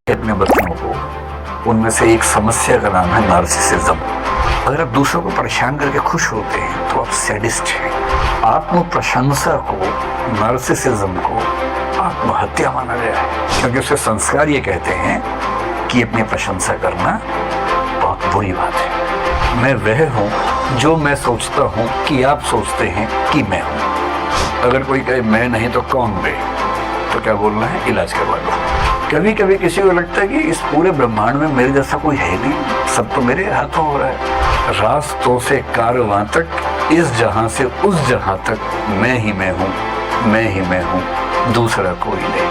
अपने बच्चों को, उनमें से एक समस्या का नाम है नार्सिसिज्म। अगर आप दूसरों को परेशान करके खुश होते हैं तो आप सैडिस्ट हैं। आत्म प्रशंसा को, नार्सिसिज्म को आत्महत्या माना गया है, क्योंकि उसके संस्कार ये कहते हैं कि अपनी प्रशंसा करना बहुत बुरी बात है। मैं वह हूं जो मैं सोचता हूं कि आप सोचते हैं कि मैं हूं। अगर कोई कहे मैं नहीं तो कौन वे, तो क्या बोलना है, इलाज करवा लो। कभी कभी किसी को लगता है कि इस पूरे ब्रह्मांड में मेरे जैसा कोई है नहीं, सब तो मेरे हाथों हो रहा है। रास्तों से कारवां तक, इस जहां से उस जहां तक मैं ही मैं हूं, मैं ही मैं हूं, दूसरा कोई नहीं।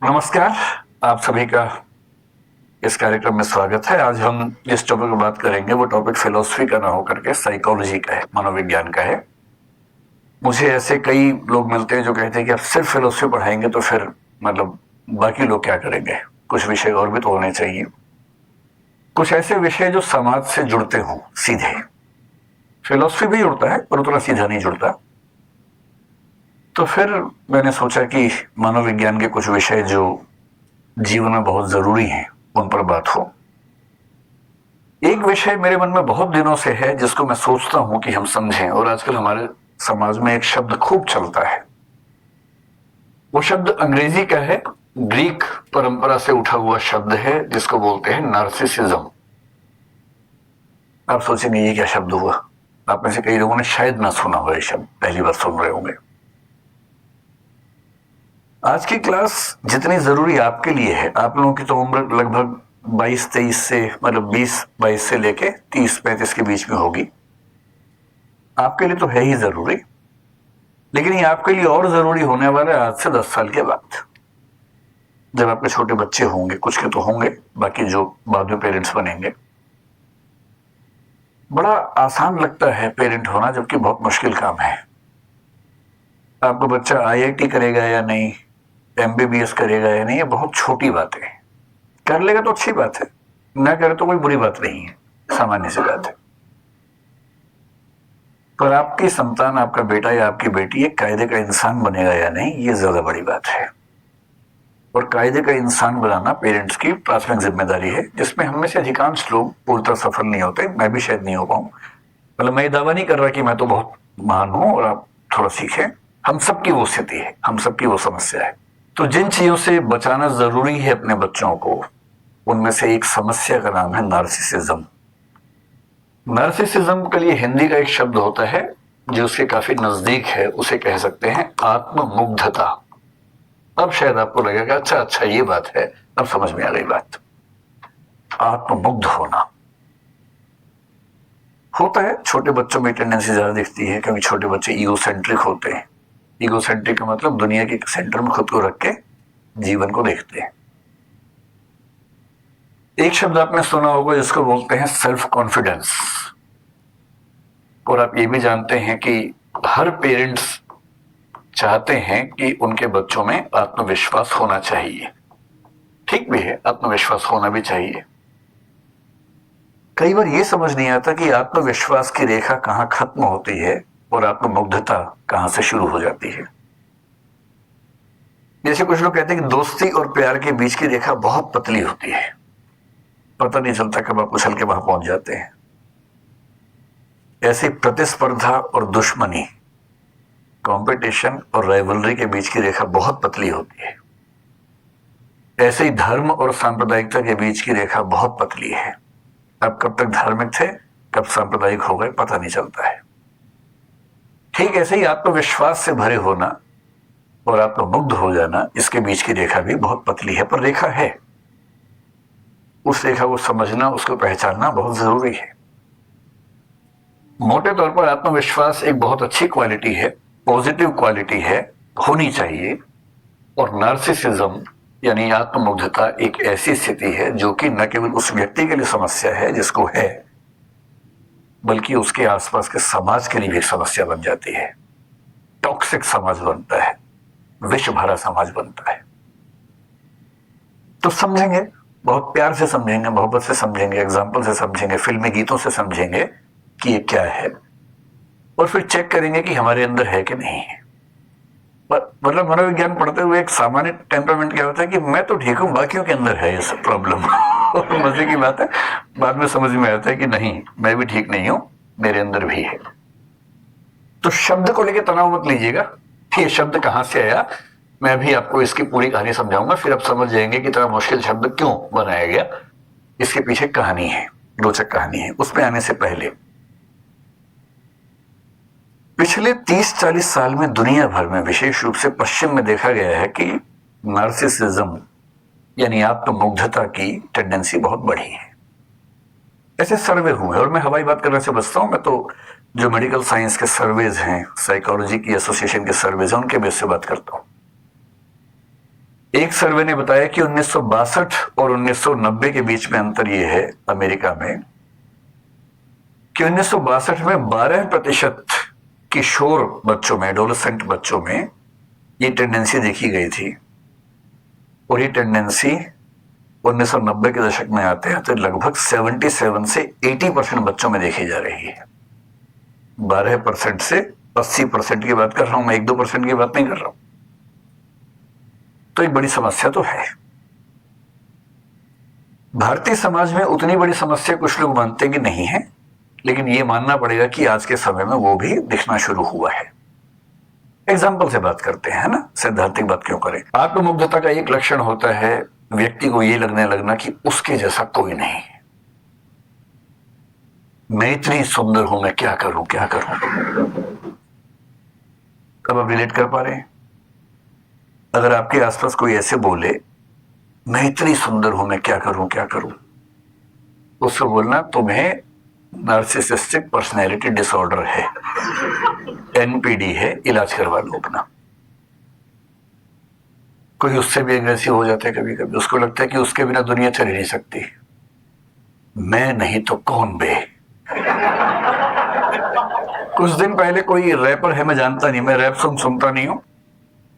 नमस्कार, आप सभी का इस कार्यक्रम में स्वागत है। आज हम जिस टॉपिक पर बात करेंगे वो टॉपिक फिलॉसफी का ना होकर के साइकोलॉजी का है, मनोविज्ञान का है। मुझे ऐसे कई लोग मिलते हैं जो कहते हैं कि आप सिर्फ फिलॉसफी पढ़ाएंगे तो फिर मतलब बाकी लोग क्या करेंगे, कुछ विषय और भी तो होने चाहिए, कुछ ऐसे विषय जो समाज से जुड़ते हों सीधे। फिलॉसफी भी जुड़ता है पर उतना सीधा नहीं जुड़ता। तो फिर मैंने सोचा कि मनोविज्ञान के कुछ विषय जो जीवन में बहुत जरूरी हैं उन पर बात हो। एक विषय मेरे मन में बहुत दिनों से है जिसको मैं सोचता हूं कि हम समझें, और आजकल हमारे समाज में एक शब्द खूब चलता है। वो शब्द अंग्रेजी का है, ग्रीक परंपरा से उठा हुआ शब्द है जिसको बोलते हैं नार्सिसिज्म। आप सोचेंगे ये क्या शब्द हुआ? आप में से कई लोगों ने शायद ना सुना हो, ये शब्द पहली बार सुन रहे होंगे। आज की क्लास जितनी जरूरी आपके लिए है, आप लोगों की तो उम्र लगभग 22-23 से, मतलब 20-22 से लेके 30-35 के बीच में होगी। आपके लिए तो है ही जरूरी, लेकिन ये आपके लिए और जरूरी होने वाला है आज से 10 साल के बाद, जब आपके छोटे बच्चे होंगे। कुछ के तो होंगे, बाकी जो बाद में पेरेंट्स बनेंगे। बड़ा आसान लगता है पेरेंट होना, जबकि बहुत मुश्किल काम है। आपका बच्चा आईआईटी करेगा या नहीं, एमबीबीएस करेगा या नहीं, ये बहुत छोटी बात है। कर लेगा तो अच्छी बात है, ना करे तो कोई बुरी बात नहीं है, सामान्य सी बात है। पर आपकी संतान, आपका बेटा या आपकी बेटी एक कायदे का इंसान बनेगा या नहीं, ये ज्यादा बड़ी बात है। और कायदे का इंसान बनाना पेरेंट्स की प्राथमिक जिम्मेदारी है, जिसमें हम में से अधिकांश लोग पूर्णतः सफल नहीं होते। मैं भी शायद नहीं हो पाऊं। मतलब मैं दावा नहीं कर रहा कि मैं तो बहुत महान हूं और आप थोड़ा सीखें। हम सबकी वो स्थिति है, हम सबकी वो समस्या है। तो जिन चीजों से बचाना जरूरी है अपने बच्चों को, उनमें से एक समस्या का नाम है नार्सिसिज्म। नार्सिसिज्म के लिए हिंदी का एक शब्द होता है जो उसके काफी नजदीक है, उसे कह सकते हैं आत्ममुग्धता। अब शायद आपको लगेगा अच्छा ये बात है, अब समझ में आ गई बात। आत्ममुग्ध होना होता है, छोटे बच्चों में टेंडेंसी ज्यादा दिखती है, क्योंकि छोटे बच्चे ईगोसेंट्रिक होते हैं। ईगोसेंट्रिक का मतलब दुनिया के सेंटर में खुद को रख के जीवन को देखते हैं। एक शब्द आपने सुना होगा जिसको बोलते हैं सेल्फ कॉन्फिडेंस। और आप ये भी जानते हैं कि हर पेरेंट्स चाहते हैं कि उनके बच्चों में आत्मविश्वास होना चाहिए। ठीक भी है, आत्मविश्वास होना भी चाहिए। कई बार ये समझ नहीं आता कि आत्मविश्वास की रेखा कहां खत्म होती है और आत्ममुग्धता कहां से शुरू हो जाती है। जैसे कुछ लोग कहते हैं कि दोस्ती और प्यार के बीच की रेखा बहुत पतली होती है, पता नहीं चलता कब आप उछल के वहां पहुंच जाते हैं। ऐसी प्रतिस्पर्धा और दुश्मनी, कंपटीशन और राइवलरी के बीच की रेखा बहुत पतली होती है। ऐसे ही धर्म और सांप्रदायिकता के बीच की रेखा बहुत पतली है। अब कब तक धार्मिक थे, कब सांप्रदायिक हो गए, पता नहीं चलता है। ठीक ऐसे ही आत्मविश्वास से भरे होना और आत्ममुग्ध हो जाना, इसके बीच की रेखा भी बहुत पतली है, पर रेखा है। उस रेखा को समझना, उसको पहचानना बहुत जरूरी है। मोटे तौर पर आत्मविश्वास एक बहुत अच्छी क्वालिटी है, पॉजिटिव क्वालिटी है, होनी चाहिए। और नार्सिसिज्म यानी आत्ममुग्धता एक ऐसी स्थिति है जो कि न केवल उस व्यक्ति के लिए समस्या है जिसको है, बल्कि उसके आसपास के समाज के लिए भी एक समस्या बन जाती है। टॉक्सिक समाज बनता है, विष भरा समाज बनता है। तो समझेंगे, बहुत प्यार से समझेंगे, मोहब्बत से समझेंगे, एग्जाम्पल से समझेंगे, फिल्मी गीतों से समझेंगे कि ये क्या है, और फिर चेक करेंगे कि हमारे अंदर है कि नहीं है। मतलब मनोविज्ञान पढ़ते हुए एक सामान्य टेम्परामेंट क्या होता है कि मैं तो ठीक हूं, बाकियों के अंदर है ये सब प्रॉब्लम। और मजे की बात है, बाद में समझ में आता है कि नहीं, मैं भी ठीक नहीं हूं, मेरे अंदर भी है। तो शब्द को लेकर तनाव मत लीजिएगा, ये शब्द कहां से आया, मैं अभी आपको इसकी पूरी कहानी समझाऊंगा, फिर आप समझ जाएंगे कि इतना मुश्किल शब्द क्यों बनाया गया। इसके पीछे कहानी है, रोचक कहानी है। उसमें आने से पहले पिछले 30-40 साल में दुनिया भर में, विशेष रूप से पश्चिम में देखा गया है कि नार्सिसिज्म यानी आत्ममुग्धता की टेंडेंसी बहुत बढ़ी है। ऐसे सर्वे हुए, और मैं हवाई बात करने से बचता हूं, मैं तो जो मेडिकल साइंस के सर्वेज हैं, साइकोलॉजी की एसोसिएशन के सर्वेज हैं, उनके बेस से बात करता हूं। एक सर्वे ने बताया कि 1962 और 1990 के बीच में अंतर यह है अमेरिका में कि 1962 में 12% किशोर बच्चों में, एडोलेसेंट बच्चों में ये टेंडेंसी देखी गई थी, और ये टेंडेंसी 1990 के दशक में आते हैं तो लगभग 77 से 80% बच्चों में देखी जा रही है। 12% से 80% की बात कर रहा हूं मैं, 1-2% की बात नहीं कर रहा हूं। तो एक बड़ी समस्या तो है। भारतीय समाज में उतनी बड़ी समस्या कुछ लोग मानते कि नहीं है, लेकिन ये मानना पड़ेगा कि आज के समय में वो भी दिखना शुरू हुआ है। एग्जाम्पल से बात करते हैं ना, सैद्धांतिक बात क्यों करें। आत्ममुग्धता का एक लक्षण होता है व्यक्ति को ये लगने लगना कि उसके जैसा कोई नहीं है। मैं इतनी सुंदर हूं, मैं क्या करूं क्या करूं। कब आप रिलेट कर पा रहे हैं? अगर आपके आसपास कोई ऐसे बोले मैं इतनी सुंदर हूं, मैं क्या करूं क्या करूं, उससे बोलना तुम्हें नार्सिसिस्टिक पर्सनैलिटी डिसऑर्डर है, एनपीडी है, इलाज करवा लो अपना। कोई उससे भी एग्रेसिव हो जाता है कभी कभी, उसको लगता है कि उसके बिना दुनिया चल नहीं सकती। मैं नहीं तो कौन बे। कुछ दिन पहले कोई रैपर है, मैं जानता नहीं, मैं रैप सुनता नहीं हूं,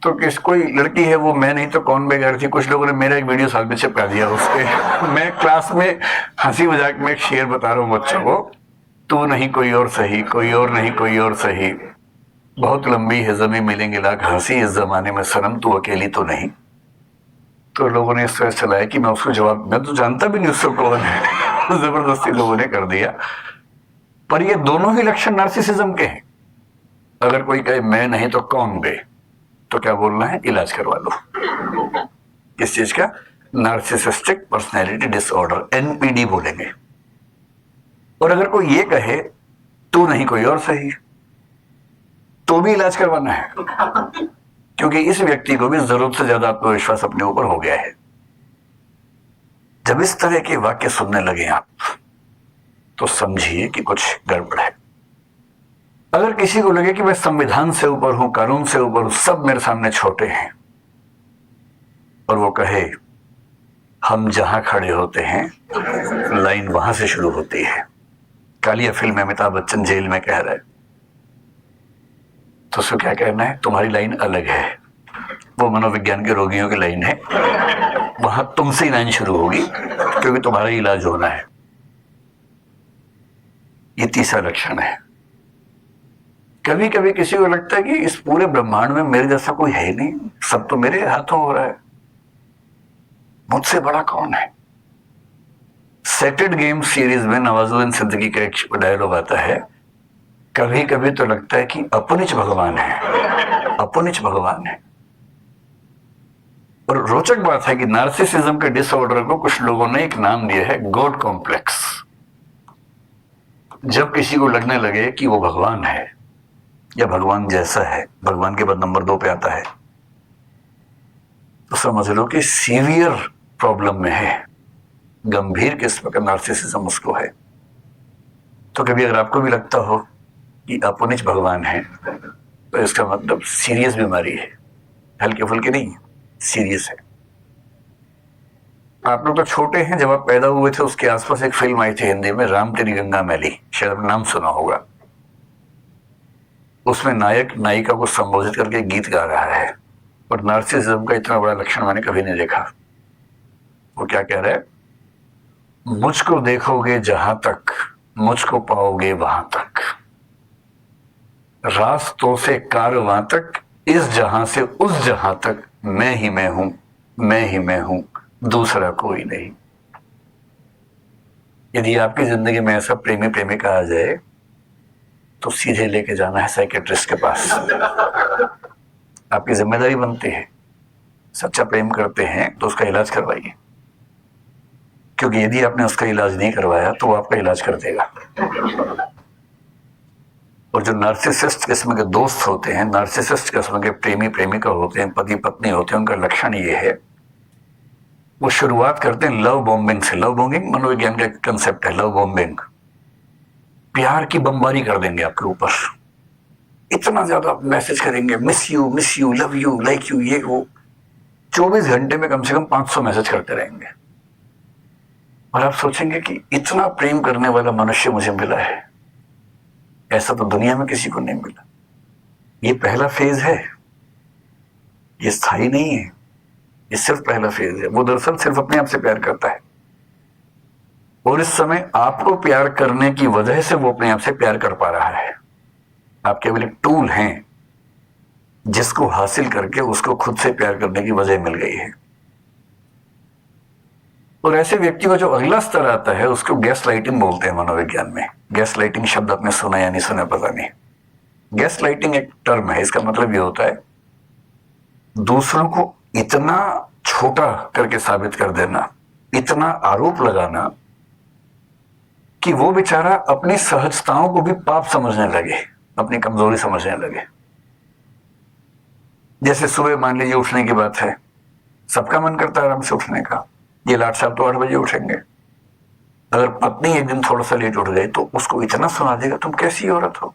तो किस कोई लड़की है वो मैं नहीं तो कौन बे कर थी। कुछ लोगों ने मेरा एक वीडियो साल में चिपका दिया उसके। मैं क्लास में हंसी मजाक में एक शेर बता रहा हूं बच्चों को, तू नहीं कोई और सही, कोई और नहीं कोई और सही, बहुत लंबी है जमीन मिलेंगे लाख हंसी इस जमाने में, सनम तू अकेली तो नहीं। तो लोगों ने इस तरह चलाया कि मैं उसको जवाब, मैं तो जानता भी नहीं उसको कौन है। जबरदस्ती लोगों ने कर दिया। पर ये दोनों ही लक्षण नार्सिसिज्म के हैं। अगर कोई कहे मैं नहीं तो कौन बे, तो क्या बोलना है, इलाज करवा लो। किस चीज का? नार्सिसिस्टिक पर्सनैलिटी डिसऑर्डर, एनपीडी बोलेंगे। और अगर कोई ये कहे तू नहीं कोई और सही, तो भी इलाज करवाना है, क्योंकि इस व्यक्ति को भी जरूरत से ज्यादा आत्मविश्वास अपने ऊपर हो गया है। जब इस तरह के वाक्य सुनने लगे आप, तो समझिए कि कुछ गड़बड़ है। अगर किसी को लगे कि मैं संविधान से ऊपर हूं, कानून से ऊपर हूं, सब मेरे सामने छोटे हैं, और वो कहे हम जहां खड़े होते हैं लाइन वहां से शुरू होती है। कालिया फिल्म में अमिताभ बच्चन जेल में कह रहा है, तो उसको क्या कहना है, तुम्हारी लाइन अलग है, वो मनोविज्ञान के रोगियों की लाइन है, वहां तुमसे ही लाइन शुरू होगी, क्योंकि तुम्हारा इलाज होना है। ये तीसरा लक्षण है। कभी कभी किसी को लगता है कि इस पूरे ब्रह्मांड में मेरे जैसा कोई है ही नहीं, सब तो मेरे हाथों हो रहा है, मुझसे बड़ा कौन है। सेटेड गेम सीरीज में नवाजुद्दीन सिद्दीकी का एक डायलॉग आता है, कभी कभी तो लगता है कि अपनिच भगवान है, अपनिच भगवान है। और रोचक बात है कि नार्सिसिज्म के डिसऑर्डर को कुछ लोगों ने एक नाम दिया है, गॉड कॉम्प्लेक्स। जब किसी को लगने लगे कि वो भगवान है या भगवान जैसा है, भगवान के बाद नंबर 2 पे आता है, तो समझ लो कि सीवियर प्रॉब्लम में है, गंभीर किस्म का नार्सिसिज्म उसको है। तो कभी अगर आपको भी लगता हो कि अपनिच भगवान है, तो इसका मतलब सीरियस बीमारी है, हल्के फुल्के नहीं, सीरियस है। आप लोग तो छोटे हैं, जब आप पैदा हुए थे उसके आसपास एक फिल्म आई थी हिंदी में, राम तेरी गंगा मैली, शायद आपने नाम सुना होगा। उसमें नायक नायिका को संबोधित करके गीत गा रहा है, और नार्सिसिज्म का इतना बड़ा लक्षण मैंने कभी नहीं देखा। वो क्या कह रहा है, मुझको देखोगे जहां तक, मुझको पाओगे वहां तक, रास्तों से कारवां तक, इस जहां से उस जहां तक मैं ही मैं हूं, मैं ही मैं हूं, दूसरा कोई नहीं। यदि आपकी जिंदगी में ऐसा प्रेमी प्रेमिका आ जाए तो सीधे लेके जाना है साइकेट्रिस्ट के पास। आपकी जिम्मेदारी बनती है। सच्चा प्रेम करते हैं तो उसका इलाज करवाइए, क्योंकि यदि आपने उसका इलाज नहीं करवाया तो वो आपका इलाज कर देगा। और जो नार्सिसिस्ट किस्म के दोस्त होते हैं, नार्सिसिस्ट किस्म के प्रेमी प्रेमिका होते हैं, पति पत्नी होते हैं, उनका लक्षण ये है, वो शुरुआत करते हैं लव बॉम्बिंग से। लव बॉम्बिंग मनोविज्ञान का एक कंसेप्ट है, लव बॉम्बिंग। प्यार की बमबारी कर देंगे आपके ऊपर, इतना ज्यादा मैसेज करेंगे, miss you, love you, like you, ये वो। 24 घंटे में कम से कम 500 मैसेज करते रहेंगे। और आप सोचेंगे कि इतना प्रेम करने वाला मनुष्य मुझे मिला है, ऐसा तो दुनिया में किसी को नहीं मिला। ये पहला फेज है, ये स्थायी नहीं है, ये सिर्फ पहला फेज है। वो दरअसल सिर्फ अपने आप से प्यार करता है, और इस समय आपको प्यार करने की वजह से वो अपने आप से प्यार कर पा रहा है। आप केवल एक टूल हैं जिसको हासिल करके उसको खुद से प्यार करने की वजह मिल गई है। और ऐसे व्यक्ति को जो अगला स्तर आता है उसको गैस लाइटिंग बोलते हैं मनोविज्ञान में। गैस लाइटिंग शब्द आपने सुना या नहीं सुना पता नहीं। गैस लाइटिंग एक टर्म है, इसका मतलब ये होता है दूसरों को इतना छोटा करके साबित कर देना, इतना आरोप लगाना कि वो बेचारा अपनी सहजताओं को भी पाप समझने लगे, अपनी कमजोरी समझने लगे। जैसे सुबह मान लीजिए उठने की बात है, सबका मन करता है आराम से उठने का। ये लाट साहब तो 8 बजे उठेंगे। अगर पत्नी एक दिन थोड़ा सा लेट उठ गई तो उसको इतना सुना देगा, तुम कैसी औरत हो,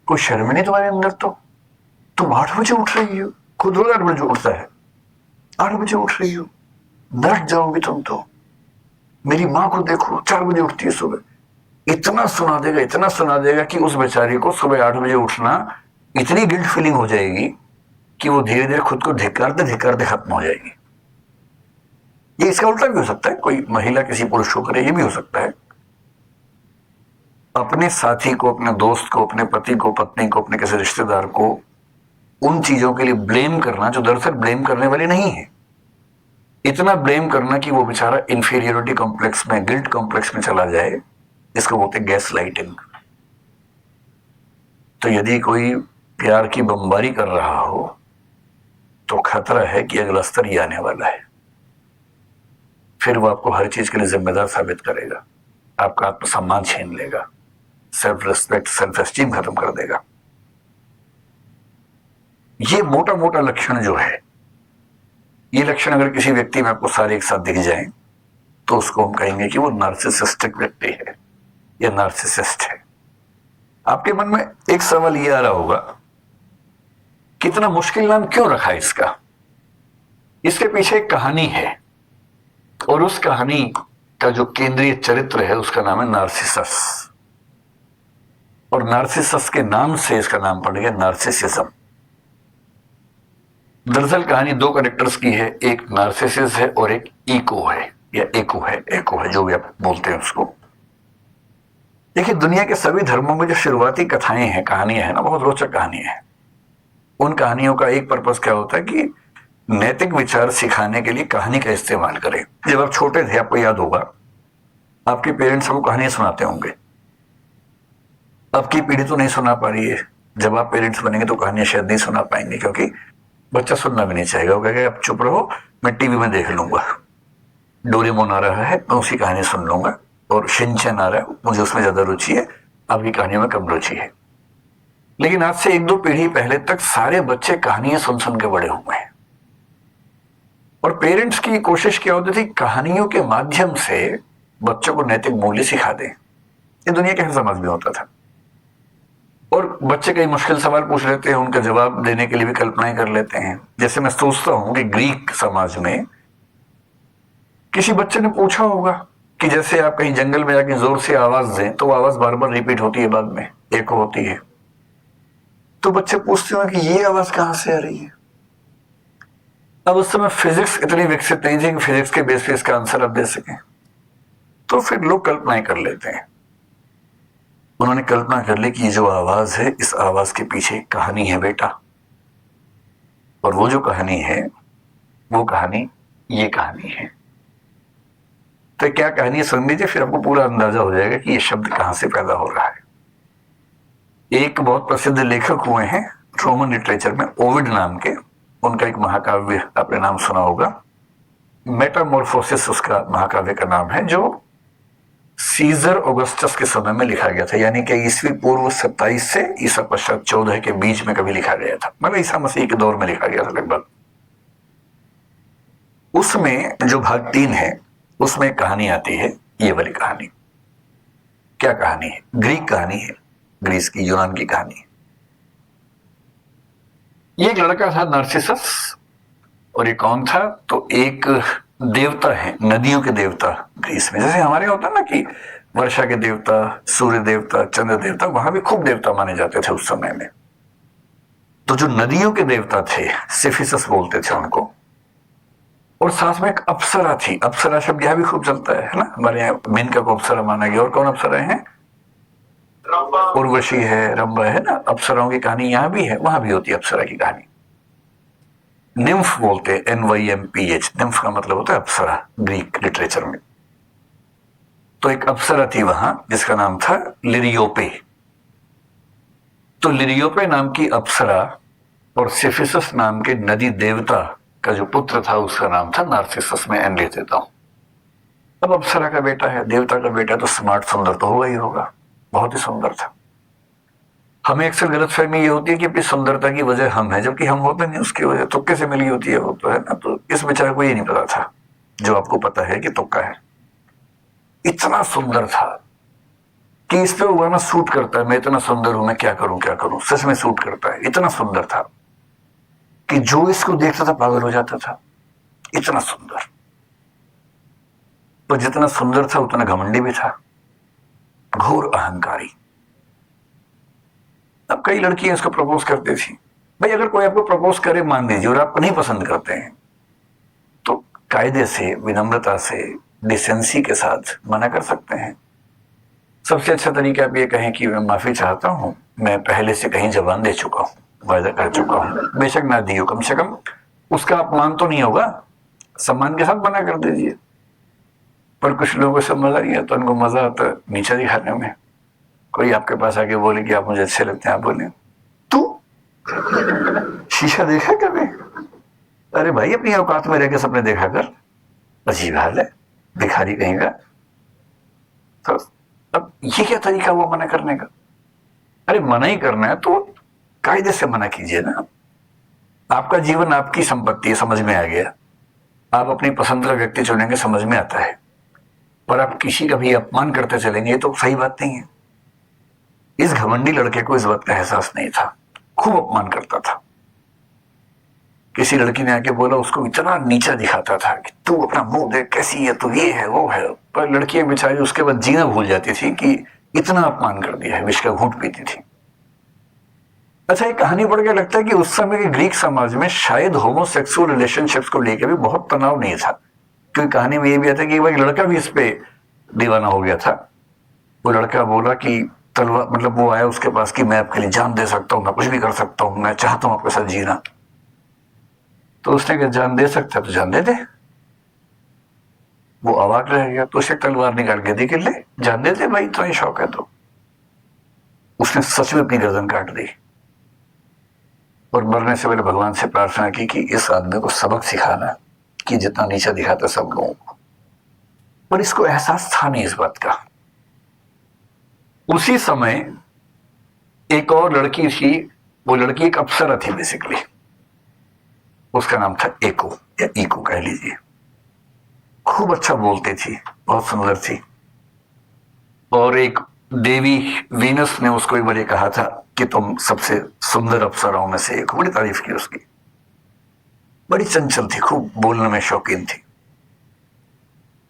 कोई शर्म नहीं तुम्हारे अंदर, तो तुम 8 बजे उठ रही हो। खुद रोज 8 बजे उठता है, 8 बजे उठ रही हो, नरक जाओगी तुम तो। मेरी माँ को देखो 4 बजे उठती है सुबह। इतना सुना देगा, इतना सुना देगा कि उस बेचारी को सुबह 8 बजे उठना इतनी गिल्ट फीलिंग हो जाएगी कि वो धीरे धीरे खुद को धिक्कारते धिक्कारते खत्म हो जाएगी। ये इसका उल्टा भी हो सकता है, कोई महिला किसी पुरुष को करे, ये भी हो सकता है। अपने साथी को, अपने दोस्त को, अपने पति को, पत्नी को, अपने किसी रिश्तेदार को उन चीजों के लिए ब्लेम करना जो दरअसल ब्लेम करने वाली नहीं है। इतना ब्लेम करना कि वो बेचारा इंफीरियोरिटी कॉम्प्लेक्स में, गिल्ट कॉम्प्लेक्स में चला जाए, इसको बोलते हैं गैस लाइटिंग। तो यदि कोई प्यार की बमबारी कर रहा हो तो खतरा है कि अगला स्तर ही आने वाला है। फिर वो आपको हर चीज के लिए जिम्मेदार साबित करेगा, आपका आत्मसम्मान छीन लेगा, सेल्फ रिस्पेक्ट, सेल्फ एस्टीम खत्म कर देगा। ये मोटा मोटा लक्षण जो है, ये लक्षण अगर किसी व्यक्ति में आपको सारे एक साथ दिख जाएं तो उसको हम कहेंगे कि वो नार्सिसिस्टिक व्यक्ति है या नार्सिसिस्ट है। आपके मन में एक सवाल ये आ रहा होगा, कितना मुश्किल नाम क्यों रखा है इसका? इसके पीछे एक कहानी है, और उस कहानी का जो केंद्रीय चरित्र है उसका नाम है नार्सिसस। और नार्सिसस के नाम से इसका नाम पड़ गया नार्सिसिज्म। दरअसल कहानी 2 कैरेक्टर्स की है, एक नार्सिसिस है और एक ईको है, या एको है, जो भी आप बोलते हैं उसको। देखिए, दुनिया के सभी धर्मों में जो शुरुआती कथाएं हैं, कहानियां हैं ना, बहुत रोचक कहानियां हैं। उन कहानियों का एक पर्पस क्या होता है कि नैतिक विचार सिखाने के लिए कहानी का इस्तेमाल करें। जब आप छोटे थे, आपको याद होगा, आपके पेरेंट्स आपको कहानियां सुनाते होंगे। अब की पीढ़ी तो नहीं सुना पा रही है। जब आप पेरेंट्स बनेंगे तो कहानियां शायद नहीं सुना पाएंगे, क्योंकि बच्चा सुनना भी नहीं चाहेगा। वो कहेगा आप चुप रहो, मैं टीवी में देख लूंगा। डोरेमोन आ रहा है, मैं उसकी कहानी सुन लूंगा, और शिनचैन आ रहा है, मुझे उसमें ज्यादा रुचि है, आपकी कहानियों में कम रुचि है। लेकिन आज से 1-2 पीढ़ी पहले तक सारे बच्चे कहानियां सुन सुन के बड़े हुए हैं। और पेरेंट्स की कोशिश क्या होती थी, कहानियों के माध्यम से बच्चों को नैतिक मूल्य सिखा दें। ये दुनिया के हर समाज में होता था। और बच्चे कई मुश्किल सवाल पूछ लेते हैं, उनका जवाब देने के लिए भी कल्पनाएं कर लेते हैं। जैसे मैं सोचता हूं कि ग्रीक समाज में किसी बच्चे ने पूछा होगा कि जैसे आप कहीं जंगल में जाके जोर से आवाज दें तो आवाज बार बार रिपीट होती है, बाद में एको होती है। तो बच्चे पूछते होंगे कि ये आवाज कहां से आ रही है। अब उस समय फिजिक्स इतनी विकसित नहीं थी कि फिजिक्स के बेस पे इसका आंसर आप दे सकें। तो फिर लोग कल्पनाएं कर लेते हैं। उन्होंने कल्पना कर ली कि ये जो आवाज है, इस आवाज के पीछे एक कहानी है बेटा। और वो जो कहानी है वो कहानी ये कहानी है। तो क्या कहानी है सुन लीजिए, फिर आपको पूरा अंदाजा हो जाएगा कि ये शब्द कहां से पैदा हो रहा है। एक बहुत प्रसिद्ध लेखक हुए हैं रोमन लिटरेचर में, ओविड नाम के। उनका एक महाकाव्य आपने नाम सुना होगा, मेटामॉर्फोसिस उसका महाकाव्य का नाम है, जो सीजर ऑगस्टस के समय में लिखा गया था, यानी कि ईस्वी पूर्व 27 से ईसा पश्चात 14 के बीच में कभी लिखा गया था, मतलब ईसा मसीह के दौर में लिखा गया था लगभग। उसमें जो भाग 3 है उसमें एक कहानी आती है, ये वाली कहानी। क्या कहानी है? ग्रीक कहानी है, ग्रीस की, यूनान की कहानी है। ये एक लड़का था नार्सिसस, और ये कौन था? तो एक देवता है, नदियों के देवता ग्रीस में। जैसे हमारे होता है ना कि वर्षा के देवता, सूर्य देवता, चंद्र देवता, वहां भी खूब देवता माने जाते थे उस समय में। तो जो नदियों के देवता थे, सिफिसस बोलते थे उनको, और साथ में एक अप्सरा थी। अप्सरा शब्द यहां भी खूब चलता है ना, हमारे यहाँ मेनका को अप्सरा माना गया। और कौन अप्सरा है? उर्वशी है, रंभा है ना। अप्सराओं की कहानी यहां भी है, वहां भी होती है अप्सरा की कहानी। निम्फ बोलते हैं, NYMPH। निम्फ का मतलब होता है अप्सरा ग्रीक लिटरेचर में। तो एक अप्सरा थी वहां जिसका नाम था लिरियोपे। तो लिरियोपे नाम की अप्सरा और सिफिसस नाम के नदी देवता का जो पुत्र था उसका नाम था नार्सिसस। में एन लिख देता हूं। अब अप्सरा का बेटा है, देवता का बेटा, तो स्मार्ट, सुंदर तो होगा ही होगा, बहुत ही सुंदर था। हमें अक्सर गलतफहमी ये होती है कि अपनी सुंदरता की वजह हम है, जबकि हम होते नहीं, उसकी वजह तुक्के से मिली होती है वो, तो है ना। तो इस बेचारे को ये नहीं पता था जो आपको पता है कि तुक्का है। इतना सुंदर था कि इस पे वो गाना सूट करता है, मैं इतना सुंदर हूं, मैं क्या करूं क्या करूं। सच में सूट करता है। इतना सुंदर था कि जो इसको देखता था पागल हो जाता था, इतना सुंदर। पर जितना सुंदर था उतना घमंडी भी था, घोर अहंकारी। अब कई लड़कियां इसको प्रपोज करती थी। भाई अगर कोई आपको प्रपोज करे, मान लीजिए, और आपको नहीं पसंद करते हैं, तो कायदे से, विनम्रता से, डिसेंसी के साथ मना कर सकते हैं। सबसे अच्छा तरीका आप ये कहें कि मैं माफी चाहता हूं, मैं पहले से कहीं जबान दे चुका हूं, वायदा कर चुका हूं। बेशक ना दियो, कम से कम उसका अपमान तो नहीं होगा, सम्मान के साथ मना कर दीजिए। पर कुछ लोगों से मजा नहीं आता, उनको मजा आता है नीचा दिखाने में। कोई आपके पास आके बोले कि आप मुझे अच्छे लगते हैं, आप बोले तू शीशा देखा कभी? अरे भाई अपनी औकात में रह के सपने देखा कर। अजीब हाल है, भिखारी कहीं का। तो अब ये क्या तरीका हुआ मना करने का? अरे मना ही करना है तो कायदे से मना कीजिए ना। आपका जीवन आपकी संपत्ति है, समझ में आ गया। आप अपनी पसंद का व्यक्ति चुनेंगे, समझ में आता है। पर आप किसी का भी अपमान करते चलेंगे, ये तो सही बात नहीं है। इस घमंडी लड़के को इस बात का एहसास नहीं था, खूब अपमान करता था। किसी लड़की ने आके बोला, उसको इतना नीचा दिखाता था कि तू अपना मुंह देख, कैसी है तू, ये है वो है। पर लड़कियां बेचारी उसके बाद जीना भूल जाती थी कि इतना अपमान कर दिया है, विष का घूंट पीती थी। अच्छा, एक कहानी पढ़ के लगता है कि उस समय के ग्रीक समाज में शायद होमोसेक्सुअल रिलेशनशिप्स को लेकर भी बहुत तनाव नहीं था। क्योंकि कहानी में ये भी आता है कि एक लड़का भी इस पे दीवाना हो गया था। वो लड़का बोला कि तलवार, मतलब वो आया उसके पास कि मैं आपके लिए जान दे सकता हूँ, मैं कुछ भी कर सकता हूँ, मैं चाहता हूँ आपके साथ जीना। तो उसने कहा जान दे सकता है तो जान दे दे। वो अवाक रह गया, तो उसे तलवार निकाल के दी कि ले जान दे दे भाई, तो ये शौक है तो। उसने सच में अपनी गर्दन काट दी और मरने से पहले भगवान से प्रार्थना की कि इस आदमी को सबक सिखाना कि जितना नीचा दिखाता सब लोगों को। पर इसको एहसास था नहीं इस बात का। उसी समय एक और लड़की थी, वो लड़की एक अप्सरा थी बेसिकली। उसका नाम था एको, या ईको कह लीजिए। खूब अच्छा बोलती थी, बहुत सुंदर थी। और एक देवी वीनस ने उसको एक बार ये कहा था कि तुम सबसे सुंदर अप्सराओं में से एक हो। बड़ी तारीफ की उसकी। बड़ी चंचल थी, खूब बोलने में शौकीन थी।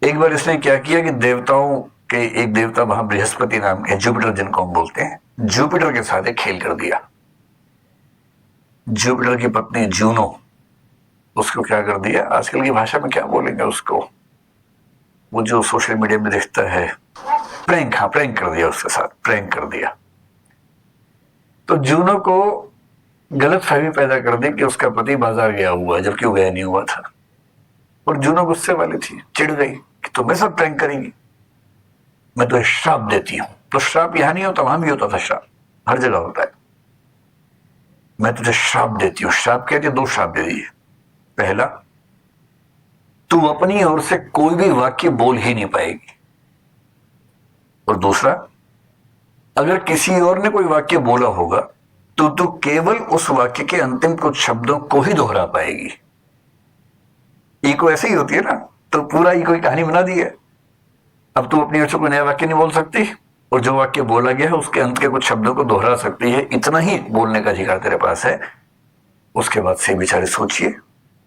एक बार इसने क्या किया कि देवताओं के एक देवता वहां बृहस्पति नाम के, जुपिटर जिनको हम बोलते हैं, जुपिटर के साथ एक खेल कर दिया। जुपिटर की पत्नी जूनो, उसको क्या कर दिया, आजकल की भाषा में क्या बोलेंगे उसको, वो जो सोशल मीडिया में दिखता है, प्रैंक। हाँ, प्रैंक कर दिया, उसके साथ प्रैंक कर दिया। तो जूनो को गलत फहमी पैदा कर दी कि उसका पति बाजार गया हुआ है, जबकि वो गया नहीं हुआ था। और जूनो गुस्से वाली थी, चिढ़ गई कि तुम मेरे साथ प्रैंक करेंगी, मैं तुझे श्राप देती हूं। तो श्राप यहां नहीं होता, वहां भी होता था श्राप, हर जगह होता है। मैं तुझे श्राप देती हूं। श्राप कहती है, दो श्राप दे दिए। पहला, तू अपनी ओर से कोई भी वाक्य बोल ही नहीं पाएगी। और दूसरा, अगर किसी और ने कोई वाक्य बोला होगा तो तू केवल उस वाक्य के अंतिम कुछ शब्दों को ही दोहरा पाएगी। इको ऐसे ही होती है ना, तो पूरा इको की कहानी बना दी है। अब तू अपनी ओर से कोई नया वाक्य नहीं बोल सकती, और जो वाक्य बोला गया है उसके अंत के कुछ शब्दों को दोहरा सकती है, इतना ही बोलने का अधिकार तेरे पास है। उसके बाद से बेचारे सोचिए,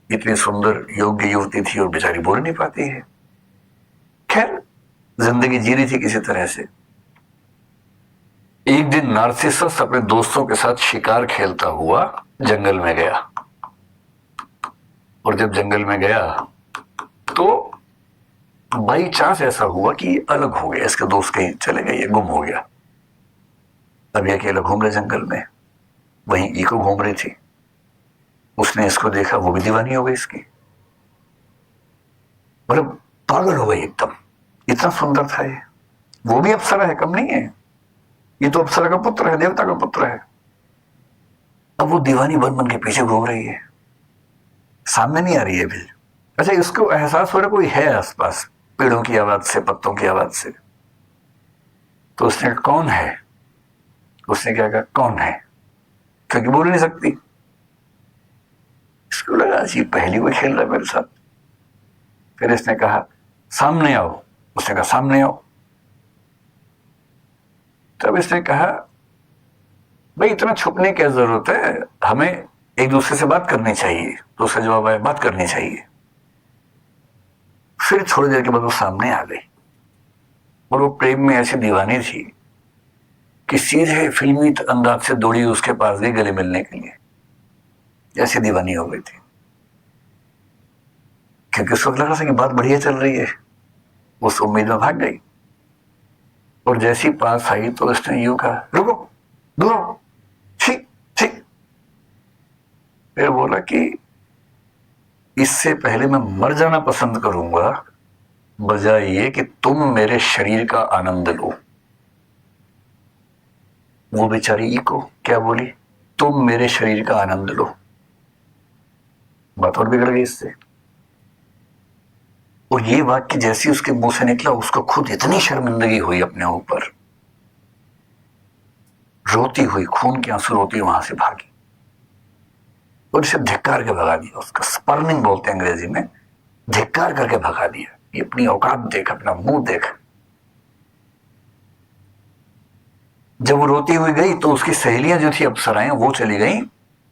इतनी सुंदर योग्य युवती थी और बेचारी बोल नहीं पाती है। खैर, जिंदगी जी रही थी किसी तरह से। एक दिन नार्सिसस अपने दोस्तों के साथ शिकार खेलता हुआ जंगल में गया। और जब जंगल में गया तो बाई चांस ऐसा हुआ कि ये अलग हो गया, इसके दोस्त कहीं चले गए, ये गुम हो गया। अब ये अकेला घूम रहे जंगल में, वहीं इको घूम रही थी। उसने इसको देखा, वो भी दीवानी हो गई इसकी, मतलब पागल हो गई एकदम। इतना सुंदर था ये, वो भी अप्सरा है, कम नहीं है। ये तो अप्सरा का पुत्र है, देवता का पुत्र है। अब वो दीवानी बन बन के पीछे घूम रही है, सामने नहीं आ रही है भी। अच्छा, इसको एहसास हो रहा कोई है आसपास, पेड़ों की आवाज से, पत्तों की आवाज से। तो उसने कहा कौन है? उसने क्या कहा कौन है, क्योंकि बोल नहीं सकती। इसको लगा अजीब पहेली कोई खेल रहा है मेरे साथ। फिर इसने कहा सामने आओ। उसने कहा सामने आओ। तब इसने कहा भाई इतना छुपने की जरूरत है, हमें एक दूसरे से बात करनी चाहिए। तो उसका जवाब आया बात करनी चाहिए। फिर थोड़ी देर के बाद वो सामने आ गई, और वो प्रेम में ऐसी दीवानी थी कि सीधे फिल्मी अंदाज से दौड़ी उसके पास गई गले मिलने के लिए। ऐसी दीवानी हो गई थी, क्योंकि उसको लग रहा था कि बात बढ़िया चल रही है। उस उम्मीद में भाग गई, और जैसी पास आई तो उसने यूं कहा रुको, दूर हो, ठीक ठीक। फिर बोला कि इससे पहले मैं मर जाना पसंद करूंगा, बजाय ये कि तुम मेरे शरीर का आनंद लो। वो बेचारी इको क्या बोली, तुम मेरे शरीर का आनंद लो। बात और बिगड़ गई इससे। और ये वाक्य जैसी उसके मुंह से निकला, उसको खुद इतनी शर्मिंदगी हुई अपने ऊपर, रोती हुई, खून के आंसू रोती वहां से भागी और इसे धिक्कार के भगा दिया। उसका स्पर्निंग बोलते हैं अंग्रेजी में, धिक्कार करके भगा दिया। ये अपनी औकात देख, अपना मुंह देख। जब वो रोती हुई गई तो उसकी सहेलियां जो थी अप्सराएं, वो चली गई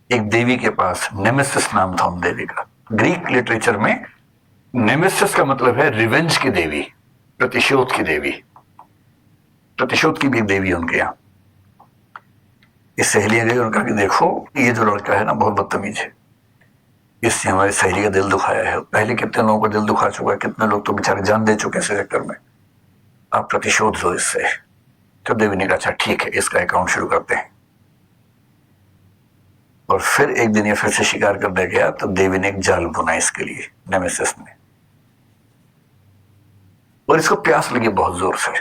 एक देवी के पास। नेमेसिस नाम था उन देवी का। ग्रीक लिटरेचर में नेमेसिस का मतलब है रिवेंज की देवी, प्रतिशोध की देवी। प्रतिशोध की भी एक देवी है उनके यहाँ। इस सहेलियां गई और कहा कि देखो ये जो लड़का है ना बहुत बदतमीज है, इसने हमारी सहेली का दिल दुखाया है। पहले कितने लोगों का दिल दुखा चुका है, कितने लोग तो बेचारे जान दे चुके हैं इस चक्कर में। आप प्रतिशोध लो इससे। तो देवी ने कहा अच्छा ठीक है, इसका अकाउंट शुरू करते हैं। और फिर एक दिन ये फिर से शिकार करने गया तो देवी ने एक जाल बुना इसके लिए, नेमेसिस ने। और इसको प्यास लगी बहुत जोर से।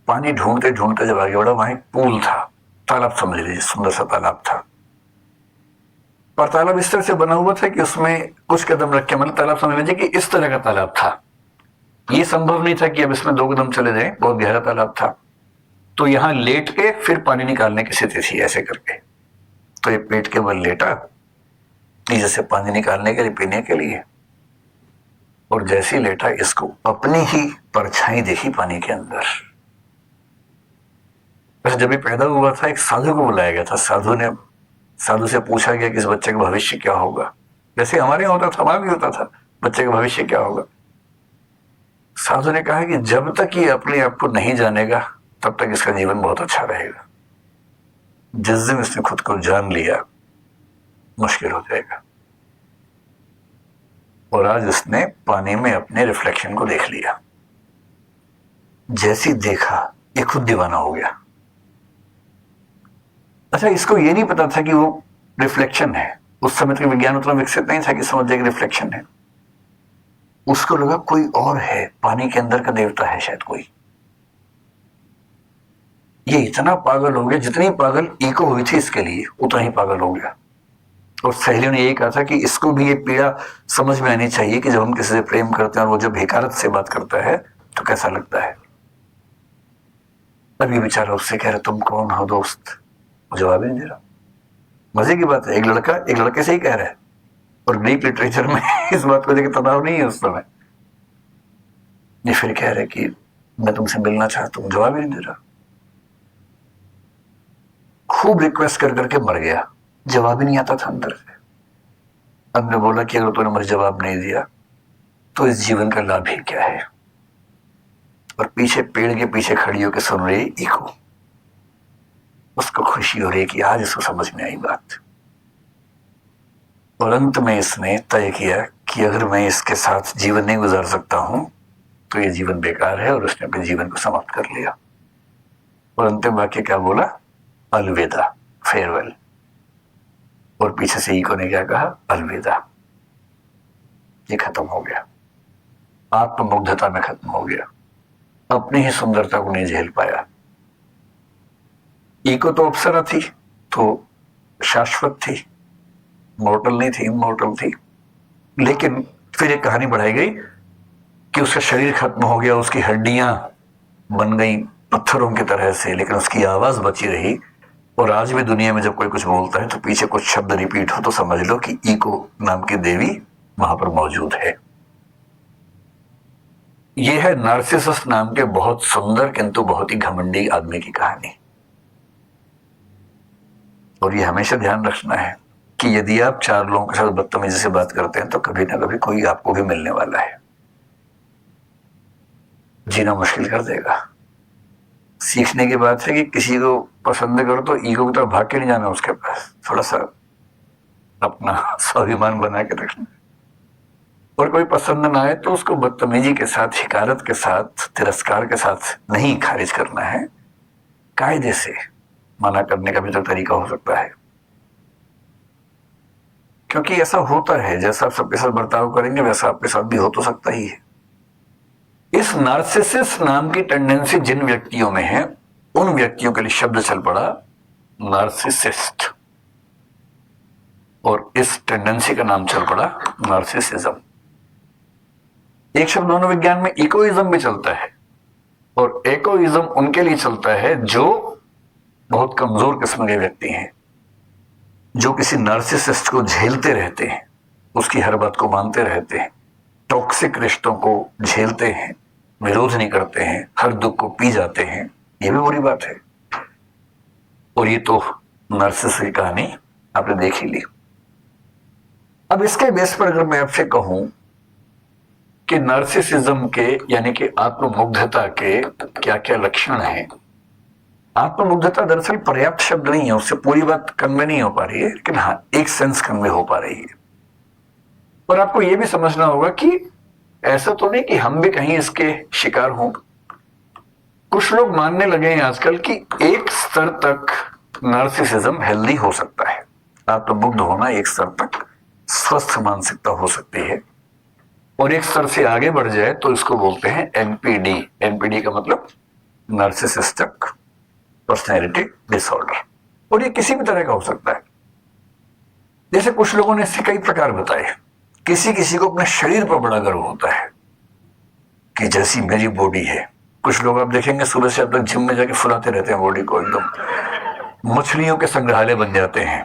पानी ढूंढते ढूंढते जब आगे बढ़ा, वहां एक पूल था, तालाब समझ लीजिए, सुंदर सा तालाब था। पर तालाब इस तरह से बना हुआ था कि उसमें कुछ कदम रख के, मतलब तालाब समझ लीजिए कि इस तरह का तालाब था। ये संभव नहीं था कि अब इसमें 2 कदम चले जाए, बहुत गहरा तालाब था। तो यहां लेट के फिर पानी निकालने की स्थिति थी ऐसे करके। तो ये पेट के बल लेटा नीचे से पानी निकालने के लिए, पीने के लिए। और जैसे ही लेटा, इसको अपनी ही परछाई देखी पानी के अंदर। वैसे जब ये पैदा हुआ था एक साधु को बुलाया गया था। साधु से पूछा गया कि इस बच्चे का भविष्य क्या होगा। जैसे हमारे यहाँ होता था, वहां भी होता था, बच्चे का भविष्य क्या होगा। साधु ने कहा कि जब तक ये अपने आप को नहीं जानेगा तब तक इसका जीवन बहुत अच्छा रहेगा। जिस दिन इसने खुद को जान लिया मुश्किल हो जाएगा। और आज उसने पानी में अपने रिफ्लेक्शन को देख लिया। जैसी देखा ये खुद दीवाना हो गया। अच्छा, इसको ये नहीं पता था कि वो रिफ्लेक्शन है। उस समय तक विज्ञान उतना विकसित नहीं था कि समझ जाए कि रिफ्लेक्शन है। उसको लगा कोई और है, पानी के अंदर का देवता है शायद कोई। ये इतना पागल हो गया, जितनी पागल इको हुई थी इसके लिए उतना ही पागल हो गया। और सहेलियों ने यही कहा था कि इसको भी ये पीड़ा समझ में आनी चाहिए कि जब हम किसी से प्रेम करते हैं और वो जब हिकारत से बात करता है तो कैसा लगता है। अभी बेचारा उससे कह रहा तुम कौन हो दोस्त, वो जवाब ही नहीं दे रहा। मजे की बात है, एक लड़का एक लड़के से ही कह रहा है, और ग्रीक लिटरेचर में इस बात को लेकर तनाव नहीं है उस समय। ये फिर कह रहे कि मैं तुमसे मिलना चाहता हूं, जवाब ही नहीं दे रहा। खूब रिक्वेस्ट कर करके मर गया, जवाब ही नहीं आता था अंदर से। अब ने बोला कि अगर तूने मुझे जवाब नहीं दिया तो इस जीवन का लाभ ही क्या है। और पीछे पेड़ के पीछे खड़ी होकर सुन रही इको, उसको खुशी हो रही कि आज इसको समझ में आई बात। और अंत में इसने तय किया कि अगर मैं इसके साथ जीवन नहीं गुजार सकता हूं तो ये जीवन बेकार है, और उसने अपने जीवन को समाप्त कर लिया। और अंतिम वाक्य क्या बोला, अलविदा, फेयरवेल। और पीछे से इको ने क्या कहा, अलविदा। ये खत्म हो गया, आत्ममुग्धता में खत्म हो गया, अपनी ही सुंदरता को नहीं झेल पाया। इको तो अप्सरा थी, तो शाश्वत थी, मॉर्टल नहीं थी, इमॉर्टल थी। लेकिन फिर एक कहानी बढ़ाई गई कि उसका शरीर खत्म हो गया, उसकी हड्डियां बन गई पत्थरों की तरह से, लेकिन उसकी आवाज बची रही। और आज भी दुनिया में जब कोई कुछ बोलता है तो पीछे कुछ शब्द रिपीट हो तो समझ लो कि इको नाम की देवी वहां पर मौजूद है। यह है नार्सिसस नाम के बहुत सुंदर किंतु बहुत ही घमंडी आदमी की कहानी। और ये हमेशा ध्यान रखना है कि यदि आप चार लोगों के साथ बदतमीजी से बात करते हैं तो कभी ना कभी कोई आपको भी मिलने वाला है, जीना मुश्किल कर देगा। सीखने की बात है कि किसी को पसंद करो तो ईगो की तरफ भाग के नहीं जाना, उसके पास थोड़ा सा अपना स्वाभिमान बना के रखना। और कोई पसंद ना आए तो उसको बदतमीजी के साथ, हिकारत के साथ, तिरस्कार के साथ नहीं खारिज करना है, कायदे से मना करने का भी तो तरीका हो सकता है। क्योंकि ऐसा होता है, जैसा आप सबके साथ बर्ताव करेंगे वैसा आपके साथ भी हो तो सकता ही है। इस नार्सिसिस नाम की टेंडेंसी जिन व्यक्तियों में है उन व्यक्तियों के लिए शब्द चल पड़ा नार्सिसिस्ट, और इस टेंडेंसी का नाम चल पड़ा नार्सिसिज्म। एक शब्द मनोविज्ञान में इकोइज्म भी चलता है, और एकोइज्म उनके लिए चलता है जो बहुत कमजोर किस्म के व्यक्ति हैं, जो किसी नार्सिसिस्ट को झेलते रहते हैं, उसकी हर बात को मानते रहते हैं, टॉक्सिक रिश्तों को झेलते हैं, विरोध नहीं करते हैं, हर दुख को पी जाते हैं। ये भी बुरी बात है। और ये तो नार्सिसिस की कहानी आपने देख ही ली। अब इसके बेस पर अगर मैं आपसे कहूं कि नार्सिसिज्म के यानी कि आत्ममुग्धता के क्या क्या लक्षण हैं। आत्ममुग्धता दरअसल पर्याप्त शब्द नहीं है, उससे पूरी बात कन्वे नहीं हो पा रही है, लेकिन हाँ एक सेंस कन्वे हो पा रही है। और आपको यह भी समझना होगा कि ऐसा तो नहीं कि हम भी कहीं इसके शिकार हों। कुछ लोग मानने लगे हैं आजकल कि एक स्तर तक नार्सिसिज्म हेल्दी हो सकता है, आत्ममुग्ध होना एक स्तर तक स्वस्थ मानसिकता हो सकती है, और एक स्तर से आगे बढ़ जाए तो इसको बोलते हैं एनपीडी। एनपीडी का मतलब नार्सिसिस्टिक पर्सनैलिटी डिसऑर्डर, और ये किसी भी तरह का हो सकता है। जैसे कुछ लोगों ने इसके कई प्रकार बताए। किसी किसी को अपने शरीर पर बड़ा गर्व होता है कि जैसी मेरी बॉडी है। कुछ लोग आप देखेंगे सुबह से अब तक जिम में जाके फुलाते रहते हैं बॉडी को, एकदम मछलियों के संग्रहालय बन जाते हैं,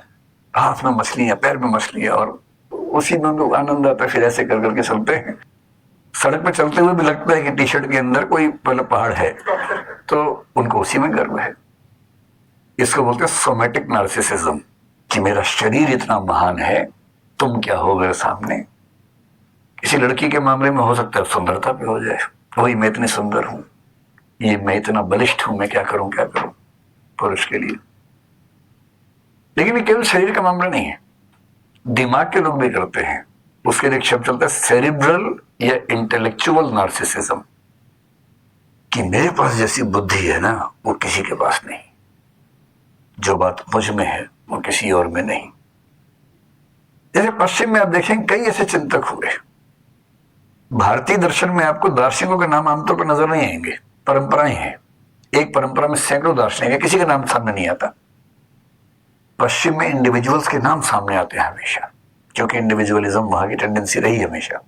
हाथ में मछलियां, पैर में मछलियां, और उसी में उनको आनंद आता है। फिर ऐसे कर करके चलते हैं, सड़क पे चलते हुए भी लगता है कि टी शर्ट के अंदर कोई मतलब पहाड़ है, तो उनको उसी में गर्व है। इसको बोलते हैं सोमैटिक नार्सिसिज्म, कि मेरा शरीर इतना महान है, तुम क्या हो गए सामने। किसी लड़की के मामले में हो सकता है सुंदरता पे हो जाए, वही मैं इतनी सुंदर हूं, ये मैं इतना बलिष्ठ हूं, मैं क्या करूं पुरुष के लिए। लेकिन ये केवल शरीर का मामला नहीं है, दिमाग के लोग भी करते हैं। उसके लिए एक शब्द चलता है सेरिब्रल या इंटेलेक्चुअल नार्सिसिज्म, कि मेरे पास जैसी बुद्धि है ना वो किसी के पास नहीं, जो बात मुझ में है वो किसी और में नहीं। जैसे पश्चिम में आप देखेंगे कई ऐसे चिंतक हुए। भारतीय दर्शन में आपको दार्शनिकों के नाम आमतौर पर नजर नहीं आएंगे, परंपराएं हैं। एक परंपरा में सैकड़ों दार्शनिक है, किसी का नाम सामने नहीं आता। पश्चिम में इंडिविजुअल्स के नाम सामने आते हैं हमेशा, क्योंकि इंडिविजुअलिज्म वहां की टेंडेंसी रही हमेशा।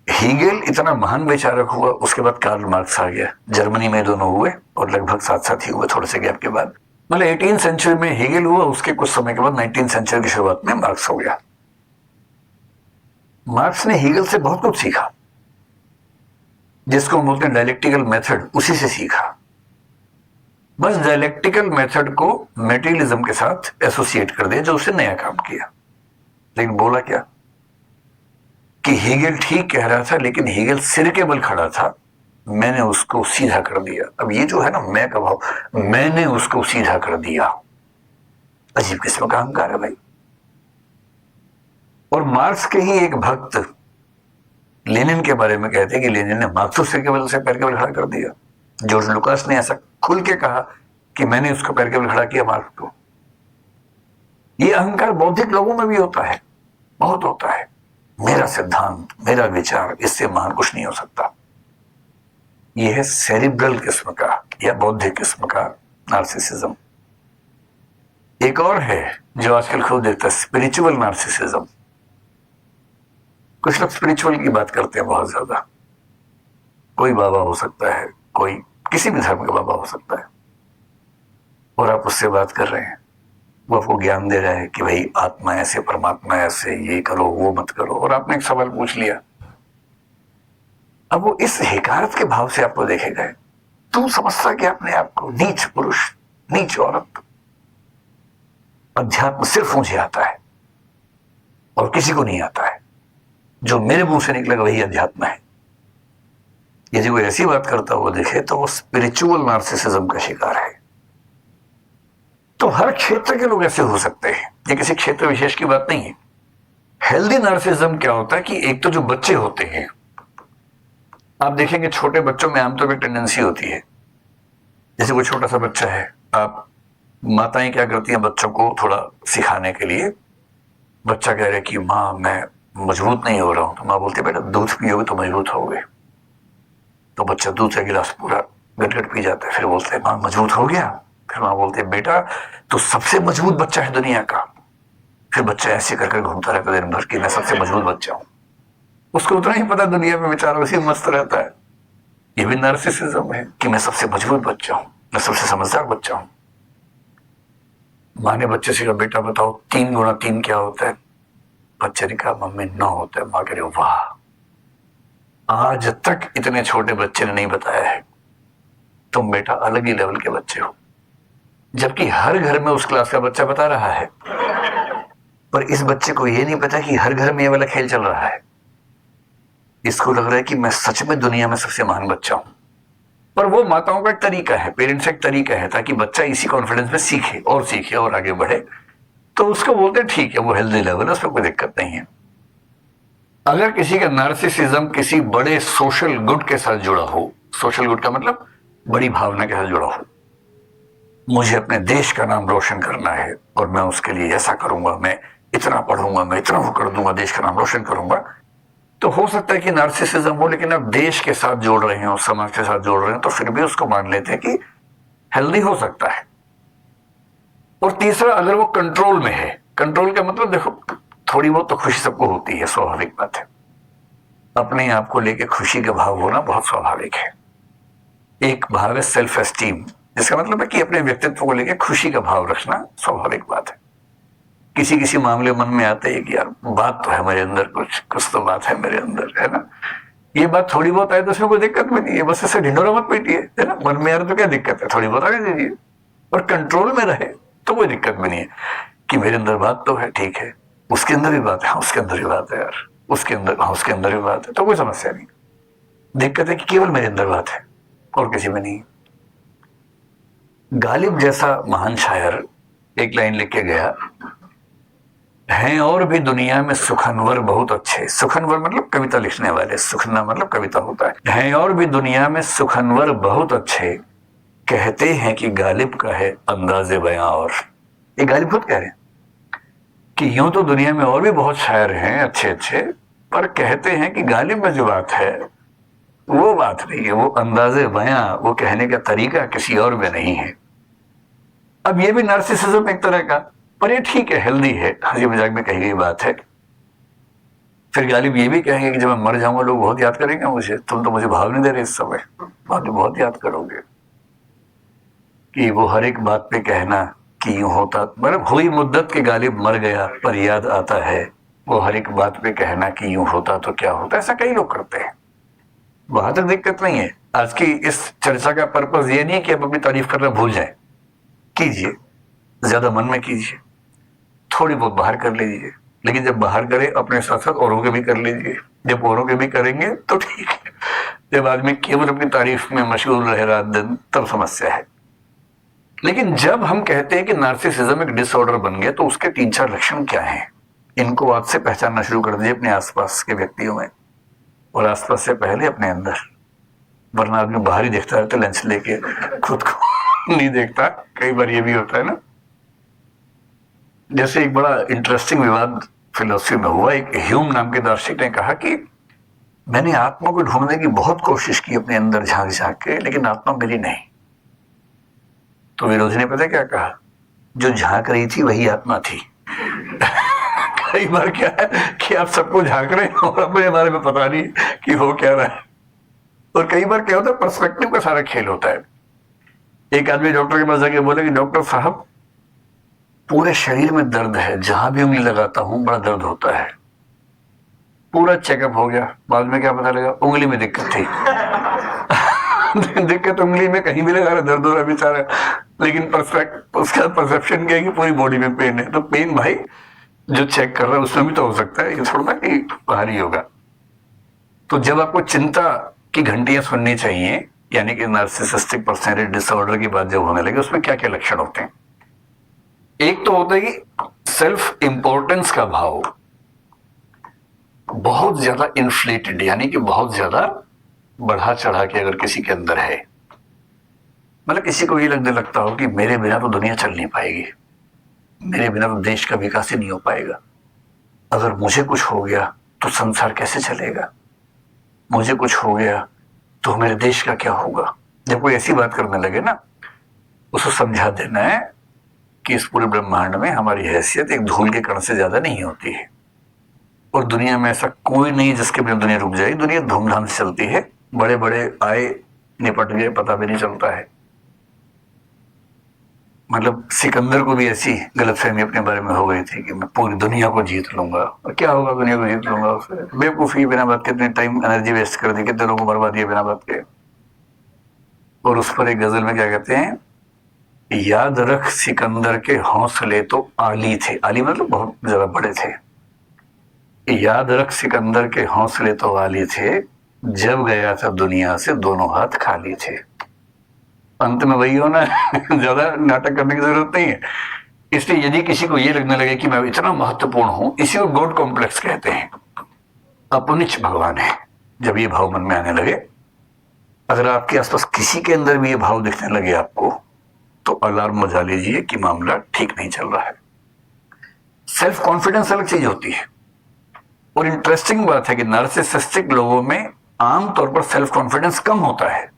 हीगेल इतना महान विचारक हुआ, उसके बाद कार्ल मार्क्स आ गया। जर्मनी में दोनों हुए और लगभग साथ साथ ही हुए, थोड़े से गैप के बाद। मतलब 18th सेंचुरी में हीगेल हुआ, उसके कुछ समय के बाद 19th सेंचुरी की शुरुआत में मार्क्स हो गया। मार्क्स ने हीगेल से बहुत कुछ सीखा, जिसको हम बोलते हैं डायलेक्टिकल मेथड, उसी से सीखा। बस डायलेक्टिकल मेथड को मटेरियलिज्म के साथ एसोसिएट कर दिया, जो उसने नया काम किया। लेकिन बोला क्या कि हीगेल ठीक कह रहा था, लेकिन हीगेल सिर के बल खड़ा था, मैंने उसको सीधा कर दिया। अब ये जो है ना मैं का भाव, मैंने उसको सीधा कर दिया, अजीब किस्म का अहंकार है भाई। और मार्क्स के ही एक भक्त लेनिन के बारे में कहते हैं कि लेनिन ने मार्क्स को सिर के बल से पैर के बल खड़ा कर दिया। जॉर्ज लुकास ने ऐसा खुल के कहा कि मैंने उसको पैर के बल खड़ा किया मार्क्स को। ये अहंकार बौद्धिक लोगों में भी होता है, बहुत होता है। मेरा सिद्धांत, मेरा विचार, इससे महान कुछ नहीं हो सकता। यह है सेरिब्रल किस्म का या बौद्धिक किस्म का नार्सिसिज्म। एक और है जो आजकल खूब देखता है, स्पिरिचुअल नार्सिसिज्म। कुछ लोग स्पिरिचुअल की बात करते हैं बहुत ज्यादा। कोई बाबा हो सकता है, कोई किसी भी धर्म का बाबा हो सकता है, और आप उससे बात कर रहे हैं, वो आपको ज्ञान दे रहा है कि भाई आत्मा ऐसे, परमात्मा ऐसे, ये करो वो मत करो, और आपने एक सवाल पूछ लिया। अब वो इस हिकारत के भाव से आपको देखेगा, तुम समझता कि अपने आप को नीच पुरुष, नीच औरत। अध्यात्म सिर्फ मुझे आता है और किसी को नहीं आता है। जो मेरे मुंह से निकलेगा वही अध्यात्म है। यदि कोई ऐसी बात करता हुआ दिखे तो वो स्पिरिचुअल नार्सिसिज्म का शिकार है। तो हर क्षेत्र के लोग ऐसे हो सकते हैं, ये किसी क्षेत्र विशेष की बात नहीं है। हेल्दी नार्सिसिज्म क्या होता है कि एक तो जो बच्चे होते हैं, आप देखेंगे छोटे बच्चों में आमतौर पर टेंडेंसी होती है, जैसे कोई छोटा सा बच्चा है, आप माताएं क्या करती हैं बच्चों को थोड़ा सिखाने के लिए, बच्चा कह रहा है कि माँ मैं मजबूत नहीं हो रहा हूं, तो माँ बोलती है बेटा दूध पियोगे तो मजबूत होगे। तो बच्चा दूध का गिलास पूरा गटगट पी जाता है, फिर बोलते हैं माँ मजबूत हो गया। फिर माँ बोलती है बेटा तो सबसे मजबूत बच्चा है दुनिया का। फिर बच्चा ऐसे करके घूमता रहता है दिन भर कि मैं सबसे मजबूत बच्चा हूं। उसको उतना ही पता दुनिया में बेचारा उसी मस्त रहता है। ये भी नार्सिसिज्म है कि मैं सबसे मजबूत बच्चा हूं, मैं सबसे समझदार बच्चा हूं। माँ ने बच्चे से कहा बेटा बताओ 3 गुणा 3 क्या होता है? बच्चे ने कहा मम्मी 9 होता है। माँ कह रही वाह, आज तक इतने छोटे बच्चे ने नहीं बताया है। तुम बेटा अलग ही लेवल के बच्चे हो। जबकि हर घर में उस क्लास का बच्चा बता रहा है, पर इस बच्चे को यह नहीं पता कि हर घर में ये वाला खेल चल रहा है। इसको लग रहा है कि मैं सच में दुनिया में सबसे महान बच्चा हूं। पर वो माताओं का एक तरीका है, पेरेंट्स का एक तरीका है, ताकि बच्चा इसी कॉन्फिडेंस में सीखे और आगे बढ़े। तो उसको बोलते हैं ठीक है वो हेल्दी लेवल है, उसमें कोई दिक्कत नहीं है। अगर किसी का नार्सिसिज्म किसी बड़े सोशल गुड के साथ जुड़ा हो, सोशल गुड का मतलब बड़ी भावना के साथ जुड़ा हो, मुझे अपने देश का नाम रोशन करना है और मैं उसके लिए ऐसा करूंगा, मैं इतना पढ़ूंगा, मैं इतना वो कर दूंगा, देश का नाम रोशन करूंगा, तो हो सकता है कि नार्सिसिज्म हो। लेकिन आप देश के साथ जोड़ रहे हो, समाज के साथ जोड़ रहे हो, तो फिर भी उसको मान लेते हैं कि हेल्दी हो सकता है। और तीसरा, अगर वो कंट्रोल में है, कंट्रोल का मतलब देखो थोड़ी बहुत तो खुशी सबको होती है, स्वाभाविक बात है। अपने आप को लेके खुशी का भाव होना बहुत स्वाभाविक है। एक भाव है सेल्फ एस्टीम, जिसका मतलब है कि अपने व्यक्तित्व को लेके खुशी का भाव रखना स्वाभाविक बात है। किसी किसी मामले मन में आते हैं कि यार बात तो है मेरे अंदर, कुछ तो बात है मेरे अंदर, है ना। ये बात थोड़ी बहुत आए तो उसमें कोई दिक्कत भी नहीं है, बस ऐसे ढिंडोरा मत पीटिए, है ना। मन में आ रहा तो क्या दिक्कत है, थोड़ी बहुत आगे दीजिए, और कंट्रोल में रहे तो कोई दिक्कत भी नहीं है कि मेरे अंदर बात तो है, ठीक है, उसके अंदर भी बात है, हाँ उसके अंदर भी बात है यार, उसके अंदर, हाँ उसके अंदर भी बात है, तो कोई समस्या नहीं। दिक्कत है कि केवल मेरे अंदर बात है और किसी में नहीं। गालिब जैसा महान शायर एक लाइन लिख के गया, हैं और भी दुनिया में सुखनवर बहुत अच्छे। सुखनवर मतलब कविता लिखने वाले, सुखना मतलब कविता होता है। हैं और भी दुनिया में सुखनवर बहुत अच्छे, कहते हैं कि गालिब का है अंदाज़े बयां, और ये गालिब खुद कह रहे हैं कि यूं तो दुनिया में और भी बहुत शायर हैं अच्छे अच्छे, पर कहते हैं कि गालिब में जो बात है वो बात नहीं है, वो अंदाज़े बयां, वो कहने का तरीका किसी और में नहीं है। अब ये भी नार्सिसिज्म एक तरह का, पर ये ठीक है, हेल्दी है, हंसी मजाक में कही गई बात है। फिर गालिब ये भी कहेंगे कि जब मैं मर जाऊंगा लोग बहुत याद करेंगे मुझे, तुम तो मुझे भाव नहीं दे रहे इस समय, बाद में बहुत याद करोगे। कि वो हर एक बात पे कहना कि यूं होता, मतलब हुई मुद्दत के गालिब मर गया पर याद आता है, वो हर एक बात पे कहना कि यूं होता तो क्या होता। ऐसा कई लोग करते हैं, वहां तक दिक्कत नहीं है। आज की इस चर्चा का पर्पज ये नहीं कि आप अपनी तारीफ करना भूल जाए, कीजिए, ज्यादा मन में कीजिए, थोड़ी बहुत बाहर कर लीजिए, लेकिन जब बाहर करें अपने साथ साथ औरों के भी कर लीजिए। जब औरों के भी करेंगे तो ठीक है, जब आदमी केवल अपनी तारीफ में मशगूल रहे रात दिन तब समस्या है। लेकिन जब हम कहते हैं कि नार्सिसिज्म एक डिसऑर्डर बन गया, तो उसके 3-4 लक्षण क्या हैं, इनको आज से पहचानना शुरू कर दीजिए अपने आसपास के व्यक्तियों में, और आसपास से पहले अपने अंदर। वरना आदमी बाहर ही देखता रहता है लंच लेके, खुद को नहीं देखता। कई बार ये भी होता है ना। जैसे एक बड़ा इंटरेस्टिंग विवाद फिलोसफी में हुआ, एक ह्यूम नाम के दार्शनिक ने कहा कि मैंने आत्मा को ढूंढने की बहुत कोशिश की अपने अंदर झांक झांक के, लेकिन आत्मा मिली नहीं। तो विरोधी ने पता क्या कहा, जो झांक रही थी वही आत्मा थी। कई बार क्या है कि आप सबको झांक रहे हैं और अपने बारे में पता नहीं कि हो क्या रहा है। और कई बार क्या होता है, पर्सपेक्टिव का सारा खेल होता है। एक आदमी डॉक्टर के पास जाके बोले कि डॉक्टर साहब पूरे शरीर में दर्द है, जहां भी उंगली लगाता हूं बड़ा दर्द होता है। पूरा चेकअप हो गया, बाद में क्या पता लगा, उंगली में दिक्कत थी। दिक्कत उंगली में, कहीं भी लगा रहा दर्द हो रहा बेचारा, लेकिन उसका परसेप्शन क्या है कि पूरी बॉडी में पेन है। तो पेन भाई जो चेक कर रहा है उसमें भी तो हो सकता है, ये थोड़ा कि बाहरी होगा। तो जब आपको चिंता की घंटियां सुननी चाहिए, यानी कि नार्सिसिस्टिक पर्सनैलिटी डिसऑर्डर की बात जब होने लगे, उसमें क्या क्या लक्षण होते हैं। एक तो होता है कि सेल्फ इंपॉर्टेंस का भाव बहुत ज्यादा इन्फ्लेटेड, यानी कि बहुत ज्यादा बढ़ा चढ़ा के अगर किसी के अंदर है, मतलब किसी को ये लगने लगता हो कि मेरे बिना तो दुनिया चल नहीं पाएगी, मेरे बिना तो देश का विकास ही नहीं हो पाएगा, अगर मुझे कुछ हो गया तो संसार कैसे चलेगा, मुझे कुछ हो गया तो मेरे देश का क्या होगा। जब कोई ऐसी बात करने लगे ना, उसको समझा देना है कि इस पूरे ब्रह्मांड में हमारी हैसियत एक धूल के कण से ज्यादा नहीं होती है, और दुनिया में ऐसा कोई नहीं जिसके बिना दुनिया रुक जाएगी। दुनिया धूमधाम से चलती है, बड़े बड़े आए निपट गए पता भी नहीं चलता है। मतलब सिकंदर को भी ऐसी गलतफहमी अपने बारे में हो गई थी कि मैं पूरी दुनिया को जीत लूंगा, और क्या होगा दुनिया को जीत लूंगा, उससे बेवकूफी बिना बात के इतने टाइम एनर्जी वेस्ट कर दी, कितने लोगों को बर्बाद दिया बिना बात के। और उस पर एक गजल में क्या कहते हैं, याद रख सिकंदर के हौसले तो आली थे, आली मतलब बहुत ज्यादा बड़े थे। याद रख सिकंदर के हौसले तो आली थे, जब गया था दुनिया से दोनों हाथ खाली थे। अंत में वही होना है, ज्यादा नाटक करने की जरूरत नहीं है। इसलिए यदि किसी को ये लगने लगे कि मैं इतना महत्वपूर्ण हूं, इसी को गॉड कॉम्प्लेक्स कहते हैं, अपनिच भगवान है। जब ये भाव मन में आने लगे, अगर आपके आसपास किसी के अंदर भी ये भाव दिखने लगे आपको, तो अलार्म बजा लीजिए कि मामला ठीक नहीं चल रहा है। सेल्फ कॉन्फिडेंस अलग चीज होती है, और इंटरेस्टिंग बात है कि नार्सिसिस्टिक लोगों में आमतौर पर सेल्फ कॉन्फिडेंस कम होता है,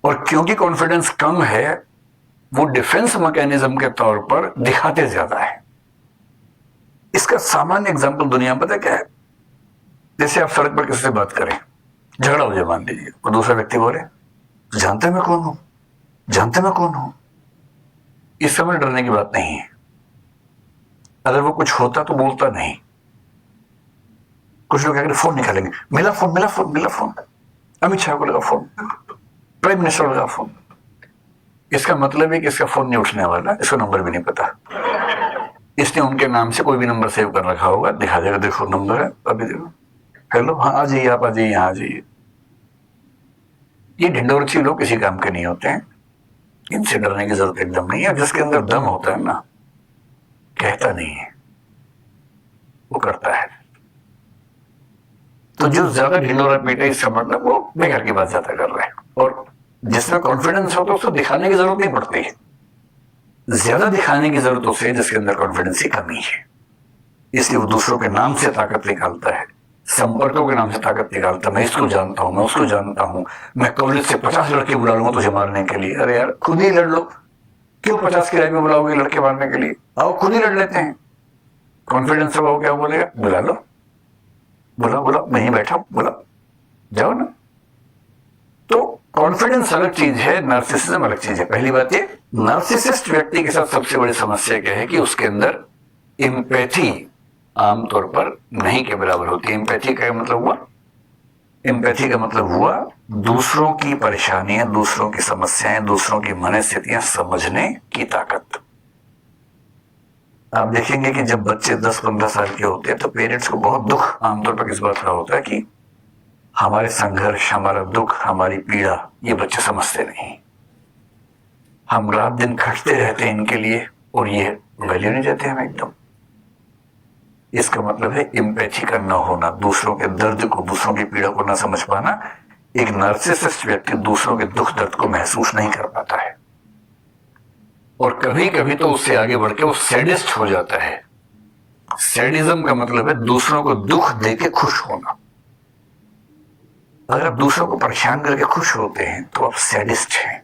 और क्योंकि कॉन्फिडेंस कम है, वो डिफेंस मैकेनिज्म के तौर पर दिखाते ज्यादा है। इसका सामान्य एग्जांपल दुनिया में पता क्या है, जैसे आप सड़क पर किसी से बात करें, झगड़ा हो जाए मान लीजिए, और दूसरा व्यक्ति बोले जानते मैं कौन हूं, जानते मैं कौन हूं। इस समय डरने की बात नहीं है। अगर वो कुछ होता तो बोलता नहीं। कुछ लोग क्या करें, फोन निकालेंगे, मिला फोन मिला फोन मिला फोन, अमित शाह को लगा फोन, प्राइम मिनिस्टर को लगा फोन। इसका मतलब है कि इसका फोन नहीं उठने वाला, इसका नंबर भी नहीं पता, इसने उनके नाम से कोई भी नंबर सेव कर रखा होगा, दिखा देगा देखो नंबर है, अभी देखो, हेलो हाँ आ जाइए, आप आ जाइए, यहाँ आ जाइए। ये ढिंडोरची लोग किसी काम के नहीं होते हैं, इनसे डरने की जरूरत एकदम नहीं है। जिसके अंदर दम होता है ना, कहता नहीं है, वो करता है। तो जो ज्यादा ढिंडोरा पीटे, इसका मतलब वो बेकार की बात ज्यादा कर रहा है। और जिसमें कॉन्फिडेंस हो तो उसको दिखाने की जरूरत नहीं पड़ती है। ज्यादा दिखाने की जरूरत उसे है जिसके अंदर कॉन्फिडेंस की कमी है, इसलिए वो दूसरों के नाम से ताकत निकालता है, संपर्कों के नाम से ताकत निकालता है। मैं इसको जानता हूं, मैं उसको जानता हूं, मैं कॉलेज से 50 लड़के बुला लूंगा तुझे मारने के लिए। अरे यार खुद ही लड़ लो, क्यों 50 किराए में बुलाओगे लड़के मारने के लिए? आओ खुद ही लड़ लेते हैं। कॉन्फिडेंस से वो क्या बोलेगा, बुला लो, बुला बुला, मैं ही बैठा हूं, बुला, जाओ ना। तो कॉन्फिडेंस अलग चीज है, नार्सिसिज्म अलग चीज है। पहली बात ये, नार्सिसिस्ट व्यक्ति के साथ सबसे बड़ी समस्या क्या है कि उसके अंदर एम्पैथी आमतौर पर नहीं के बराबर होती है। एम्पैथी का मतलब हुआ, एम्पैथी का मतलब हुआ दूसरों की परेशानियां, दूसरों की समस्याएं, दूसरों की मनस्थितियां समझने की ताकत। आप देखेंगे कि जब बच्चे 10-15 साल के होते हैं तो पेरेंट्स को बहुत दुख आमतौर पर किस बात का होता है कि हमारे संघर्ष, हमारा दुख, हमारी पीड़ा ये बच्चे समझते नहीं। हम रात दिन खटते रहते हैं इनके लिए और ये वैल्यू नहीं देते हमें एकदम। इसका मतलब है एम्पैथी का न होना, दूसरों के दर्द को, दूसरों की पीड़ा को न समझ पाना। एक नार्सिसिस्ट व्यक्ति दूसरों के दुख दर्द को महसूस नहीं कर पाता है और कभी कभी तो उससे आगे बढ़ के वो सैडिस्ट हो जाता है। सैडिज्म का मतलब है दूसरों को दुख देके खुश होना। अगर आप दूसरों को परेशान करके खुश होते हैं तो आप सैडिस्ट हैं।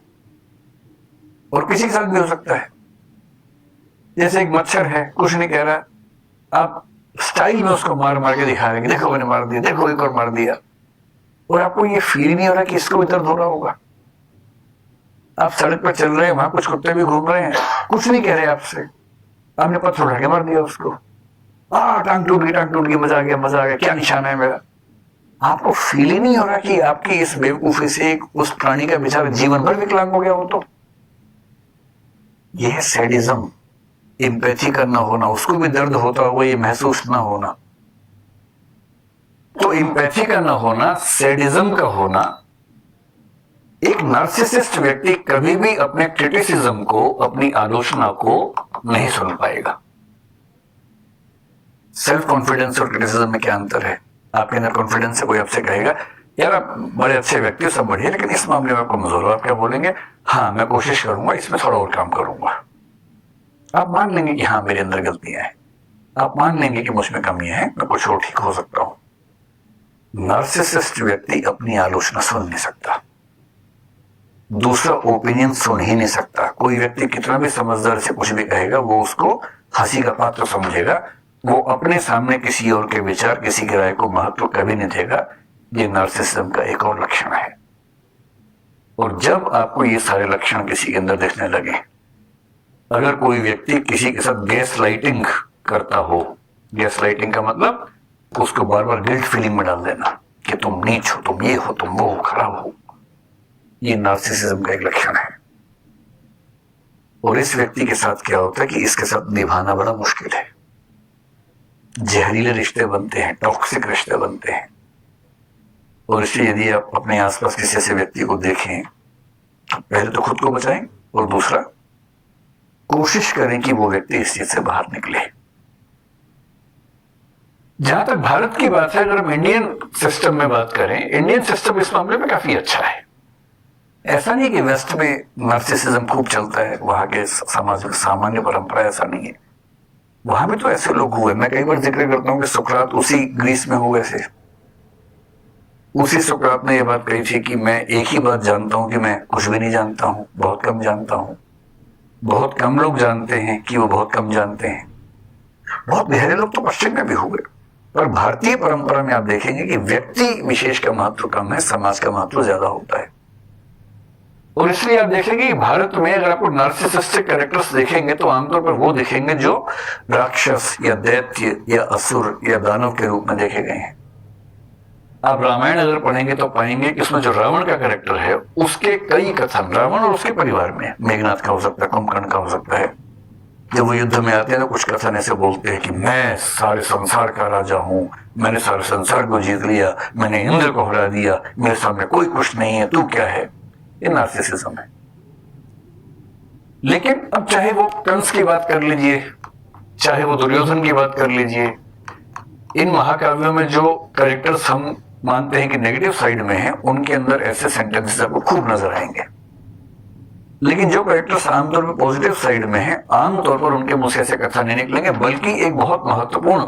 और किसी के साथ भी हो सकता है, जैसे एक मच्छर है, कुछ नहीं कह रहा, आप स्टाइल में उसको मार मार के दिखा रहे हैं, देखो मैंने मार दिया, देखो एक और मार दिया, और आपको ये फील नहीं हो रहा कि इसको भी दर्द हो रहा होगा। आप सड़क पर चल रहे हैं, वहां कुछ कुत्ते भी घूम रहे हैं, कुछ नहीं कह रहे आपसे, आपने पत्थर उठा के मार दिया उसको, टांग टूट गई, टांग टूट गई, मजा आ गया, मजा आ गया, क्या निशाना है मेरा। आपको फील ही नहीं हो रहा कि आपकी इस बेवकूफी से उस प्राणी का बेचारा जीवन भर विकलांग हो गया हो। तो यह है सैडिज्म, एम्पैथी का ना होना, उसको भी दर्द होता होगा ये महसूस ना होना। तो एम्पैथी का ना होना, सैडिज्म का होना। एक नार्सिसिस्ट व्यक्ति कभी भी अपने क्रिटिसिज्म को, अपनी आलोचना को नहीं सुन पाएगा। सेल्फ कॉन्फिडेंस और क्रिटिसिज्म में क्या अंतर है? आपके अंदर कॉन्फिडेंस है, कोई आपसे कहेगा यार आप बड़े अच्छे व्यक्ति हो, सब बढ़िया, लेकिन इस मामले में आप कमजोर हो। आप क्या बोलेंगे? हाँ मैं कोशिश करूंगा, इसमें थोड़ा और काम करूंगा। आप मान लेंगे कि हाँ मेरे अंदर गलतियां हैं, आप मान लेंगे कि मुझ में कमियां हैं, मैं कुछ और ठीक हो सकता हूं। नार्सिसिस्ट व्यक्ति अपनी आलोचना सुन नहीं सकता, दूसरा ओपिनियन सुन ही नहीं सकता। कोई व्यक्ति कितना भी समझदार से कुछ भी कहेगा वो उसको हंसी का पात्र समझेगा, वो अपने सामने किसी और के विचार, किसी की राय को महत्व कभी नहीं देगा। ये नार्सिसिज्म का एक और लक्षण है। और जब आपको ये सारे लक्षण किसी के अंदर दिखने लगे, अगर कोई व्यक्ति किसी के साथ गैस लाइटिंग करता हो, गैस लाइटिंग का मतलब उसको बार बार गिल्ट फीलिंग में डाल देना कि तुम नीच हो, तुम ये हो, तुम वो हो, खराब हो, ये नार्सिसिज्म का एक लक्षण है। और इस व्यक्ति के साथ क्या होता है कि इसके साथ निभाना बड़ा मुश्किल है। जहरीले रिश्ते बनते हैं, टॉक्सिक रिश्ते बनते हैं। और इसलिए यदि आप अपने आसपास किसी ऐसे व्यक्ति को देखें तो पहले तो खुद को बचाएं और दूसरा कोशिश करें कि वो व्यक्ति इस चीज से बाहर निकले। जहां तक भारत की बात है, अगर हम इंडियन सिस्टम में बात करें, इंडियन सिस्टम इस मामले में काफी अच्छा है। ऐसा नहीं कि वेस्ट में नार्सिसिज्म खूब चलता है, वहां के समाज में सामान्य परंपरा ऐसा नहीं है, वहां भी तो ऐसे लोग हुए। मैं कई बार जिक्र करता हूं कि सुकरात उसी ग्रीस में हुए थे। उसी सुकरात ने यह बात कही थी कि मैं एक ही बात जानता हूं कि मैं कुछ भी नहीं जानता हूं, बहुत कम जानता हूं। बहुत कम लोग जानते हैं कि वो बहुत कम जानते हैं। बहुत गहरे लोग तो पश्चिम में भी हुए, पर भारतीय परंपरा में आप देखेंगे कि व्यक्ति विशेष का महत्व कम है, समाज का महत्व ज्यादा होता है। और इसलिए आप देखेंगे कि भारत में अगर आपको नार्सिसिस्टिक कैरेक्टर्स देखेंगे तो आमतौर पर वो दिखेंगे जो राक्षस या दैत्य या असुर या दानव के रूप में देखे गए हैं। आप रामायण अगर पढ़ेंगे तो पाएंगे कि उसमें जो रावण का कैरेक्टर है उसके कई कथन, रावण और उसके परिवार में, मेघनाथ का हो सकता है, कुंभकर्ण का हो सकता है, जब वो युद्ध में आते हैं तो कुछ कथन ऐसे बोलते हैं कि मैं सारे संसार का राजा हूं, मैंने सारे संसार को जीत लिया, मैंने इंद्र को हरा दिया, मेरे सामने कोई कुछ नहीं है, तू क्या है। ये नार्सिसिज्म है। लेकिन अब चाहे वो कंस की बात कर लीजिए, चाहे वो दुर्योधन की बात कर लीजिए, इन महाकाव्यों में जो कैरेक्टर्स हम मानते हैं कि नेगेटिव साइड में है, उनके अंदर ऐसे सेंटेंसेस आपको खूब नजर आएंगे। लेकिन जो कैरेक्टर्स आमतौर पर पॉजिटिव साइड में है, आमतौर पर उनके मुंह से ऐसे कथा नहीं निकलेंगे। बल्कि एक बहुत महत्वपूर्ण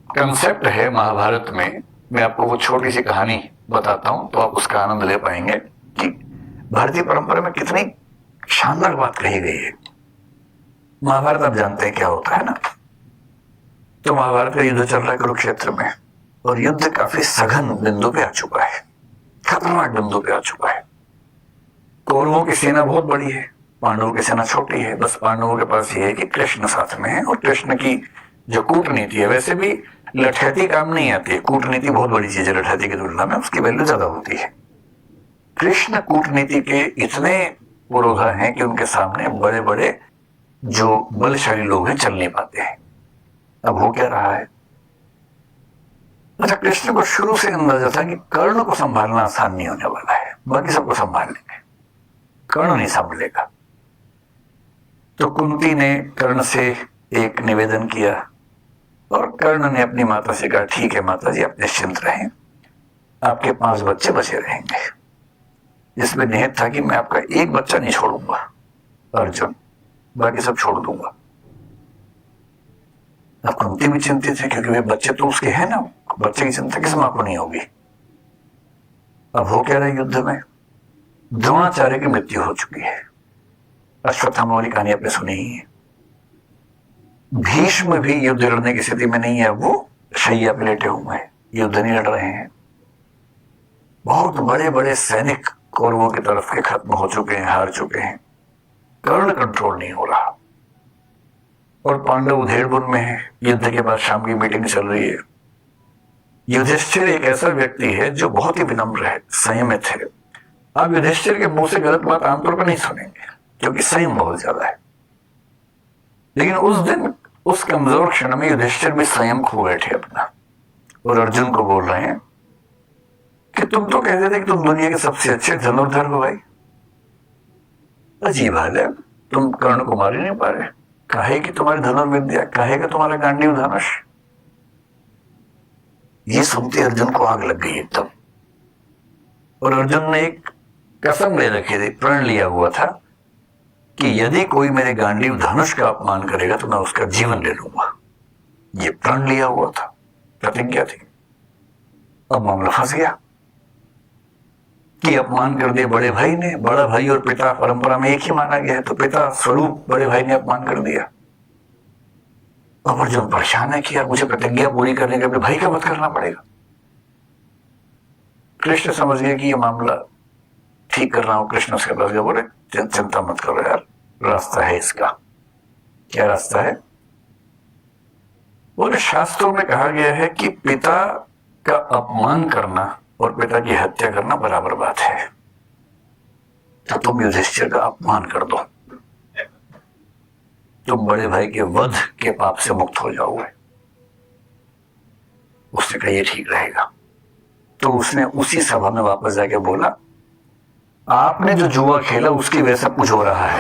कंसेप्ट है महाभारत में, मैं आपको वो छोटी सी कहानी बताता हूं तो आप उसका आनंद ले पाएंगे कि भारतीय परंपरा में कितनी शानदार बात कही गई है। महाभारत आप जानते हैं क्या होता है ना। तो महाभारत का युद्ध चल रहा है कुरुक्षेत्र में, और युद्ध काफी सघन बिंदु पे आ चुका है, खतरनाक बिंदु पे आ चुका है। कौरवों की सेना बहुत बड़ी है, पांडवों की सेना छोटी है। बस पांडवों के पास ये है कि कृष्ण साथ में है, और कृष्ण की जो कूटनीति है, वैसे भी लठैती काम नहीं आती है, कूटनीति बहुत बड़ी चीज है लठैती की तुलना में, उसकी वैल्यू ज्यादा होती है। कृष्ण कूटनीति के इतने पुरोधा हैं कि उनके सामने बड़े बड़े जो बलशाली लोग हैं चल नहीं पाते हैं। अब हो क्या रहा है। अच्छा, कृष्ण को शुरू से अंदाजा था कि कर्ण को संभालना आसान नहीं होने वाला है, बाकी सबको संभाल लेंगे, कर्ण नहीं संभालेगा। तो कुंती ने कर्ण से एक निवेदन किया, और कर्ण ने अपनी माता से कहा, ठीक है माता जी, आप निश्चिंत रहें, आपके 5 बच्चे बचे रहेंगे। जिसमें निहित था कि मैं आपका एक बच्चा नहीं छोड़ूंगा, अर्जुन, बाकी सब छोड़ दूंगा। अब कुंती भी चिंतित है, क्योंकि वे बच्चे तो उसके हैं ना, बच्चे की चिंता किस मां को नहीं होगी। अब हो क्या रहा है युद्ध में, द्रोणाचार्य की मृत्यु हो चुकी है। अश्वत्थामा वाली कहानी आपने सुनी ही है। भीष्म भी युद्ध लड़ने की स्थिति में नहीं है, वो शैया पे लेटे हुए हैं, युद्ध नहीं लड़ रहे हैं। बहुत बड़े बड़े सैनिक कौरवों की तरफ के खत्म हो चुके हैं, हार चुके हैं। कर्ण कंट्रोल नहीं हो रहा, और पांडव उधेड़बुन में है। युद्ध के बाद शाम की मीटिंग चल रही है। युधिष्ठिर एक ऐसा व्यक्ति है जो बहुत ही विनम्र है, संयमित है। आप युधिष्ठिर के मुंह से गलत बात आमतौर पर नहीं सुनेंगे, क्योंकि संयम बहुत ज्यादा है। लेकिन उस दिन उस कमजोर क्षण में युधिष्ठिर भी संयम खो बैठे अपना, और अर्जुन को बोल रहे हैं कि तुम तो कहते थे कि तुम दुनिया के सबसे अच्छे धनुर्धर हो भाई। अजीब हाल है, तुम कर्ण को मार ही नहीं पा रहे। काहे कि तुम्हारी धनुर्विद्या, काहे का तुम्हारा गांडीव धनुष। ये सुनते अर्जुन को आग लग गई एकदम, और अर्जुन ने एक कसम ले रखी थी, प्रण लिया हुआ था कि यदि कोई मेरे गांडीव धनुष का अपमान करेगा तो मैं उसका जीवन ले लूंगा। ये प्रण लिया हुआ था, प्रतिज्ञा थी। अब मामला फंस गया कि अपमान कर दिया बड़े भाई ने। बड़ा भाई और पिता परंपरा में एक ही माना गया है, तो पिता स्वरूप बड़े भाई ने अपमान कर दिया। अब अर्जुन परेशान है कि यार मुझे प्रतिज्ञा पूरी करने के अपने भाई का मत करना पड़ेगा। कृष्ण समझ गए कि ये मामला ठीक कर रहा हूं। कृष्ण उसके पास गए, बोले चिंता मत करो यार, रास्ता है इसका। क्या रास्ता है? बोले शास्त्रों में कहा गया है कि पिता का अपमान करना और पिता की हत्या करना बराबर बात है। तो तुम युधिष्ठिर का अपमान कर दो, तुम बड़े भाई के वध के पाप से मुक्त हो जाओगे। उसने कहा ये ठीक रहेगा। तो उसने उसी सभा में वापस जाके बोला, आपने जो जुआ खेला उसकी वजह से कुछ हो रहा है।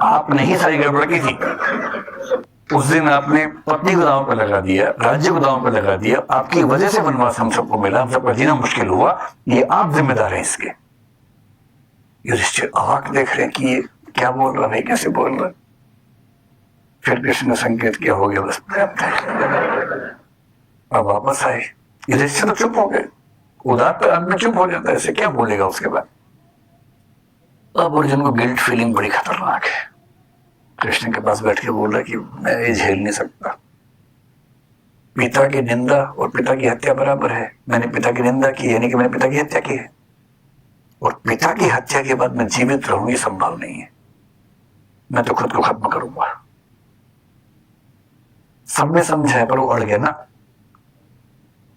आपने ही सारी गड़बड़ की थी। उस दिन आपने पत्नी को दांव पर लगा दिया, राज्य को दांव पर लगा दिया, आपकी वजह से वनवास हम सबको मिला, हम सबका जीना मुश्किल हुआ, ये आप जिम्मेदार हैं इसके। युधिष्ठिर अवाक देख रहे हैं कि ये क्या बोल रहा है, कैसे बोल रहा है। फिर कृष्ण ने संकेत किया, हो गया बस पर्याप्त है। अब वापस आए, युधिष्ठिर तो चुप हो गए। उदात आदमी चुप हो जाता है, ऐसे क्या बोलेगा उसके बाद। अब अर्जुन को गिल्ट फीलिंग बड़ी खतरनाक है। कृष्ण के पास बैठ के बोल रहा कि मैं ये झेल नहीं सकता। पिता की निंदा और पिता की हत्या बराबर है। मैंने पिता की निंदा की, यानी कि मैंने पिता की हत्या की है, और पिता की हत्या के बाद मैं जीवित रहूं ये संभव नहीं है। मैं तो खुद को खत्म करूंगा। सब में समझाया पर वो अड़ गया ना,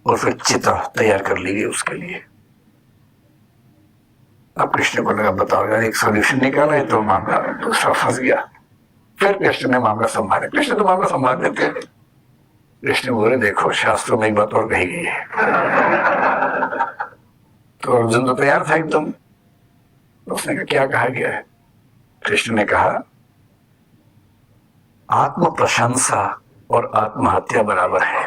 और फिर चिता तैयार कर ली गई उसके लिए। अब कृष्ण को लगा बताओ यार एक सोल्यूशन निकाला है, तो मामला दूसरा फंस गया। फिर कृष्ण ने मामला संभाला। कृष्ण तो मामला संभाल लेते हैं। कृष्ण बोले देखो शास्त्रों में एक बात और कही गई है। तो अर्जुन तो तैयार था एकदम। उसने कहा क्या कहा गया है? कृष्ण ने कहा आत्म प्रशंसा और आत्महत्या बराबर है।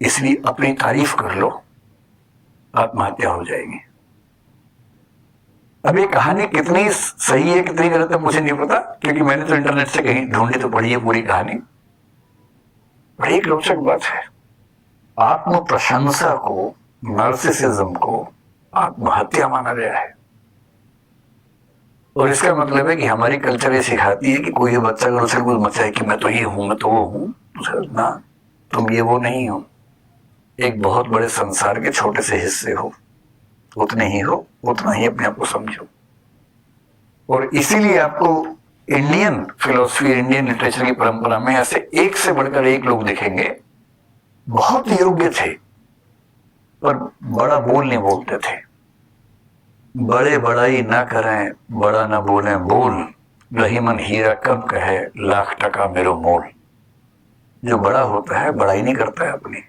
इसलिए अपनी तारीफ कर लो, आत्महत्या हो जाएगी। अब ये कहानी कितनी सही है कितनी गलत है मुझे नहीं पता, क्योंकि मैंने तो इंटरनेट से कहीं ढूंढी तो पढ़ी है पूरी कहानी। बड़ी एक रोचक बात है, आत्म प्रशंसा को, नार्सिसिज्म को आत्महत्या माना गया है। और इसका मतलब है कि हमारी कल्चर ये सिखाती है कि कोई बच्चा अगर उसे कुछ मचाए कि मैं तो ये हूं, मैं तो वो हूं, तो ना, तुम ये वो नहीं हो, एक बहुत बड़े संसार के छोटे से हिस्से हो, उतने ही हो, उतना ही अपने आप को समझो। और इसीलिए आपको इंडियन फिलोसफी, इंडियन लिटरेचर की परंपरा में ऐसे एक से बढ़कर एक लोग दिखेंगे, बहुत योग्य थे पर बड़ा बोल नहीं बोलते थे। बड़े बड़ाई ना करें, बड़ा ना बोलें बोल, रही मन हीरा कब कहे, लाख टका मेरो मोल। जो बड़ा होता है बड़ाई नहीं करता है अपनी।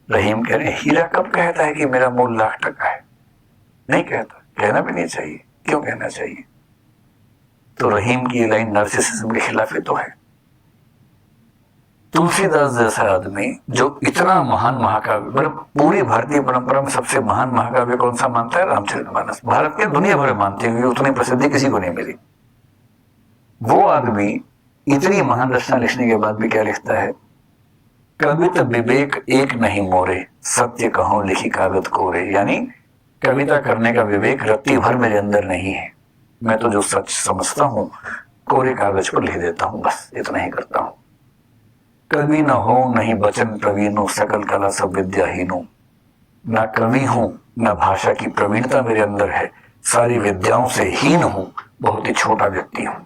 रहीम कह रहे हैं हीरा कब कहता है कि मेरा मोल लाख टका है, नहीं कहता, कहना भी नहीं चाहिए। क्यों कहना चाहिए? तो रहीम की लाइन नार्सिसिज्म के खिलाफ ही तो है। तुलसीदास जैसा आदमी जो इतना महान महाकाव्य, मतलब पूरी भारतीय परंपरा में सबसे महान महाकाव्य कौन सा मानता है? रामचरितमानस। भारत के दुनिया भर में मानते हैं, उतनी प्रसिद्धि किसी को नहीं मिली। वो आदमी इतनी महान रचना लिखने के बाद भी क्या लिखता है? कवित विवेक एक नहीं मोरे, सत्य कहो लिखी कागज कोरे। यानी कविता करने का विवेक रत्ती भर मेरे अंदर नहीं है, मैं तो जो सच समझता हूं कोरे कागज पर लिख देता हूं, बस इतना ही करता हूं। कवि न हो नहीं बचन प्रवीणों, सकल कला सब विद्याहीनों। ना कवि हूं न भाषा की प्रवीणता मेरे अंदर है, सारी विद्याओं से हीन हूं, बहुत ही छोटा व्यक्ति हूं।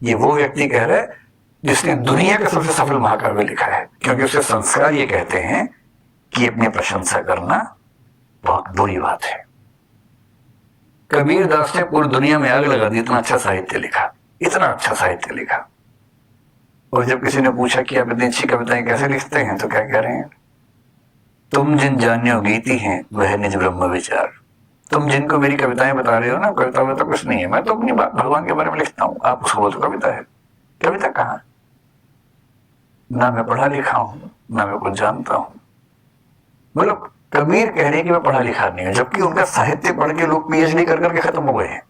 ये वो व्यक्ति कह रहा है जिसने दुनिया का सबसे सफल महाकाव्य लिखा है, क्योंकि उसे संस्कार ये कहते हैं कि अपनी प्रशंसा करना बहुत बुरी बात है। कबीर दास ने पूरी दुनिया में आग लगा दी, इतना अच्छा साहित्य लिखा, इतना अच्छा साहित्य लिखा। और जब किसी ने पूछा कि आप इतनी अच्छी कविताएं कैसे लिखते हैं, तो क्या कह रहे हैं? तुम जिन जान्यो गीति हैं वह निज ब्रह्म विचार। तुम जिनको मेरी कविताएं बता रहे हो ना, कविता में तो कुछ नहीं है, मैं तो अपनी बात भगवान के बारे में लिखता हूं, आप उसको बोलते कविता है। कविता कहां? ना मैं पढ़ा लिखा हूं, ना मैं कुछ जानता हूं। मतलब कबीर कह रहे हैं कि मैं पढ़ा लिखा नहीं हूं, जबकि उनका साहित्य पढ़ के लोग पीएचडी कर करके खत्म हो गए हैं,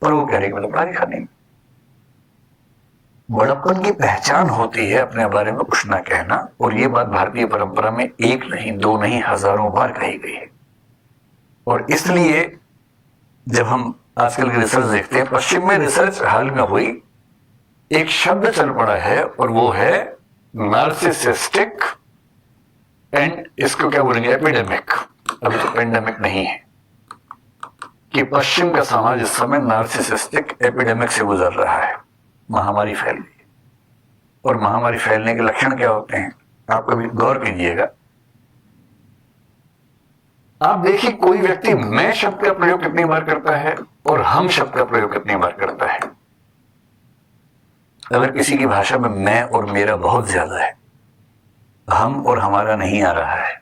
पर वो कह रहे हैं कि मैं तो पढ़ा लिखा नहीं। बड़प्पन की पहचान होती है अपने बारे में कुछ ना कहना, और ये बात भारतीय परंपरा में एक नहीं, दो नहीं, हजारों बार कही गई है। और इसलिए जब हम आजकल की रिसर्च देखते हैं, पश्चिम में रिसर्च हाल में हुई, एक शब्द चल पड़ा है और वो है नार्सिसिस्टिक एंड, इसको क्या बोलेंगे, एपिडेमिक। अभी तो पेंडेमिक नहीं है, कि पश्चिम का समाज इस समय नार्सिसिस्टिक एपिडेमिक से गुजर रहा है। महामारी फैल गई। और महामारी फैलने के लक्षण क्या होते हैं, आप कभी गौर कीजिएगा। आप देखिए कोई व्यक्ति मैं शब्द का प्रयोग कितनी बार करता है और हम शब्द का प्रयोग कितनी बार करता है। अगर किसी की भाषा में मैं और मेरा बहुत ज्यादा है, हम और हमारा नहीं आ रहा है,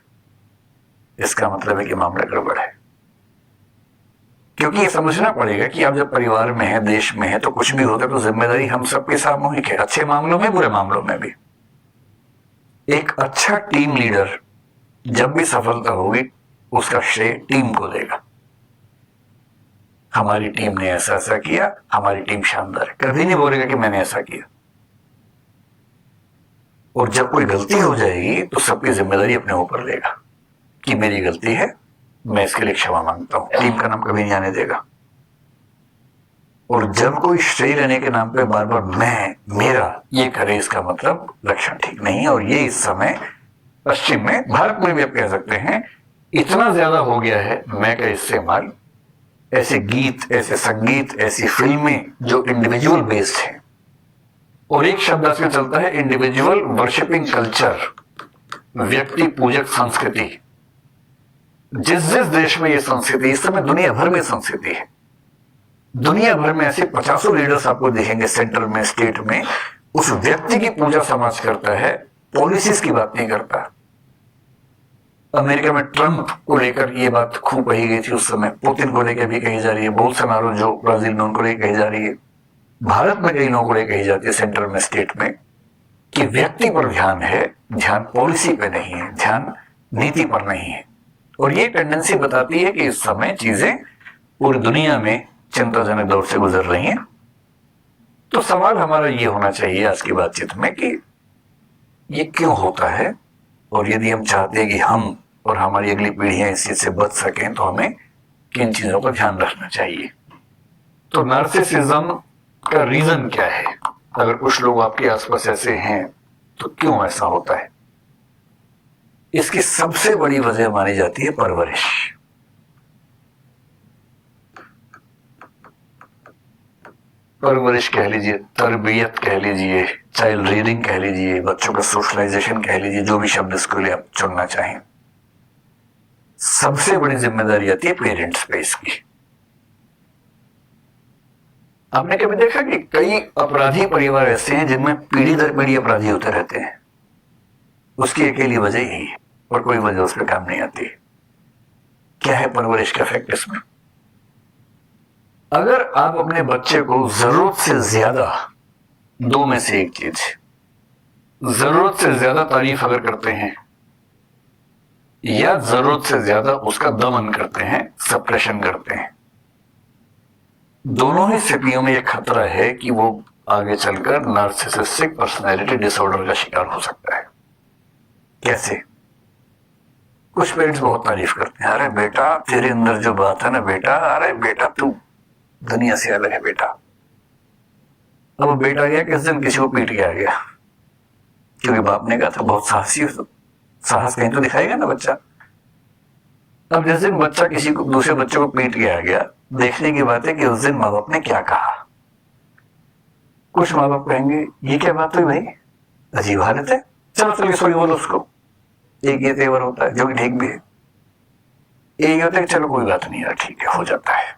इसका मतलब है कि मामला गड़बड़ है। क्योंकि ये समझना पड़ेगा कि आप जब परिवार में है, देश में है, तो कुछ भी होता है तो जिम्मेदारी हम सबकी सामूहिक है, अच्छे मामलों में, बुरे मामलों में भी। एक अच्छा टीम लीडर जब भी सफलता होगी उसका श्रेय टीम को देगा। हमारी टीम ने ऐसा ऐसा किया, हमारी टीम शानदार है, कभी नहीं बोलेगा कि मैंने ऐसा किया। और जब कोई गलती हो जाएगी तो सबकी जिम्मेदारी अपने ऊपर लेगा कि मेरी गलती है, मैं इसके लिए क्षमा मांगता हूं, टीम का नाम कभी नहीं आने देगा। और जब कोई श्रेय लेने के नाम पे बार बार मैं, मेरा ये करे, इसका मतलब लक्षण ठीक नहीं है। और ये इस समय पश्चिम में, भारत में भी आप कह सकते हैं, इतना ज्यादा हो गया है मैं का इस्तेमाल। ऐसे गीत, ऐसे संगीत, ऐसी फिल्में जो इंडिविजुअल बेस्ड है, और एक शब्द इसमें चलता है इंडिविजुअल वर्शिपिंग कल्चर, व्यक्ति पूजक संस्कृति। जिस जिस देश में ये संस्कृति, इस समय दुनिया भर में संस्कृति है, दुनिया भर में ऐसे 50 लीडर्स आपको दिखेंगे सेंटर में, स्टेट में, उस व्यक्ति की पूजा समाज करता है, पॉलिसीज की बात नहीं करता। अमेरिका में ट्रंप को लेकर ये बात खूब कही गई थी उस समय, पुतिन को लेकर भी कही जा रही है, बोल्सोनारो जो ब्राजील में, उनको लेकर कही जा रही है, भारत में कई लोगों को लेकर कही जाती है सेंटर में, स्टेट में, कि व्यक्ति पर ध्यान है, ध्यान पॉलिसी पे नहीं है, ध्यान नीति पर नहीं है। और ये टेंडेंसी बताती है कि इस समय चीजें पूरी दुनिया में चिंताजनक दौर से गुजर रही हैं। तो सवाल हमारा ये होना चाहिए आज की बातचीत में कि ये क्यों होता है, और यदि हम चाहते हैं कि हम और हमारी अगली पीढ़ियां इस चीज से बच सकें तो हमें किन चीजों का ध्यान रखना चाहिए। तो नार्सिसिज्म का रीजन क्या है? अगर कुछ लोग आपके आसपास ऐसे हैं तो क्यों ऐसा होता है? इसकी सबसे बड़ी वजह मानी जाती है परवरिश। परवरिश कह लीजिए, तरबियत कह लीजिए, चाइल्ड रीडिंग कह लीजिए, बच्चों का सोशलाइजेशन कह लीजिए, जो भी शब्द इसके लिए आप चुनना चाहें। सबसे बड़ी जिम्मेदारी आती है पेरेंट्स पे इसकी। आपने कभी देखा कि कई अपराधी परिवार ऐसे हैं जिनमें पीढ़ी दर पीढ़ी अपराधी होते रहते हैं? उसकी अकेली वजह यही है और कोई वजह उस पर काम नहीं आती। क्या है परवरिश का इफेक्ट इसमें? अगर आप अपने बच्चे को जरूरत से ज्यादा, दो में से एक चीज, जरूरत से ज्यादा तारीफ अगर करते हैं या जरूरत से ज्यादा उसका दमन करते हैं, सप्रेशन करते हैं, दोनों ही स्थितियों में यह खतरा है कि वो आगे चलकर नार्सिसिस्टिक पर्सनैलिटी डिसऑर्डर का शिकार हो सकता है। कैसे? कुछ पेरेंट्स बहुत तारीफ करते हैं, अरे बेटा तेरे अंदर जो बात है ना बेटा, अरे बेटा तू दुनिया से अलग है बेटा। अब बेटा गया किस दिन किसी को पीट के आ गया, क्योंकि बाप ने कहा था बहुत साहसी हो, साहस कहीं तो दिखाएगा ना बच्चा। अब जिस दिन बच्चा किसी को, दूसरे बच्चे को पीट के आ गया, देखने की बात है कि उस दिन माँ बाप ने क्या कहा। कुछ माँ बाप कहेंगे ये क्या बात हुई भाई, अजीब हालत है, चलो चल के सॉरी बोलो उसको। एक ये तेवर होता है जो कि ठीक भी है। एक होता है चलो कोई बात नहीं यार ठीक है, हो जाता है,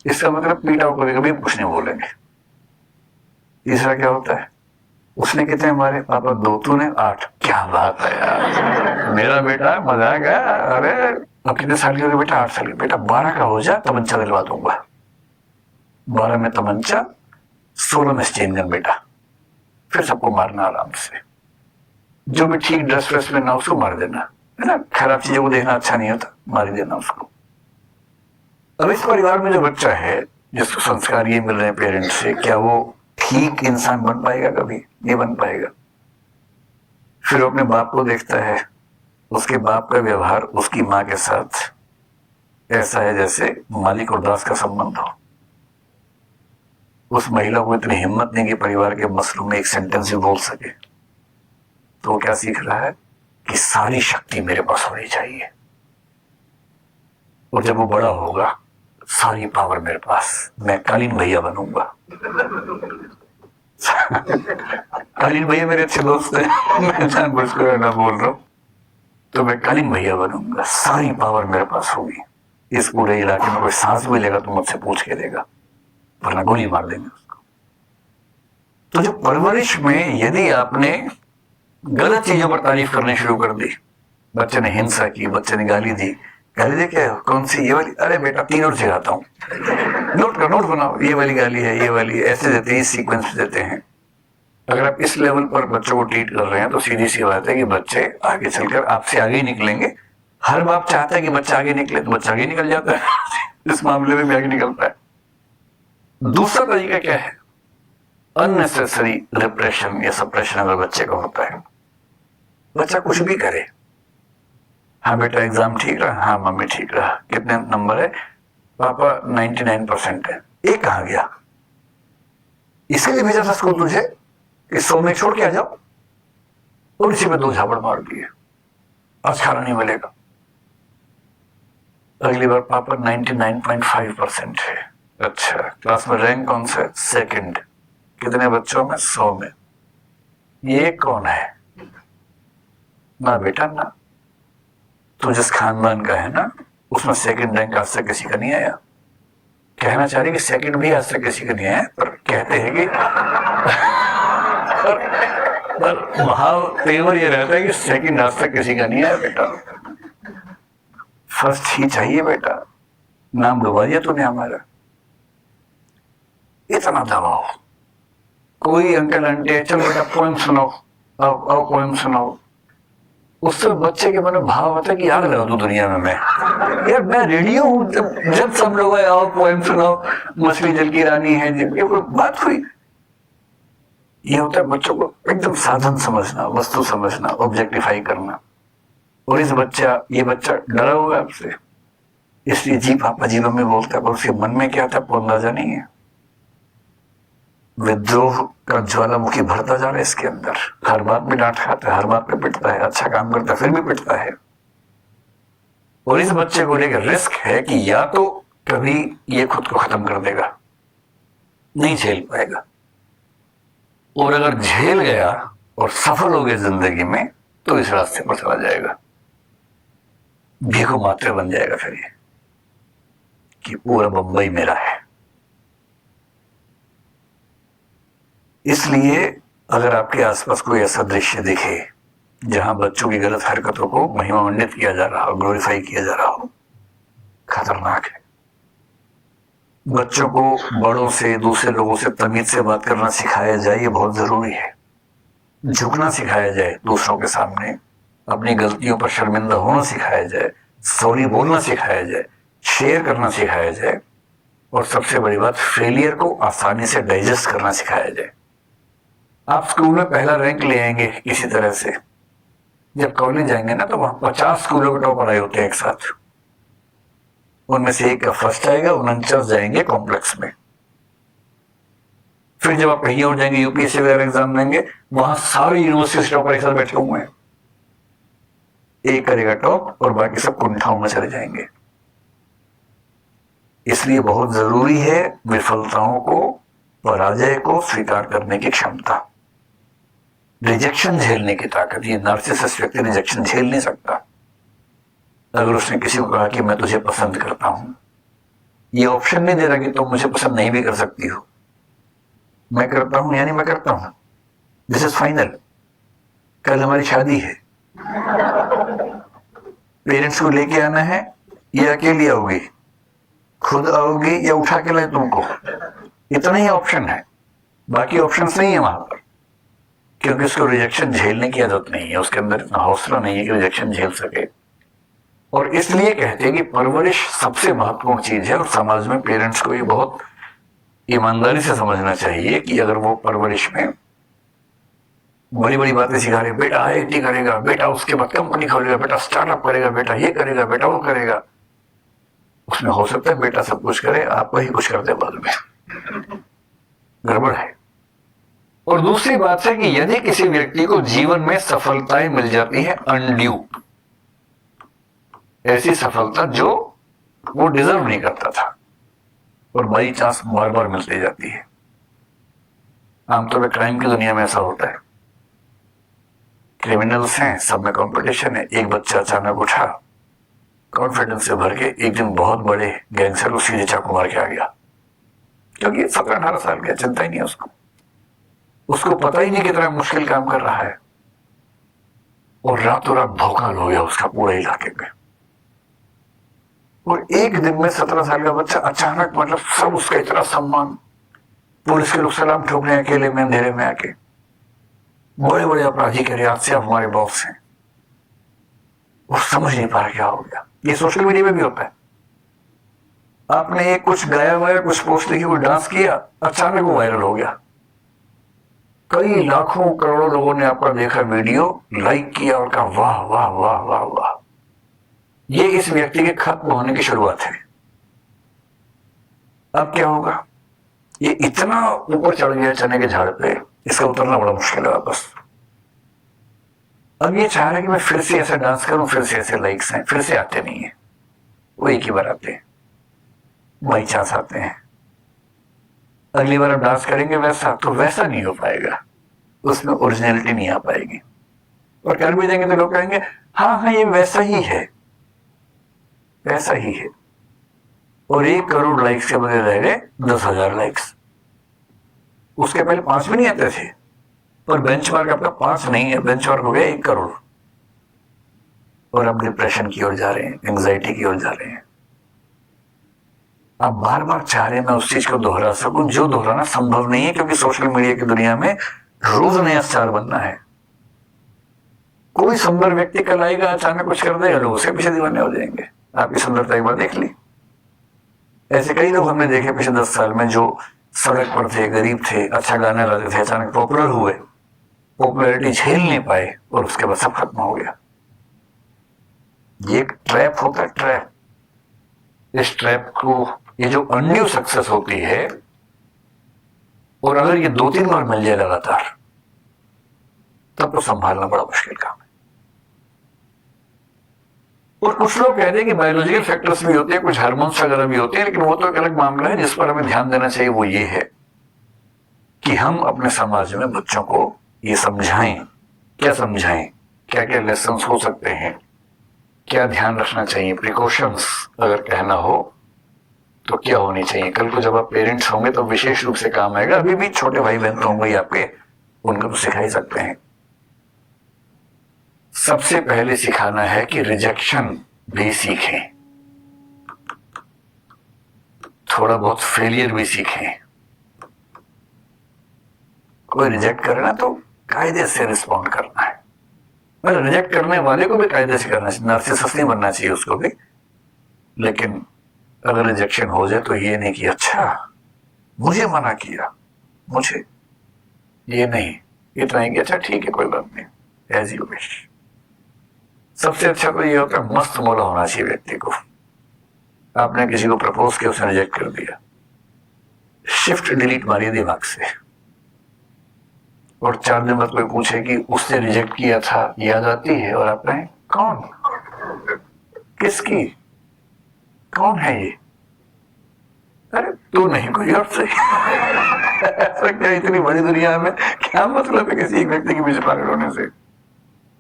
इसका मतलब पीटा को कभी कभी कुछ नहीं बोलेंगे। तीसरा क्या होता है, उसने कितने मारे? पापा 2, तूने 8। क्या बात है यार, मेरा बेटा मजा आ गया। अरे अब कितने साल की हो गई बेटा? 8 साल की। बेटा 12 का हो जा, तमंचा दिलवा दूंगा। 12 में तमंचा, 16 में चेन गन बेटा, फिर सबको मारना आराम से। जो भी ठीक ड्रेस व्रेस में ना उसको मार देना, है ना, खराब चीजों को देखना अच्छा नहीं होता, मार ही देना उसको। अब इस परिवार में जो बच्चा है जिसको संस्कार ये मिल रहे हैं पेरेंट्स से, क्या वो ठीक इंसान बन पाएगा? कभी नहीं बन पाएगा। फिर वो अपने बाप को देखता है, उसके बाप का व्यवहार उसकी माँ के साथ ऐसा है जैसे मालिक और दास का संबंध हो। उस महिला को इतनी हिम्मत नहीं कि परिवार के मसलों में एक सेंटेंस भी बोल सके। तो वो क्या सीख रहा है कि सारी शक्ति मेरे पास होनी चाहिए, और जब वो बड़ा होगा सारी पावर मेरे पास, मैं कालीन भैया बनूंगा। कालीन भैया मेरे अच्छे दोस्त हैं, मैं जानबूझ कर ना बोल रहा हूं। तो मैं कालीन भैया बनूंगा, सारी पावर मेरे पास होगी, इस पूरे इलाके में कोई सांस भी लेगा तो मुझसे पूछ के देगा, वरना गोली मार देंगे उसको। तो जो परवरिश में यदि आपने गलत चीजों पर तारीफ करनी शुरू कर दी, बच्चे ने हिंसा की, बच्चे ने गाली दी, गाली दे क्या, कौन सी, ये वाली, अरे बेटा 3 और सिखाता हूँ, नोट कर, नोट बनाओ, ये वाली गाली है, ये वाली, ऐसे देते हैं, सीक्वेंस देते हैं। अगर आप इस लेवल पर बच्चों को ट्रीट कर रहे हैं तो सीधी सी बात है कि बच्चे आगे चलकर आपसे आगे ही निकलेंगे। हर बाप चाहता है कि बच्चा आगे निकले, तो बच्चा आगे निकल जाता है। इस मामले में भी आगे निकलता है। दूसरा तरीका क्या है? अननेसेसरी रिप्रेशन या सप्रेशन अगर बच्चे का होता है, बच्चा कुछ भी करे, हाँ बेटा एग्जाम ठीक रहा, हाँ मम्मी ठीक रहा, कितने नंबर है पापा? 99% है। एक कहाँ गया? इसके लिए भेजा था स्कूल तुझे कि 100 में छोड़ के आ जाओ, और इसी में 2 झापड़ मार दिए, आज खाना नहीं मिलेगा। अगली बार पापा 99.5% है। अच्छा, क्लास में रैंक कौन सा? सेकंड। कितने बच्चों में? 100 में। ये कौन है? ना बेटा ना, तो जिस खानदान का है ना, उसमें सेकंड रैंक आज तक किसी का नहीं आया। कहना चाह रही कि सेकंड भी आज तक किसी का नहीं आया, पर कहते हैं कि पर भाव तेवर ये रहता है कि सेकंड आज तक किसी का नहीं आया बेटा, फर्स्ट ही चाहिए बेटा, नाम डुबा दिया तूने हमारा। इतना दबाओ। कोई अंकल आंटी चलो बेटा पोएम सुनाओ, अब पोएम सुनाओ। उससे बच्चे के मन में भाव आता है कि यार लगा दू दुनिया में मैं, यार मैं रेडियो हूँ। जब सब लोग आए आओ पोएम सुनाओ, मछली जल की रानी है, ये कोई बात हुई? ये होता है बच्चों को एकदम साधन समझना, वस्तु समझना, ऑब्जेक्टिफाई करना। और ये बच्चा डरा हुआ है आपसे, इसलिए जी पापा जी मम्मी बोलता है, पर उसके मन में क्या था आपको अंदाजा नहीं है। विद्रोह का ज्वालामुखी भरता जा रहा है इसके अंदर, हर बात में डांट खाता है, हर बात पे पिटता है, अच्छा काम करता है फिर भी पिटता है। और इस बच्चे को लेकर रिस्क है कि या तो कभी ये खुद को खत्म कर देगा, नहीं झेल पाएगा, और अगर झेल गया और सफल हो गया जिंदगी में तो इस रास्ते पर चला जाएगा, भीखु मात्र बन जाएगा फिर ये कि पूरा बंबई मेरा है। इसलिए अगर आपके आसपास कोई ऐसा दृश्य दिखे जहां बच्चों की गलत हरकतों को महिमामंडित किया जा रहा हो, ग्लोरीफाई किया जा रहा हो, खतरनाक है। बच्चों को बड़ों से, दूसरे लोगों से तमीज से बात करना सिखाया जाए, ये बहुत जरूरी है। झुकना सिखाया जाए दूसरों के सामने, अपनी गलतियों पर शर्मिंदा होना सिखाया जाए, सॉरी बोलना सिखाया जाए, शेयर करना सिखाया जाए, और सबसे बड़ी बात फेलियर को आसानी से डाइजेस्ट करना सिखाया जाए। आप स्कूल में पहला रैंक ले आएंगे किसी तरह से, जब कॉलेज जाएंगे ना तो वहां 50 स्कूलों के टॉपर आए होते हैं एक साथ, उनमें से एक का फर्स्ट आएगा, 49 जाएंगे कॉम्प्लेक्स में। फिर जब आप कहीं और जाएंगे यूपीएससी वगैरह एग्जाम देंगे, वहां सारे यूनिवर्सिटी टॉपर एक साथ बैठे हुए हैं, एक करेगा टॉप और बाकी सब कुंठाओं में चले जाएंगे। इसलिए बहुत जरूरी है विफलताओं को, पराजय को स्वीकार करने की क्षमता, रिजेक्शन झेलने की ताकत। ये नार्सिसिस्ट व्यक्ति रिजेक्शन झेल नहीं सकता। अगर उसने किसी को कहा कि मैं तुझे पसंद करता हूं, ये ऑप्शन नहीं दे रहा कि तुम मुझे पसंद नहीं भी कर सकती हो, मैं करता हूं यानी मैं करता हूं, दिस इज फाइनल, कल हमारी शादी है, पेरेंट्स को लेके आना है या अकेली आओगी, खुद आओगी या उठा के लाए तुमको, इतना ही ऑप्शन है, बाकी ऑप्शंस नहीं है वहां पर। क्योंकि उसको रिजेक्शन झेलने की आदत नहीं है, उसके अंदर इतना हौसला नहीं है कि रिजेक्शन झेल सके। और इसलिए कहते हैं कि परवरिश सबसे महत्वपूर्ण चीज है, और समाज में पेरेंट्स को ये बहुत ईमानदारी से समझना चाहिए कि अगर वो परवरिश में बड़ी बड़ी बातें सिखा रहे, बेटा आईआईटी करेगा, बेटा उसके बाद कंपनी खोलेगा, बेटा स्टार्टअप करेगा, बेटा ये करेगा, बेटा वो करेगा, उसमें हो सकता है बेटा सब कुछ करे, आप वही कुछ करते बाद में, गड़बड़ है। और दूसरी बात है कि यदि किसी व्यक्ति को जीवन में सफलताएं मिल जाती है अनड्यू, ऐसी सफलता जो वो डिजर्व नहीं करता था और बाई चांस बार बार मिलती जाती है, आमतौर पर क्राइम की दुनिया में ऐसा होता है, क्रिमिनल्स हैं, सब में कंपटीशन है, एक बच्चा अचानक उठा कॉन्फिडेंस से भर के, एक दिन बहुत बड़े गैंगस्टर को सीधे चाकू मार के आ गया, क्योंकि 17-18 साल का, चिंता ही नहीं है उसको पता ही नहीं कितना मुश्किल काम कर रहा है, और रातों रात भौकाल हो गया उसका पूरे इलाके में। और एक दिन में 17 साल का बच्चा अचानक, मतलब सब उसका इतना सम्मान, पुलिस के लोग सलाम ठोक रहे हैं अकेले में अंधेरे में आके, बड़े बड़े अपराधी के रियाद से आप हमारे बॉस हैं, वो समझ नहीं पा रहा क्या हो गया। ये सोशल मीडिया में भी होता है, आपने एक कुछ गाया वाया, कुछ पोस्ट लिखी, कोई डांस किया, अचानक वो वायरल हो गया, कई लाखों करोड़ों लोगों ने आपका देखा वीडियो, लाइक किया और कहा वाह वाह वाह वाह वाह। ये इस व्यक्ति के खत्म होने की शुरुआत है। अब क्या होगा, ये इतना ऊपर चढ़ गया चने के झाड़ पे, इसका उतरना बड़ा मुश्किल है वापस। अब ये चाह रहा है कि मैं फिर से ऐसा डांस करूं, फिर से ऐसे लाइक्स हैं, फिर से आते नहीं है, वो एक ही बार आते हैं, बाई चांस आते हैं। अगली बार आप डांस करेंगे वैसा, तो वैसा नहीं हो पाएगा, उसमें ओरिजिनलिटी नहीं आ पाएगी, और कर भी देंगे तो लोग कहेंगे हाँ हाँ ये वैसा ही है, वैसा ही है। और 1 करोड़ लाइक्स के बदले रह गए 10,000 लाइक्स। उसके पहले 5 भी नहीं आते थे, पर बेंचमार्क आपका 5 नहीं है, बेंचमार्क हो गया 1 करोड़। और अब डिप्रेशन की ओर जा रहे हैं, एंग्जाइटी की ओर जा रहे हैं। आप बार बार चाह रहे हैं मैं उस चीज को दोहरा सकूं जो दोहराना संभव नहीं है, क्योंकि सोशल मीडिया की दुनिया में रोज नया स्टार बनना है, कोई सुंदर व्यक्ति कल आएगा, अचानक कुछ कर देगा, लोग उसके पीछे दीवाने हो जाएंगे। आपकी सुंदरता एक बार देख ली। ऐसे कई लोग हमने देखे पिछले 10 साल में जो सड़क पर थे, गरीब थे, अच्छा गाने गाते थे, अचानक पॉपुलर हुए, पॉपुलैरिटी झेल नहीं पाए और उसके बाद सब खत्म हो गया। ये एक ट्रैप होता है, ट्रैप। इस ट्रैप को, ये जो अनड्यू सक्सेस होती है, और अगर ये 2-3 बार मिल जाए लगातार, तब तो संभालना बड़ा मुश्किल काम है। और कुछ लोग कहते हैं कि बायोलॉजिकल फैक्टर्स भी होते हैं, कुछ हार्मोन्स वगैरह भी होते हैं, लेकिन वो तो एक अलग मामला है जिस पर हमें ध्यान देना चाहिए। वो ये है कि हम अपने समाज में बच्चों को ये समझाएं, क्या समझाएं, क्या क्या लेसन हो सकते हैं, क्या ध्यान रखना चाहिए, प्रिकॉशंस अगर कहना हो तो क्या होनी चाहिए। कल को जब आप पेरेंट्स होंगे तो विशेष रूप से काम आएगा। अभी भी छोटे भाई बहन तो होंगे आपके, उनको तो सिखा ही सकते हैं। सबसे पहले सिखाना है कि रिजेक्शन भी सीखें, थोड़ा बहुत फेलियर भी सीखें। कोई रिजेक्ट करे ना तो कायदे से रिस्पॉन्ड करना है, मतलब रिजेक्ट करने वाले को भी कायदे से करना चाहिए, नार्सिसिस्ट नहीं बनना चाहिए उसको भी। लेकिन अगर रिजेक्शन हो जाए तो ये नहीं कि अच्छा मुझे मना किया, मुझे ये नहीं, इतना ही कि अच्छा ठीक है कोई बात नहीं, एज यू विश। सबसे अच्छा तो ये होता है मस्त मौला होना चाहिए व्यक्ति को। आपने किसी को प्रपोज किया, उसने रिजेक्ट कर दिया, शिफ्ट डिलीट मारिए दिमाग से, और 4 दिन बाद कोई पूछे कि उसने रिजेक्ट किया था, याद आती है, और आप कहें कौन, किसकी, कौन है ये? अरे तू नहीं, कोई और सही। ऐसा क्या, इतनी बड़ी दुनिया में क्या मतलब है किसी एक व्यक्ति के पीछे पागल होने से?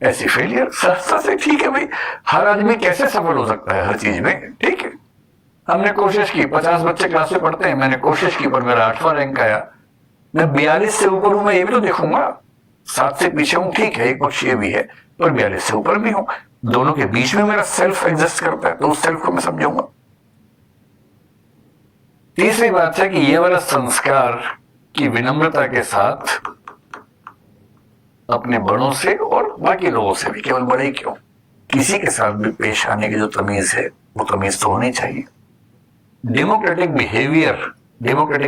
ऐसी फेलियर सस्ता से ठीक है भाई, हर आदमी कैसे सफल हो सकता है हर चीज में, ठीक है। हमने कोशिश की, 50 बच्चे क्लास में पढ़ते हैं, मैंने कोशिश की पर मेरा 8वां रैंक आया। मैं 42 से ऊपर हूं, मैं ये भी तो देखूंगा। 7 से पीछे हूं, ठीक है, एक पक्ष ये भी है, पर 42 से ऊपर भी हूं। दोनों के बीच में मेरा सेल्फ एग्जिस्ट करता है, तो उस सेल्फ को मैं समझूंगा। तीसरी बात है कि ये वाला संस्कार की विनम्रता के साथ अपने बड़ों से और बाकी लोगों से भी, केवल बड़े ही क्यों, किसी के साथ भी पेश आने की जो तमीज है वो तमीज तो होनी चाहिए। डेमोक्रेटिक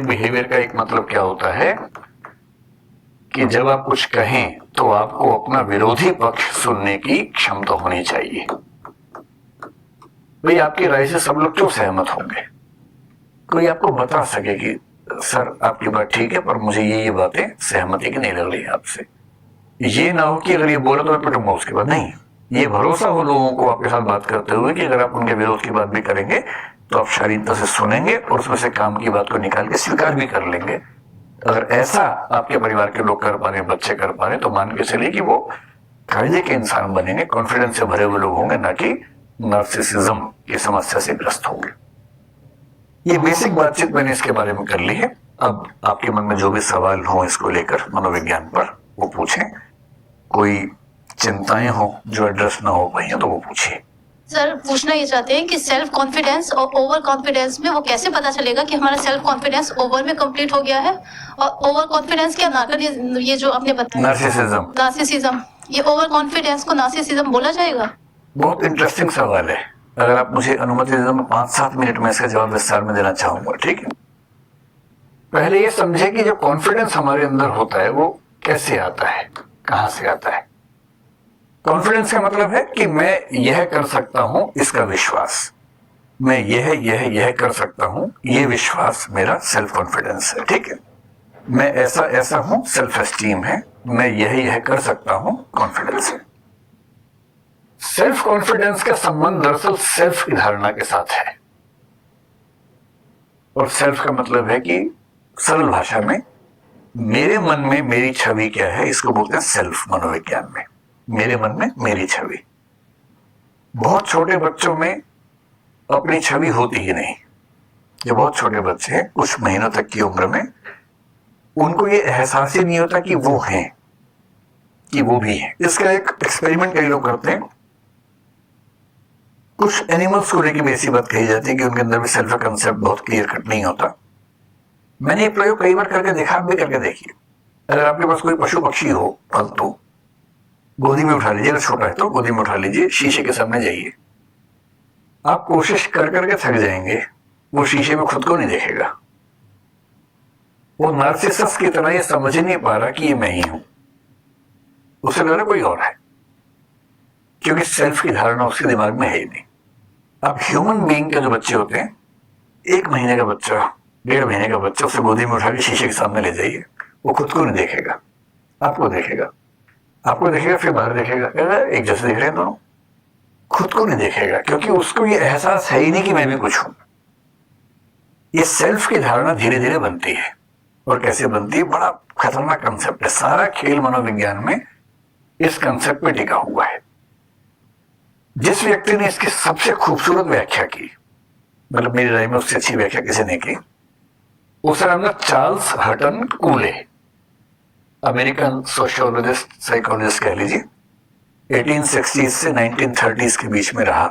बिहेवियर का एक मतलब क्या होता है कि जब आप कुछ कहें तो आपको अपना विरोधी पक्ष सुनने की क्षमता होनी चाहिए। भाई आपकी राय से सब लोग क्यों सहमत होंगे? कोई आपको बता सके कि सर आपकी बात ठीक है पर मुझे ये बातें सहमति की नहीं लग रही है आपसे। ये ना हो कि अगर ये बोला तो मैं पिटूंगा उसके बाद, नहीं। ये भरोसा हो लोगों को आपके साथ बात करते हुए कि अगर आप उनके विरोध की बात भी करेंगे तो आप शालीनता से सुनेंगे और उसमें से काम की बात को निकाल के स्वीकार भी कर लेंगे। अगर ऐसा आपके परिवार के लोग कर पा रहे हैं, बच्चे कर पा रहे हैं, तो मान के चलिए कि वो कायदे के इंसान बनेंगे, कॉन्फिडेंस से भरे हुए लोग होंगे, ना कि नार्सिसिज्म की समस्या से ग्रस्त होंगे। ये बेसिक बातचीत मैंने इसके बारे में कर ली है। अब आपके मन में जो भी सवाल हो इसको लेकर मनोविज्ञान पर, वो पूछें। कोई चिंताएं हो जो एड्रेस ना हो पाई तो वो पूछिए। सर पूछना ये चाहते हैं कि सेल्फ कॉन्फिडेंस और ओवर कॉन्फिडेंस में वो कैसे पता चलेगा कि हमारा सेल्फ कॉन्फिडेंस ओवर में कंप्लीट हो गया है, और ओवर कॉन्फिडेंस क्या ना कर, ये जो आपने बताया नार्सिसिज्म, ये ओवर कॉन्फिडेंस को नार्सिसिज्म बोला जाएगा? बहुत इंटरेस्टिंग सवाल है। अगर आप मुझे अनुमति दे तो मैं 5-7 मिनट में इसका जवाब विस्तार में देना चाहूंगा, ठीक है। पहले ये समझे कि जो कॉन्फिडेंस हमारे अंदर होता है वो कैसे आता है, कहां से आता है। कॉन्फिडेंस का मतलब है कि मैं यह कर सकता हूं, इसका विश्वास, मैं यह कर सकता हूं, ये विश्वास मेरा सेल्फ कॉन्फिडेंस है, ठीक है। मैं ऐसा हूं, सेल्फ एस्टीम है, मैं यह कर सकता हूं, कॉन्फिडेंस है। सेल्फ कॉन्फिडेंस का संबंध दरअसल सेल्फ की धारणा के साथ है, और सेल्फ का मतलब है कि सरल भाषा में मेरे मन में मेरी छवि क्या है, इसको बोलते हैं सेल्फ मनोविज्ञान में। मेरे मन में मेरी छवि। बहुत छोटे बच्चों में अपनी छवि होती ही नहीं। जो बहुत छोटे बच्चे हैं, कुछ महीनों तक की उम्र में, उनको ये एहसास ही नहीं होता कि वो हैं, कि वो भी हैं। इसका एक एक्सपेरिमेंट कई लोग करते हैं। कुछ एनिमल्स को लेकर ऐसी बात कही जाती है कि उनके अंदर भी सेल्फ कंसेप्ट बहुत क्लियर कट नहीं होता। मैंने ये प्रयोग कई बार करके देखा, आप भी करके देखिए। अगर आपके पास कोई पशु पक्षी हो पालतू, गोदी में उठा लीजिए, अगर छोटा है तो गोदी में उठा लीजिए, शीशे के सामने जाइए। आप कोशिश कर करके थक जाएंगे, वो शीशे में खुद को नहीं देखेगा। वो नार्सिसस की तरह ये समझ ही नहीं पा रहा कि ये मैं ही हूं, उसे लग रहा कोई और है, क्योंकि सेल्फ की धारणा उसके दिमाग में है ही नहीं। अब ह्यूमन बीइंग के जो बच्चे होते हैं, 1 महीने का बच्चा, 1.5 महीने का बच्चा, उसे गोदी में उठा के शीशे के सामने ले जाइए, वो खुद को नहीं देखेगा, आपको देखेगा, आपको देखेगा, फिर बाहर देखेगा, कहेगा एक जैसे दिख रहे हैं दोनों। खुद को नहीं देखेगा, क्योंकि उसको ये एहसास है ही नहीं कि मैं भी कुछ हूं। ये सेल्फ की धारणा धीरे धीरे बनती है, और कैसे बनती है, बड़ा खतरनाक कंसेप्ट है। सारा खेल मनोविज्ञान में इस कंसेप्ट पे टिका हुआ है। जिस व्यक्ति ने इसकी सबसे खूबसूरत व्याख्या की, मतलब मेरी राय में उससे अच्छी व्याख्या किसी ने की, उसका नाम था चार्ल्स हटन कूले, अमेरिकन सोशियोलॉजिस्ट, साइकोलॉजिस्ट कह लीजिए। 1860 से 1930 के बीच में रहा।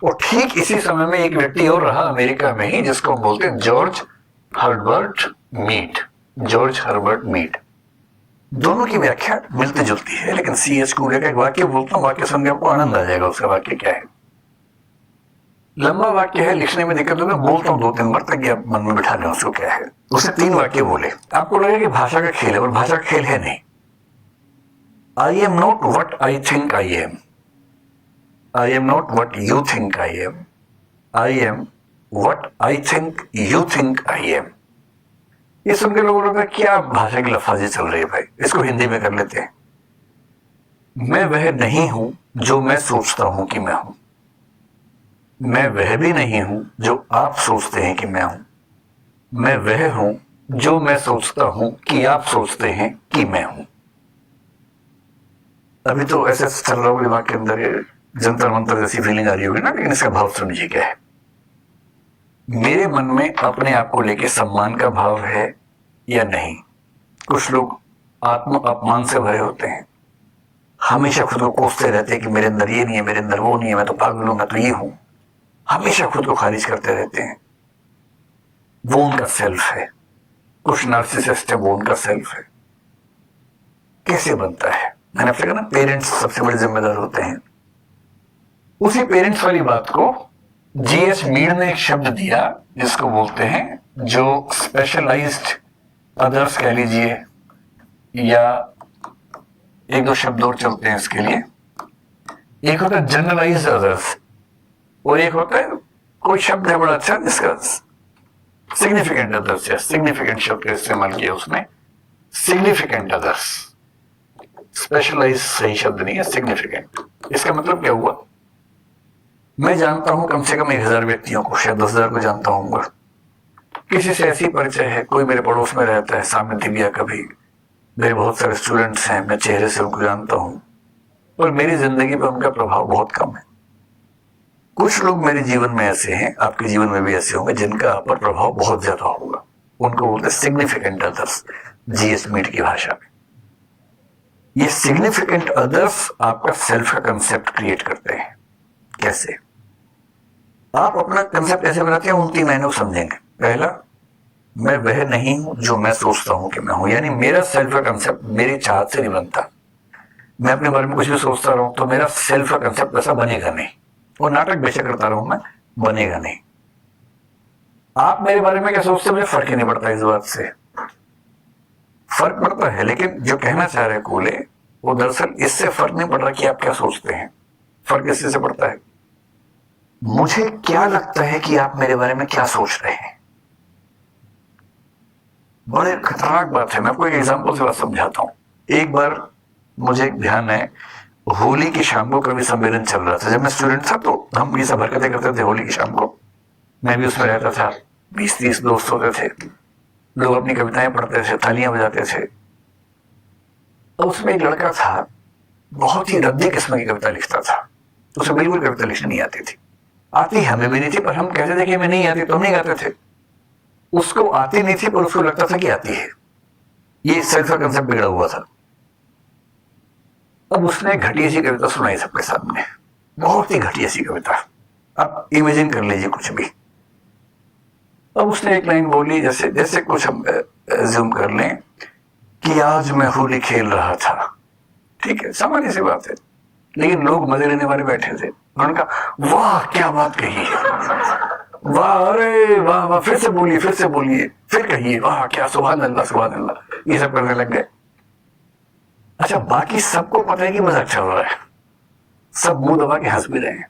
और ठीक इसी समय में एक व्यक्ति और रहा अमेरिका में ही, जिसको बोलते हैं George Herbert Mead. George Herbert Mead. दोनों की व्याख्या मिलती जुलती है, लेकिन C.H. कूले का एक वाक्य बोलता हूँ, वाक्य सुन के आपको आनंद आ जाएगा। उसका वाक्य क्या है? लंबा वाक्य है, लिखने में दिक्कत होगा, बोलता हूँ 2-3 बार ताकि आप मन में बिठा लें उसको क्या है। उसने 3 वाक्य बोले, आपको लगेगा कि भाषा का खेल है, और भाषा का खेल है नहीं। I am not what I think I am, I am not what you think I am, I am what I think you think I am. ये सुन के लोगों ने क्या भाषा की लफाजी चल रही है भाई, इसको हिंदी में कर लेते हैं। मैं वह नहीं हूं जो मैं सोचता हूं कि मैं हूं, मैं वह भी नहीं हूं जो आप सोचते हैं कि मैं हूं, मैं वह हूं जो मैं सोचता हूं कि आप सोचते हैं कि मैं हूं। अभी तो ऐसे चल रहा होगा दिमाग के अंदर, ये जंतर मंतर जैसी फीलिंग आ रही होगी ना, लेकिन इसका भाव समझिए क्या है। मेरे मन में अपने आप को लेके सम्मान का भाव है या नहीं। कुछ लोग आत्म अपमान से भरे होते हैं, हमेशा खुद को कोसते रहते हैं कि मेरे अंदर ये नहीं है, मेरे अंदर वो नहीं है, मैं तो पागल हूं, मैं तो ये हूं। हमेशा खुद को खारिज करते रहते हैं, वो उनका सेल्फ है। कुछ नार्सिसिस्ट है, वो उनका सेल्फ है। कैसे बनता है? मैंने आपसे कहा ना, पेरेंट्स सबसे बड़े जिम्मेदार होते हैं। उसी पेरेंट्स वाली बात को G.H. मीड ने एक शब्द दिया, जिसको बोलते हैं, जो स्पेशलाइज्ड अदर्स कह लीजिए, या 1-2 शब्द और चलते हैं इसके लिए। एक होता है जनरलाइज्ड अदर्स, और एक होता है कोई शब्द है बड़ा अच्छा जिसका सिग्निफिकेंट अदर्स है। सिग्निफिकेंट शब्द का इस्तेमाल किया उसने, सिग्निफिकेंट अदर्स। स्पेशलाइज सही शब्द नहीं है, सिग्निफिकेंट। इसका मतलब क्या हुआ? मैं जानता हूं कम से कम 1000 व्यक्तियों को, शायद 10,000 को जानता हूँ। किसी से ऐसी परिचय है, कोई मेरे पड़ोस में रहता है, सामने दिव्या कभी, मेरे बहुत सारे स्टूडेंट्स हैं, मैं चेहरे से उनको जानता हूं, और मेरी जिंदगी पे उनका प्रभाव बहुत कम है। कुछ लोग मेरे जीवन में ऐसे हैं, आपके जीवन में भी ऐसे होंगे, जिनका आप पर प्रभाव बहुत ज्यादा होगा। उनको बोलते हैं सिग्निफिकेंट अदर्स, G.H. मीड की भाषा में। ये सिग्निफिकेंट अदर्स आपका सेल्फ का कंसेप्ट क्रिएट करते हैं। कैसे? आप अपना कंसेप्ट ऐसे बनाते हैं, उन 3 लाइनों को समझेंगे। पहला, मैं वह नहीं हूं जो मैं सोचता हूं कि मैं हूं, यानी मेरा सेल्फ का कंसेप्ट मेरी चाहत से नहीं बनता। मैं अपने बारे में कुछ भी सोचता रहूं तो मेरा सेल्फ का कंसेप्ट वैसा बनेगा नहीं, और नाटक बेशक करता रहूं मैं, बनेगा नहीं। आप मेरे बारे में क्या सोचते हैं मुझे फर्क ही नहीं पड़ता इस बात से। फर्क पड़ता है, लेकिन जो कहना चाह रहे कूले, वो दरअसल इससे फर्क नहीं पड़ रहा कि आप क्या सोचते हैं। फर्क इससे से पड़ता है, मुझे क्या लगता है कि आप मेरे बारे में क्या सोच रहे हैं। बड़े खतरनाक बात है। मैं आपको एक एग्जांपल से बात समझाता हूं। एक बार मुझे ध्यान है, होली की शाम को कवि सम्मेलन चल रहा था। जब मैं स्टूडेंट था तो हम ये सब हरकतें करते थे होली की शाम को, मैं भी उसमें रहता था। 20-30 दोस्त होते थे, लोग अपनी कविताएं पढ़ते थे, तालियां बजाते थे। तो उसमें एक लड़का था, बहुत ही रद्दी किस्म की कविता लिखता था। उसे बिल्कुल कविता लिखनी नहीं आती थी। आती हमें भी नहीं थी, पर हम कहते थे कि हमें नहीं आती, तो हम नहीं गाते थे। उसको आती नहीं थी, पर उसको लगता था कि आती है। ये सेल्फ का कंसेप्ट बिगड़ा हुआ था। अब उसने घटिया सी कविता सुनाई सबके सामने, बहुत ही घटिया सी कविता। अब इमेजिन कर लीजिए कुछ भी। अब उसने एक लाइन बोली, जैसे जैसे कुछ हम एज्यूम कर लें कि आज मैं होली खेल रहा था, ठीक है, सामान्य सी बात है। लेकिन लोग मजे लेने वाले बैठे थे, उन्होंने कहा वाह क्या बात कही है, वाह, अरे वाह वाह, फिर से बोलिए, फिर से बोलिए, फिर कहिए, वाह क्या, सुभान अल्लाह, सुभान अल्लाह, ये सब करने लग गए। अच्छा, बाकी सबको पता है कि मजाक चल रहा है, सब मुंह दबा के हंस भी रहे हैं।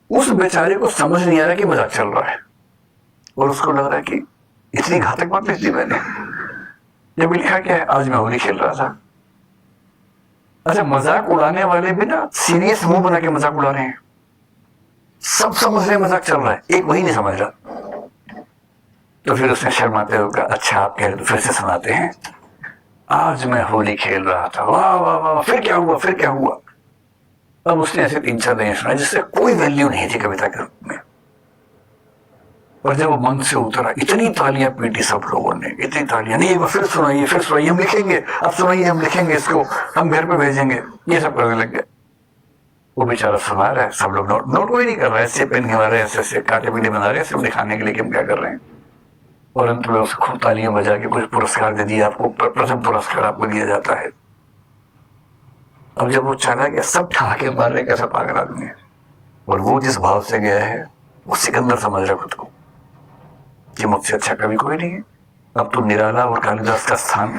उस बेचारे को समझ नहीं आ रहा कि मजाक चल रहा है, और उसको लग रहा है कि इतनी घातक बात लिख दी मैंने। जब लिखा क्या है, आज मैं होली खेल रहा था। अच्छा, मजाक उड़ाने वाले भी ना सीरियस मुंह बना के मजाक उड़ा रहे हैं, सब समझ रहे मजाक चल रहा है, एक वही नहीं समझ रहा। तो फिर उसने शर्माते हुए कहा, अच्छा आप कह रहे तो फिर से सुनाते हैं, आज मैं होली खेल रहा था, वाह वाह वाह, फिर क्या हुआ, फिर क्या हुआ। अब उसने ऐसे 3-4 दिन सुना जिससे कोई वैल्यू नहीं थी कविता के रूप में। और जब वो मंच से उतरा, इतनी तालियां पीटी सब लोगों ने, इतनी तालियां, नहीं एक बार फिर सुनाइए, फिर सुनाइए, हम लिखेंगे, अब सुनाइए, हम लिखेंगे इसको, हम घर पे भेजेंगे, ये सब करने लग गए। वो बेचारा सुना रहा है, सब लोग नोट कोई नहीं कर रहा है, ऐसे पेन घिमा रहे हैं, ऐसे काटे पीटे बना रहे हैं, सिर्फ दिखाने के लिए कि हम क्या कर रहे हैं। और अंत में उसे खूब तालियां बजा के कुछ पुरस्कार दे दिया, आपको प्रथम पुरस्कार आपको दिया जाता है। अब जब वो चला गया, सब ठहाके मार रहे, कैसा पागल आदमी है। और वो जिस भाव से गया है, वो सिकंदर समझ रहा खुद को कि मुझसे अच्छा कभी कोई नहीं है। अब तो निराला और कालिदास का स्थान,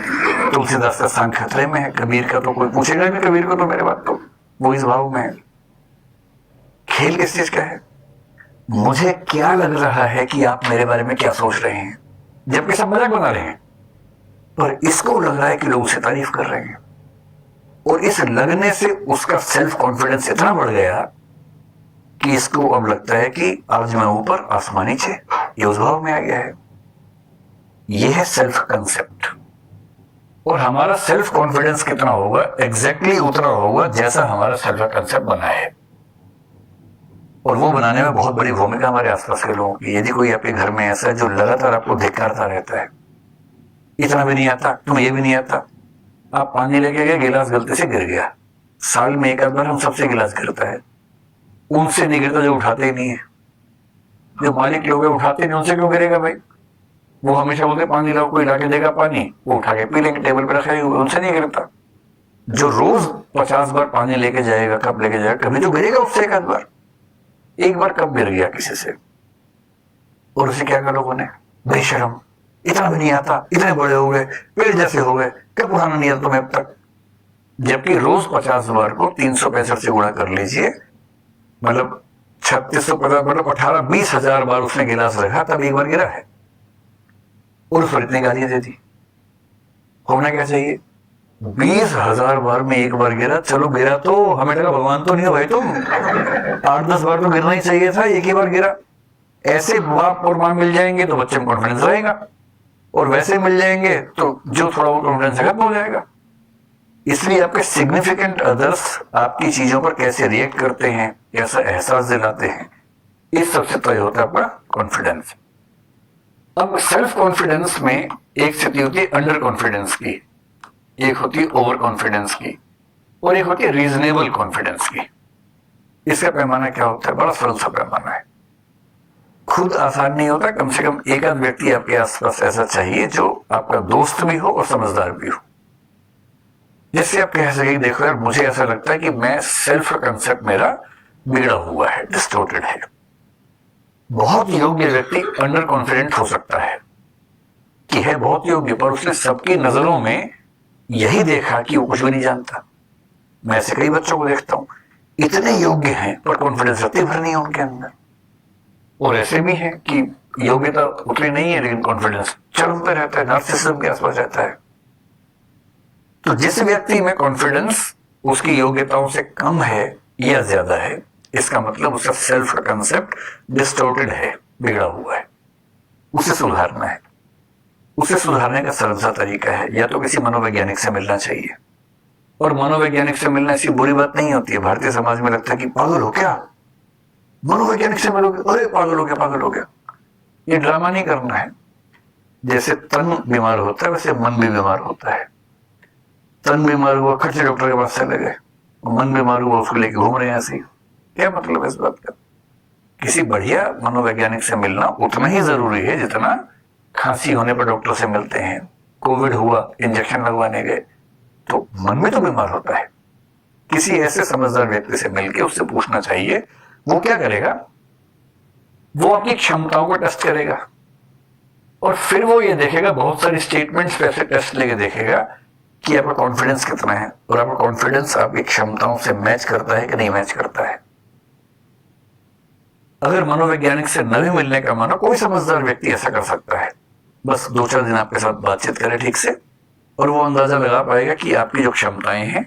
तुलसीदास का स्थान खतरे में है। कबीर का तो कोई पूछेगा नहीं, कबीर को तो मेरे बात तो वो इस भाव में है। खेल किस चीज का है, मुझे क्या लग रहा है कि आप मेरे बारे में क्या सोच रहे हैं, जबकि सब मजाक बना रहे हैं, पर इसको लग रहा है कि लोग उसे तारीफ कर रहे हैं। और इस लगने से उसका सेल्फ कॉन्फिडेंस इतना बढ़ गया कि इसको अब लगता है कि आज मैं ऊपर आसमान नीचे, ये उस भाव में आ गया है। यह है सेल्फ कंसेप्ट। और हमारा सेल्फ कॉन्फिडेंस कितना होगा, एग्जैक्टली उतना होगा जैसा हमारा सेल्फ कंसेप्ट बना है। और वो बनाने में बहुत बड़ी भूमिका हमारे आसपास के लोगों की। यदि कोई आपके घर में ऐसा है जो लगातार आपको धिक्कारता रहता है, इतना भी नहीं आता, तुम्हें ये भी नहीं आता, आप पानी लेके गए, गिलास गलती से गिर गया, साल में एक आध बार हम सबसे गिलास गिरता है, उनसे नहीं गिरता जो उठाते ही नहीं है। जो मालिक लोग उठाते नहीं, उनसे क्यों गिरेगा भाई? वो हमेशा बोलते पानी लाओ, कोई लाके देगा पानी, वो उठा के पी लेंगे, टेबल पे रखे हुए, उनसे नहीं गिरता। जो रोज 50 बार पानी लेके जाएगा, कब लेके जाएगा, कभी तो गिरेगा उससे एक आध बार। एक बार कब गिर गया किसी से, और उसे क्या कहा लोगों ने, बेशरम, इतना भी नहीं आता, इतने बड़े हो गए, पेड़ जैसे हो गए, कब उठाना नहीं आता तुम्हें अब तक। जबकि रोज 50 बार को 365 से गुणा कर लीजिए, मतलब 3650, मतलब 18-20 हजार बार उसने गिलास रखा, तब एक बार गिरा है, और उस पर इतनी गालियां दे दी। होना क्या चाहिए, 20,000 बार में एक बार गिरा, चलो गिरा तो हमें लगा भगवान तो नहीं हो भाई तुम, 8-10 बार तो गिरना ही चाहिए था, एक ही बार गिरा। ऐसे बाप और माँ मिल जाएंगे तो बच्चे में कॉन्फिडेंस रहेगा, और वैसे मिल जाएंगे तो जो थोड़ा बहुत कॉन्फिडेंस खत्म हो जाएगा। इसलिए आपके सिग्निफिकेंट अदर्स आपकी चीजों पर कैसे रिएक्ट करते हैं, कैसा एहसास दिलाते हैं, इस सबसे तय होता है आपका कॉन्फिडेंस। अब सेल्फ कॉन्फिडेंस में एक स्थिति होती है अंडर कॉन्फिडेंस की, एक होती है ओवर कॉन्फिडेंस की, और एक होती है रीजनेबल कॉन्फिडेंस की। इसका पैमाना क्या होता है, बड़ा सरल सा पैमाना है। खुद आसान नहीं होता, कम से कम एक आध व्यक्ति आपके आसपास ऐसा चाहिए जो आपका दोस्त भी हो और समझदार भी हो, जिससे आप कह सके देखो यार, मुझे ऐसा लगता है कि मैं सेल्फ कंसेप्ट मेरा बिगड़ा हुआ है, डिस्टॉर्टेड है। बहुत योग्य व्यक्ति अंडर कॉन्फिडेंट हो सकता है कि है बहुत योग्य, पर उसने सबकी नजरों में यही देखा कि वो कुछ भी नहीं जानता। मैं ऐसे कई बच्चों को देखता हूं, इतने योग्य हैं पर कॉन्फिडेंस रत्ती भर नहीं है उनके अंदर। और ऐसे भी है कि योग्यता उतनी नहीं है लेकिन कॉन्फिडेंस चरम पे रहता है, नार्सिसिज्म के आसपास रहता है। तो जिस व्यक्ति में कॉन्फिडेंस उसकी योग्यताओं से कम है या ज्यादा है, इसका मतलब उसका सेल्फ कंसेप्ट डिस्टॉर्टेड है, बिगड़ा हुआ है, उसे सुधारना है। उसे सुधारने का सरल सा तरीका है, या तो किसी मनोवैज्ञानिक से मिलना चाहिए। और मनोवैज्ञानिक से मिलना ऐसी बुरी बात नहीं होती है। भारतीय समाज में लगता है कि पागल हो क्या, मनोवैज्ञानिक से मिलोगे, अरे पागल हो गया, पागल हो गया। ये ड्रामा नहीं करना है। जैसे तन बीमार होता है वैसे मन भी बीमार होता है। तन बीमार हुआ, खट से डॉक्टर के पास चले गए, मन बीमार हुआ, उसको लेके घूम रहे हैं ऐसे। क्या मतलब है इस बात का? किसी बढ़िया मनोवैज्ञानिक से मिलना उतना ही जरूरी है जितना खांसी होने पर डॉक्टर से मिलते हैं। कोविड हुआ, इंजेक्शन लगवाने गए, तो मन में तो बीमार होता है। किसी ऐसे समझदार व्यक्ति से मिलकर उससे पूछना चाहिए। वो क्या करेगा, वो आपकी क्षमताओं को टेस्ट करेगा और फिर वो ये देखेगा, बहुत सारी स्टेटमेंट्स पे ऐसे टेस्ट लेके देखेगा कि आपका कॉन्फिडेंस कितना है और आपका कॉन्फिडेंस आपकी क्षमताओं से मैच करता है कि नहीं मैच करता है। अगर मनोवैज्ञानिक से न भी मिलने का मन हो, कोई समझदार व्यक्ति ऐसा कर सकता है। बस 2-4 दिन आपके साथ बातचीत करे ठीक से, और वो अंदाजा लगा पाएगा कि आपकी जो क्षमताएं हैं,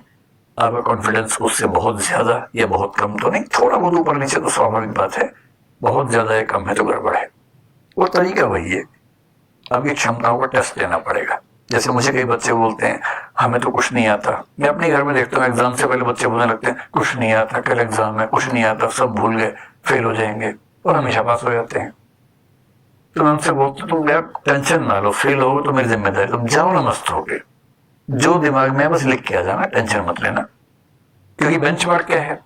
आपका कॉन्फिडेंस उससे बहुत ज्यादा या बहुत कम तो नहीं, थोड़ा बहुत ऊपर नीचे तो स्वाभाविक बात है, बहुत ज्यादा या कम है तो गड़बड़ है। वो तरीका वही है, आपकी क्षमताओं का टेस्ट लेना पड़ेगा। जैसे मुझे कई बच्चे बोलते हैं हमें तो कुछ नहीं आता। मैं अपने घर में देखता हूँ एग्जाम से पहले बच्चे बोलने लगते हैं कुछ नहीं आता, कल एग्जाम है, कुछ नहीं आता, सब भूल गए, फेल हो जाएंगे, और हमेशा पास हो जाते हैं। तो मैं उनसे बोलता हूँ तुम यार टेंशन ना लो, फेल हो तो मेरी जिम्मेदारी, तुम जाओ ना मस्त होके, जो दिमाग में बस लिख के आ जाना, टेंशन मत लेना। क्योंकि बेंचमार्क क्या है,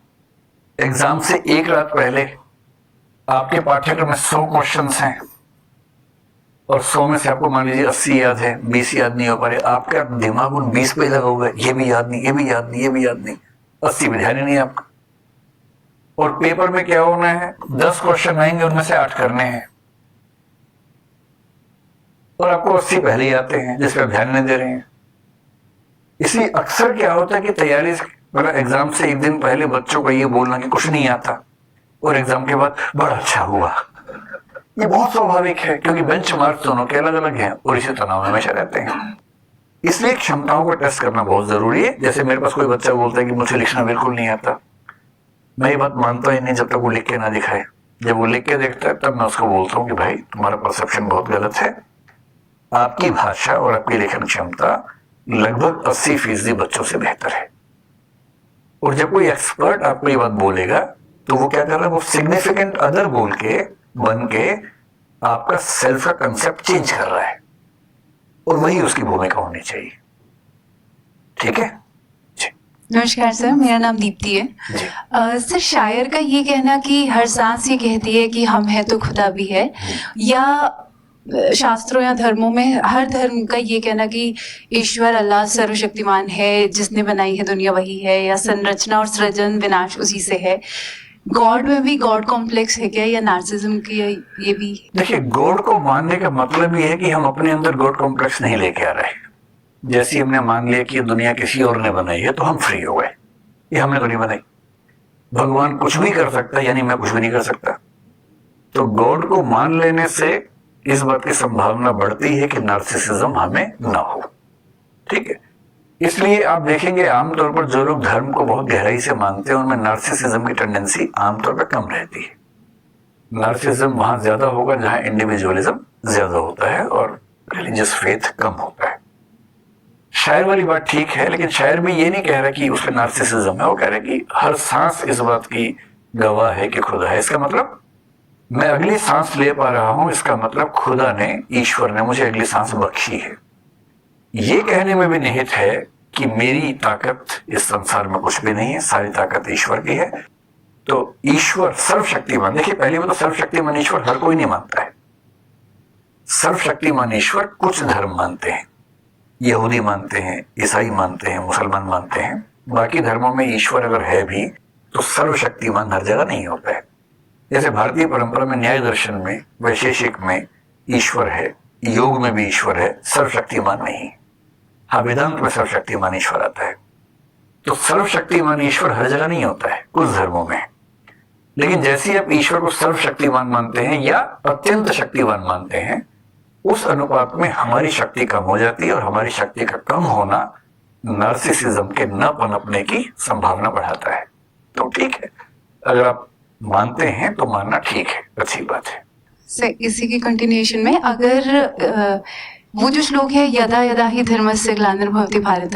एग्जाम से एक रात पहले आपके पाठ्यक्रम में 100 क्वेश्चंस हैं और 100 में से आपको मान लीजिए 80 याद है, 20 याद नहीं हो पा रहे, आपका दिमाग उन 20 पे लगा हुआ है, ये भी याद नहीं, ये भी याद नहीं, ये भी याद नहीं, 80 पे ध्यान ही नहीं आपका। और पेपर में क्या होना है, 10 क्वेश्चन आएंगे, उनमें से 8 करने हैं और आपको 80 पहले ही आते हैं जिस पर ध्यान नहीं दे रहे हैं। इसलिए अक्सर क्या होता है कि तैयारी मतलब एग्जाम से एक दिन पहले बच्चों को ये बोलना कि कुछ नहीं आता और एग्जाम के बाद बड़ा अच्छा हुआ, ये बहुत स्वाभाविक है क्योंकि बेंचमार्क दोनों के अलग अलग हैं और इसी तनाव में हमेशा रहते हैं। इसलिए क्षमताओं को टेस्ट करना बहुत जरूरी है। जैसे मेरे पास कोई बच्चा बोलता है कि मुझे लिखना बिल्कुल नहीं आता, मैं ये बात मानता ही नहीं जब तक वो लिख के ना दिखाए। जब वो लिख के देखता है तब मैं उसको बोलता हूँ कि भाई तुम्हारा परसेप्शन बहुत गलत है, आपकी भाषा और आपकी लेखन क्षमता लगभग 80% बच्चों से बेहतर है। और जब कोई एक्सपर्ट आपको ये बात बोलेगा तो वो क्या कर रहा है, वो सिग्निफिकेंट अदर बोल के बन के आपका सेल्फ का कंसेप्ट चेंज कर रहा है और वही उसकी भूमिका होनी चाहिए। ठीक है जी। नमस्कार सर, मेरा नाम दीप्ति है। सर, शायर का ये कहना कि हर सांस ये कहती है कि हम हैं तो खुदा भी है, या शास्त्रों या धर्मों में हर धर्म का ये कहना कि ईश्वर अल्लाह सर्वशक्तिमान है, जिसने बनाई है दुनिया वही है, या संरचना और सृजन विनाश उसी से है, गॉड में भी गॉड कॉम्प्लेक्स है क्या, या नार्सिज्म की ये भी? देखिए, गॉड को मानने का मतलब ये है कि हम अपने अंदर गॉड कॉम्प्लेक्स नहीं लेके आ रहे। जैसे हमने मान लिया कि दुनिया किसी और ने बनाई है तो हम फ्री हो गए, ये हमने तो नहीं बनाई। भगवान कुछ भी कर सकता है, यानी मैं कुछ भी नहीं कर सकता। तो गॉड को मान लेने से इस बात की संभावना बढ़ती है कि नार्सिसिज्म हमें ना हो। ठीक है, इसलिए आप देखेंगे आमतौर पर जो लोग धर्म को बहुत गहराई से मानते हैं उनमें नार्सिसिज्म की टेंडेंसी आमतौर पर कम रहती है। नार्सिसिज्म वहां ज्यादा होगा जहां इंडिविजुअलिज्म ज्यादा होता है और रिलीजियस फेथ कम होता है। शायर वाली बात ठीक है, लेकिन शायर भी ये नहीं कह रहा कि उसमें नार्सिसिज्म है, वो कह रहा है कि हर सांस इस बात की गवाह है कि खुदा है। इसका मतलब मैं अगली सांस ले पा रहा हूं, इसका मतलब खुदा ने, ईश्वर ने मुझे अगली सांस बख्शी है। ये कहने में भी निहित है कि मेरी ताकत इस संसार में कुछ भी नहीं है, सारी ताकत ईश्वर की है। तो ईश्वर सर्वशक्तिमान, देखिए पहली बात तो सर्वशक्तिमान ईश्वर हर कोई नहीं मानता है। सर्वशक्तिमान ईश्वर कुछ धर्म मानते हैं, यहूदी मानते हैं, ईसाई मानते हैं, मुसलमान मानते हैं। बाकी धर्मों में ईश्वर अगर है भी तो सर्वशक्तिमान हर जगह नहीं होता है। जैसे भारतीय परंपरा में न्याय दर्शन में, वैशेषिक में ईश्वर है, योग में भी ईश्वर है, सर्वशक्तिमान नहीं। हाँ, वेदांत में सर्वशक्तिमान ईश्वर आता है। तो सर्वशक्तिमान ईश्वर हर जगह नहीं होता है, कुछ धर्मों में। लेकिन जैसे ही आप ईश्वर को सर्वशक्तिमान मानते हैं या अत्यंत शक्तिमान मानते हैं, उस अनुपात में हमारी शक्ति कम हो जाती है और हमारी शक्ति का कम होना नार्सिसिज्म के न पनपने की संभावना बढ़ाता है। तो ठीक है, अगर आप मानते हैं तो मानना ठीक है, अच्छी बात है। सर, इसी की कंटिन्यूएशन में अगर वो जो श्लोक है यदा यदा ही धर्मस्य ग्लानिर्भवति भारत,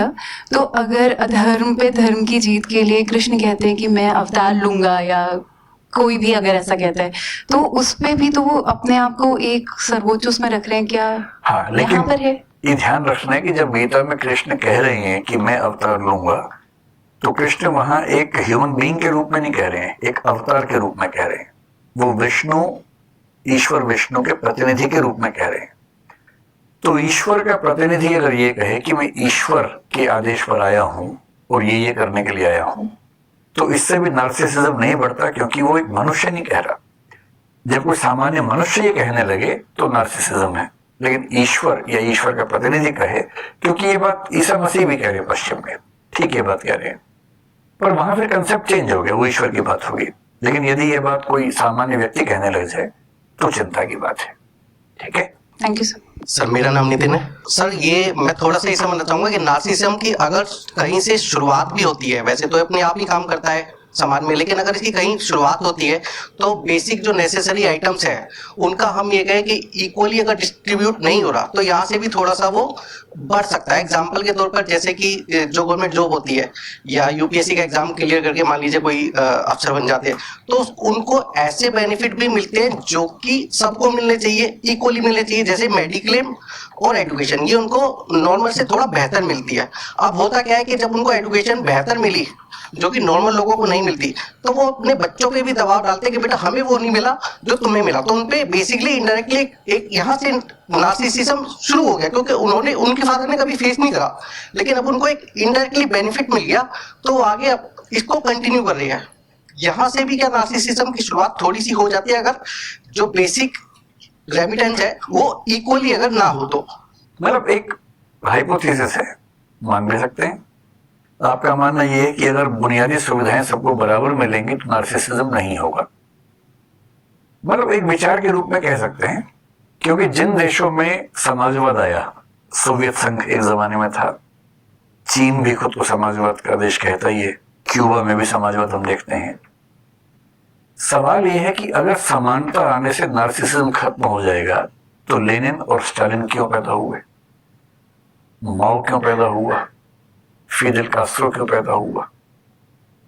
तो अगर अधर्म पे धर्म की जीत के लिए कृष्ण कहते हैं कि मैं अवतार लूंगा, या कोई भी अगर ऐसा कहता है, तो उस पे भी तो वो अपने आप को एक सर्वोच्च उसमें रख रहे हैं क्या? हाँ, लेकिन पर है ये ध्यान रखना है कि जब गीता में कृष्ण कह रहे हैं कि मैं अवतार लूंगा, तो कृष्ण वहां एक ह्यूमन बीइंग के रूप में नहीं कह रहे हैं, एक अवतार के रूप में कह रहे हैं। वो विष्णु, ईश्वर विष्णु के प्रतिनिधि के रूप में कह रहे हैं। तो ईश्वर का प्रतिनिधि अगर ये कहे कि मैं ईश्वर के आदेश पर आया हूं और ये करने के लिए आया हूं, तो इससे भी नार्सिसिज्म नहीं बढ़ता, क्योंकि वो एक मनुष्य नहीं कह रहा। जब कोई सामान्य मनुष्य ये कहने लगे तो नार्सिसिज्म है, लेकिन ईश्वर या ईश्वर का प्रतिनिधि कहे, क्योंकि ये बात ईसा मसीह भी कह रहे हैं पश्चिम में, ठीक ये बात कह रहे हैं, पर वहां फिर कंसेप्ट चेंज हो गया, वो ईश्वर की बात होगी। लेकिन यदि ये बात कोई सामान्य व्यक्ति कहने लग जाए तो चिंता की बात है। ठीक है, थैंक यू सर। सर मेरा नाम नितिन है। सर ये मैं थोड़ा सा ये समझना चाहूंगा कि नार्सिसिज्म की अगर कहीं से शुरुआत भी होती है, वैसे तो अपने आप ही काम करता है समाज में, लेकिन अगर इसकी कहीं शुरुआत होती है तो बेसिक जो नेसेसरी आइटम्स है उनका हम ये कहें कि इक्वली अगर डिस्ट्रीब्यूट नहीं हो रहा तो यहाँ से भी थोड़ा सा वो बढ़ सकता है। एग्जाम्पल के तौर पर जैसे कि जो गवर्नमेंट जॉब होती है या यूपीएससी का एग्जाम क्लियर करके मान लीजिए कोई अफसर बन जाते हैं, तो उनको ऐसे बेनिफिट भी मिलते हैं जो कि सबको मिलने चाहिए, इक्वली मिलने चाहिए, जैसे मेडिक्लेम और एजुकेशन, ये उनको नॉर्मल से थोड़ा बेहतर मिलती है। अब होता क्या है कि जब उनको एजुकेशन बेहतर मिली जो कि नॉर्मल लोगों को नहीं मिलती, तो वो अपने बच्चों पे भी दबाव डालते हैं कि बेटा हमें वो नहीं मिला जो तुम्हें मिला, तो उनपे बेसिकली इनडायरेक्टली एक यहाँ से नार्सिसिज्म शुरू हो गया, क्योंकि उन्होंने उनके फादर ने कभी फेस नहीं करा, लेकिन अब उनको एक इनडायरेक्टली बेनिफिट मिल गया तो वो आगे अब इसको कंटिन्यू कर रही है। यहाँ से भी क्या नार्सिसिज्म की शुरुआत थोड़ी सी हो जाती है अगर जो बेसिक रेमिटेंस है वो इक्वली अगर ना हो तो। मतलब एक हाइपोथेसिस है, मान भी सकते हैं। आपका मानना यह है कि अगर बुनियादी सुविधाएं सबको बराबर मिलेंगी तो नार्सिसिज्म नहीं होगा। मतलब एक विचार के रूप में कह सकते हैं, क्योंकि जिन देशों में समाजवाद आया, सोवियत संघ एक जमाने में था, चीन भी खुद को समाजवाद का देश कहता ही है, क्यूबा में भी समाजवाद हम देखते हैं। सवाल यह है कि अगर समानता आने से नार्सिसिज्म खत्म हो जाएगा तो लेनिन और स्टालिन क्यों पैदा हुए, माओ क्यों पैदा हुआ, फिदेल कास्ट्रो क्यों पैदा हुआ,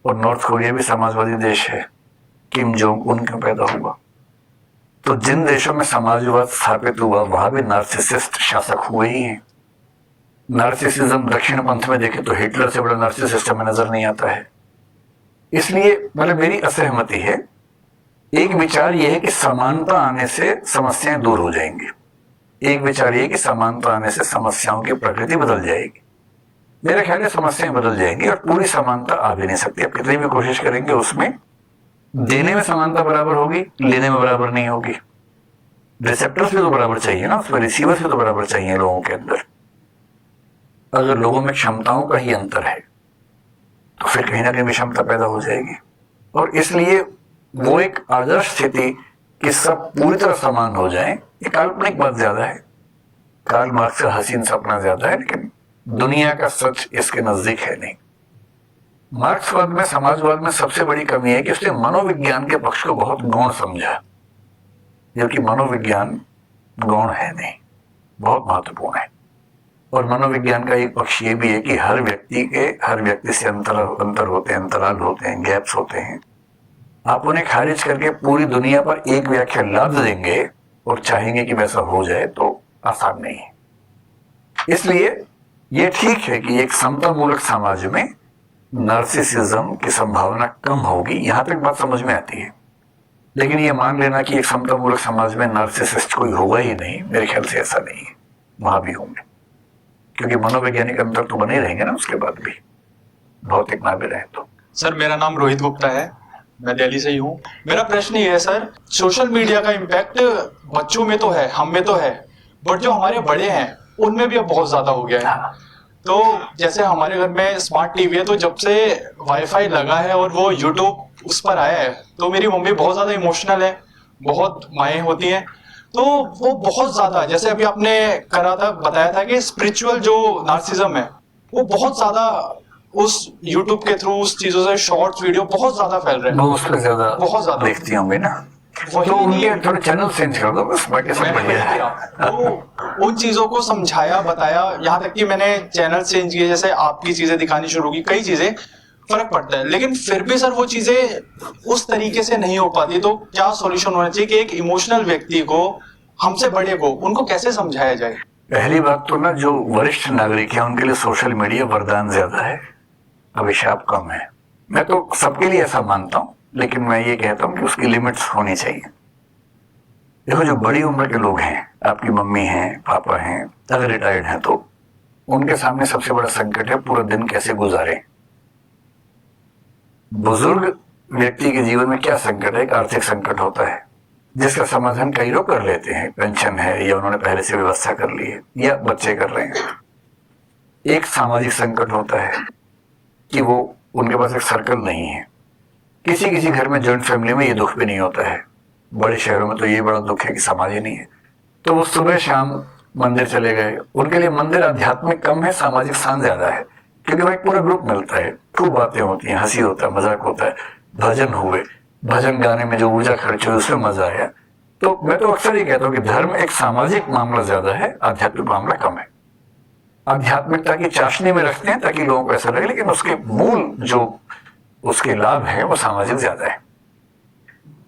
और नॉर्थ कोरिया भी समाजवादी देश है, किम जोंग उन क्यों पैदा हुआ। तो जिन देशों में समाजवाद स्थापित हुआ वहां भी नार्सिसिस्ट शासक हुए ही हैं। नार्सिसिज्म दक्षिण पंथ में देखें तो हिटलर से बड़ा नार्सिसिस्ट हमें नजर नहीं आता है। इसलिए मतलब मेरी असहमति है। एक विचार यह है कि समानता आने से समस्याएं दूर हो जाएंगी, एक विचार यह है कि समानता आने से समस्याओं की प्रकृति बदल जाएगी। मेरे ख्याल में समस्याएं बदल जाएंगी और पूरी समानता आ भी नहीं सकती। आप कितनी भी कोशिश करेंगे उसमें देने में समानता बराबर होगी, लेने में बराबर नहीं होगी। रिसेप्टर्स भी तो बराबर चाहिए ना, उसमें रिसीवर्स भी तो बराबर चाहिए लोगों के अंदर। अगर लोगों में क्षमताओं का ही अंतर है तो फिर कहीं ना कहीं विषमता पैदा हो जाएगी। और इसलिए वो एक आदर्श स्थिति कि सब पूरी तरह समान हो जाए, ये काल्पनिक बात ज्यादा है। कार्ल मार्क्स का हसीन सपना ज्यादा है, लेकिन दुनिया का सच इसके नजदीक है नहीं। मार्क्सवाद में, समाजवाद में सबसे बड़ी कमी है कि उसने मनोविज्ञान के पक्ष को बहुत गौण समझा, जबकि मनोविज्ञान गौण है नहीं, बहुत महत्वपूर्ण है। और मनोविज्ञान का एक पक्ष ये भी है कि हर व्यक्ति से अंतर होते हैं, अंतराल होते हैं, गैप्स होते हैं। आप उन्हें खारिज करके पूरी दुनिया पर एक व्याख्या लाद देंगे और चाहेंगे कि वैसा हो जाए तो आसान नहीं है। इसलिए ये ठीक है कि एक समता मूलक समाज में नार्सिसिज्म की संभावना कम होगी, यहां तक बात समझ में आती है। लेकिन ये मान लेना कि एक समता मूलक समाज में नार्सिसिस्ट कोई होगा ही नहीं, मेरे ख्याल से ऐसा नहीं है। वहां भी होंगे, क्योंकि मनोवैज्ञानिक अंतर तो बने रहेंगे ना उसके बाद भी, भौतिक ना भी रहे तो। सर मेरा नाम रोहित गुप्ता है, मैं दिल्ली से ही हूँ। मेरा प्रश्न ये है सर, सोशल मीडिया का इम्पैक्ट बच्चों में तो है, हम में तो है, बट जो हमारे बड़े हैं उनमें भी अब बहुत ज्यादा हो गया है। तो जैसे हमारे घर में स्मार्ट टीवी है, तो जब से वाईफाई लगा है और वो यूट्यूब उस पर आया है, तो मेरी मम्मी बहुत ज्यादा इमोशनल है, बहुत माएँ होती हैं, तो वो बहुत ज्यादा, जैसे अभी आपने बताया था कि स्पिरिचुअल जो नार्सिज्म है वो बहुत ज्यादा उस यूट्यूब के थ्रू, उस चीजों से शॉर्ट्स वीडियो बहुत ज्यादा फैल रहे हैं, वो उसमें ज्यादा बहुत ज्यादा देखती होंगे ना, तो उनके थोड़े चैनल चेंज कर दो बस, बाकी सब बढ़िया है। तो उन चीजों को समझाया, बताया, यहाँ तक कि मैंने चैनल चेंज किए, जैसे आपकी चीजें दिखानी शुरू की, कई चीजें फर्क पड़ता है। लेकिन फिर भी सर वो चीजें उस तरीके से नहीं हो पाती, तो क्या सॉल्यूशन होना चाहिए कि एक इमोशनल व्यक्ति को, हमसे बड़े को, उनको कैसे समझाया जाए? पहली बात तो ना, जो वरिष्ठ नागरिक है उनके लिए सोशल मीडिया वरदान ज्यादा है, अभिशाप कम है। मैं तो सबके लिए ऐसा मानता हूं, लेकिन मैं ये कहता हूं कि उसकी लिमिट्स होनी चाहिए। देखो, जो बड़ी उम्र के लोग हैं, आपकी मम्मी हैं, पापा हैं, अगर रिटायर्ड हैं तो उनके सामने सबसे बड़ा संकट है पूरा दिन कैसे गुजारें। बुजुर्ग व्यक्ति के जीवन में क्या संकट है? एक आर्थिक संकट होता है जिसका समाधान कई लोग कर लेते हैं, पेंशन है या उन्होंने पहले से व्यवस्था कर ली है या बच्चे कर रहे हैं। एक सामाजिक संकट होता है कि वो उनके पास एक सर्कल नहीं है। किसी किसी घर में, जॉइंट फैमिली में ये दुख भी नहीं होता है, बड़े शहरों में तो ये बड़ा दुख है कि समाज ही नहीं है। तो वो सुबह शाम मंदिर चले गए, उनके लिए मंदिर आध्यात्मिक कम है, सामाजिक स्थान ज्यादा है, क्योंकि भाई पूरा ग्रुप मिलता है, खूब बातें होती हैं, हंसी होता है, मजाक होता है, भजन हुए, भजन गाने में जो ऊर्जा खर्च हुई उसमें मजा आया। तो मैं तो अक्सर ये कहता हूँ कि धर्म एक सामाजिक मामला ज्यादा है, आध्यात्मिक मामला कम है। आध्यात्मिकता की चाशनी में रखते हैं ताकि लोगों को ऐसा लगे, लेकिन उसके मूल जो उसके लाभ है वो सामाजिक ज्यादा है।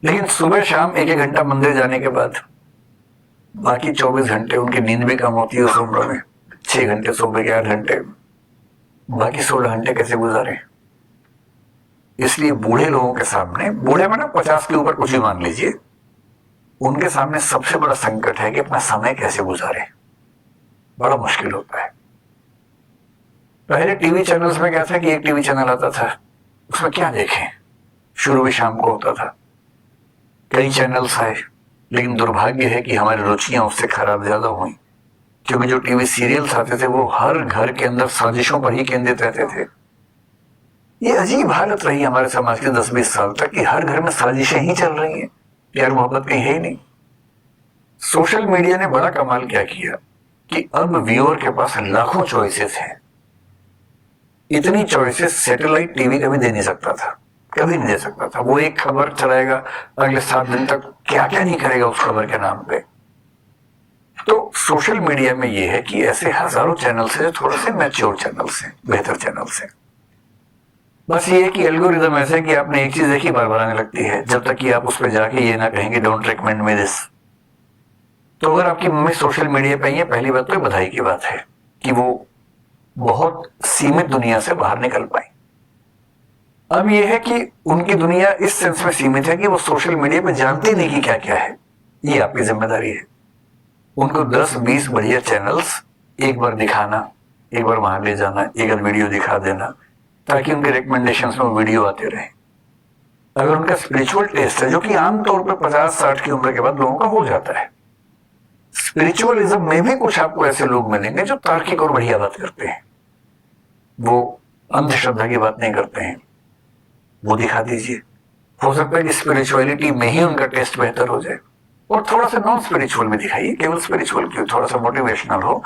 लेकिन सुबह शाम 1-1 घंटा मंदिर जाने के बाद बाकी 24 घंटे उनकी नींद भी कम होती है उस उम्र में, 6 घंटे सुबह के, 8 घंटे, बाकी 16 घंटे कैसे गुजारे। इसलिए बूढ़े लोगों के सामने, बूढ़े में ना 50 के ऊपर कुछ भी मान लीजिए, उनके सामने सबसे बड़ा संकट है कि अपना समय कैसे गुजारे। बड़ा मुश्किल होता है। पहले टीवी चैनल्स में क्या था कि एक टीवी चैनल आता था, उसमें क्या देखें, शुरू भी शाम को होता था। कई चैनल्स आए, लेकिन दुर्भाग्य है कि हमारी रुचियां उससे खराब ज्यादा हुई, क्योंकि जो टीवी सीरियल्स आते थे वो हर घर के अंदर साजिशों पर ही केंद्रित रहते थे। ये अजीब हालत रही हमारे समाज के 10-20 साल तक कि हर घर में साजिशें ही चल रही हैं, प्यार मोहब्बत कहीं है ही नहीं। सोशल मीडिया ने बड़ा कमाल क्या किया कि अब व्यूअर के पास लाखों चॉइसेस हैं। इतनी चॉइसेस सैटेलाइट टीवी कभी दे नहीं सकता था, कभी नहीं दे सकता था। वो एक खबर चलाएगा, अगले 7 दिन तक क्या क्या नहीं करेगा उस खबर के नाम पे। तो सोशल मीडिया में ये है कि ऐसे हजारों चैनल्स हैं जो थोड़े से मैच्योर चैनल्स हैं, बेहतर चैनल्स हैं। बस ये है कि एल्गोरिदम ऐसा है कि आपने एक चीज देखी बार बार आने लगती है, जब तक कि आप उस पर जाके ये ना कहेंगे डोंट रिकमेंड मी दिस। तो अगर आपकी मम्मी सोशल मीडिया पे है, पहली बात तो बधाई की बात है कि वो बहुत सीमित दुनिया से बाहर निकल पाई। अब यह है कि उनकी दुनिया इस सेंस में सीमित है कि वो सोशल मीडिया पे जानते नहीं कि क्या क्या है। ये आपकी जिम्मेदारी है उनको 10-20 बढ़िया चैनल्स एक बार दिखाना, एक बार वहां ले जाना, एक बार वीडियो दिखा देना, ताकि उनके रिकमेंडेशंस में वीडियो आते रहे। अगर उनका स्पिरिचुअल टेस्ट है, जो कि आमतौर पर 50-60 की उम्र के बाद लोगों का हो जाता है, स्पिरिचुअलिज्म में भी कुछ आपको ऐसे लोग मिलेंगे जो तार्किक और बढ़िया बात करते हैं, वो अंधश्रद्धा की बात नहीं करते हैं, वो दिखा दीजिए। हो सकता है कि स्पिरिचुअलिटी में ही उनका टेस्ट बेहतर हो जाए। और थोड़ा सा नॉन स्पिरिचुअल भी दिखाइए, केवल स्पिरिचुअल क्यों, थोड़ा सा मोटिवेशनल हो।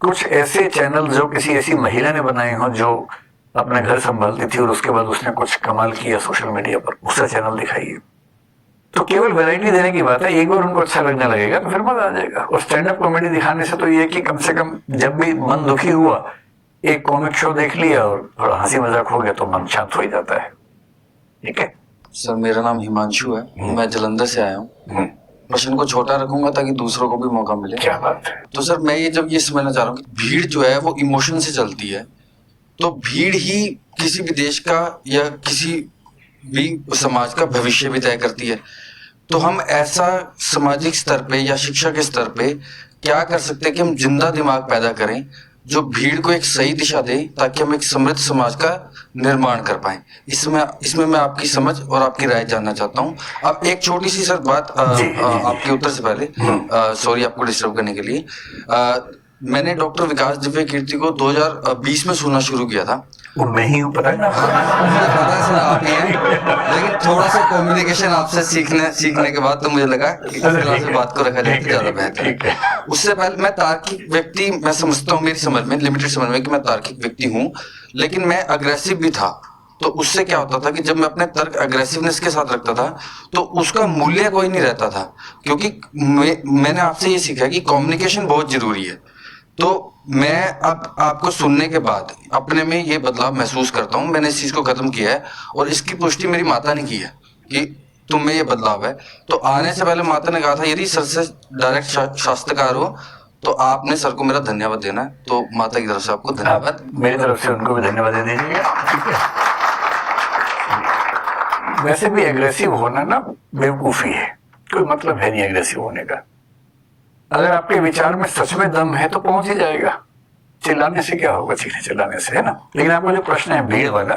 कुछ ऐसे चैनल जो किसी ऐसी महिला ने बनाए हो जो अपना घर संभालती थी और उसके बाद उसने कुछ कमाल किया सोशल मीडिया पर, उसका चैनल दिखाइए। तो केवल वैरायटी देने की बात है, एक बार उनको अच्छा लगने लगेगा तो फिर मजा आ जाएगा। और स्टैंड अप कॉमेडी दिखाने से तो ये कि कम से कम जब भी मन दुखी हुआ, एक कॉमिक शो देख लिया और थोड़ा हंसी मजाक हो गया तो मन शांत हो ही जाता है। ठीक है सर, मेरा नाम हिमांशु है, मैं जलंधर से आया हूँ। बस इनको छोटा रखूंगा ताकि दूसरों को भी मौका मिले। क्या बात है। तो सर मैं ये समझना चाह रहा हूँ कि भीड़ जो है वो इमोशन से चलती है, तो भीड़ ही किसी भी देश का या किसी भी समाज का भविष्य भी तय करती है। तो हम ऐसा सामाजिक स्तर पे या शिक्षा के स्तर पे क्या कर सकते हैं कि हम जिंदा दिमाग पैदा करें जो भीड़ को एक सही दिशा दे, ताकि हम एक समृद्ध समाज का निर्माण कर पाएं। इसमें मैं आपकी समझ और आपकी राय जानना चाहता हूं। अब एक छोटी सी सर बात आपके उत्तर से पहले, सॉरी आपको डिस्टर्ब करने के लिए, मैंने डॉक्टर विकास दिव्य कीर्ति को 2020 में सुनना शुरू किया था। वो मैं ही हूँ, पता है ना। पता है सर आप ही हैं, लेकिन थोड़ा सा कम्युनिकेशन आपसे सीखने के बाद तो मुझे लगा कि इस तरह से बात को रखा जाए तो ज्यादा बेहतर है। उससे पहले मैं तार्किक व्यक्ति, मैं समझता हूँ, मेरी समझ में, लिमिटेड समझ में, कि मैं तार्किक व्यक्ति हूँ, लेकिन मैं अग्रेसिव भी था। तो उससे क्या होता था कि जब मैं अपने तर्क अग्रेसिवनेस के साथ रखता था तो उसका मूल्य कोई नहीं रहता था, क्योंकि मैंने आपसे ये सीखा कि कम्युनिकेशन बहुत जरूरी है। तो मैं अब आपको सुनने के बाद अपने में ये बदलाव महसूस करता हूँ, मैंने इस चीज को खत्म किया है और इसकी पुष्टि मेरी माता ने की है कि तुम में ये बदलाव है। तो आने से पहले माता ने कहा था यदि सर से डायरेक्ट शास्त्रकार हो तो आपने सर को मेरा धन्यवाद देना है। तो माता की तरफ से आपको धन्यवाद, मेरी तरफ से उनको भी धन्यवाद दे दीजिएगा। ठीक है, वैसे भी एग्रेसिव होना ना बेवकूफी है, कोई मतलब है नहीं एग्रेसिव होने का। अगर आपके विचार में सच में दम है तो पहुंच ही जाएगा। चिल्लाने से क्या होगा, चीखने चिल्लाने से, है ना। लेकिन आपका जो प्रश्न है भीड़ वाला,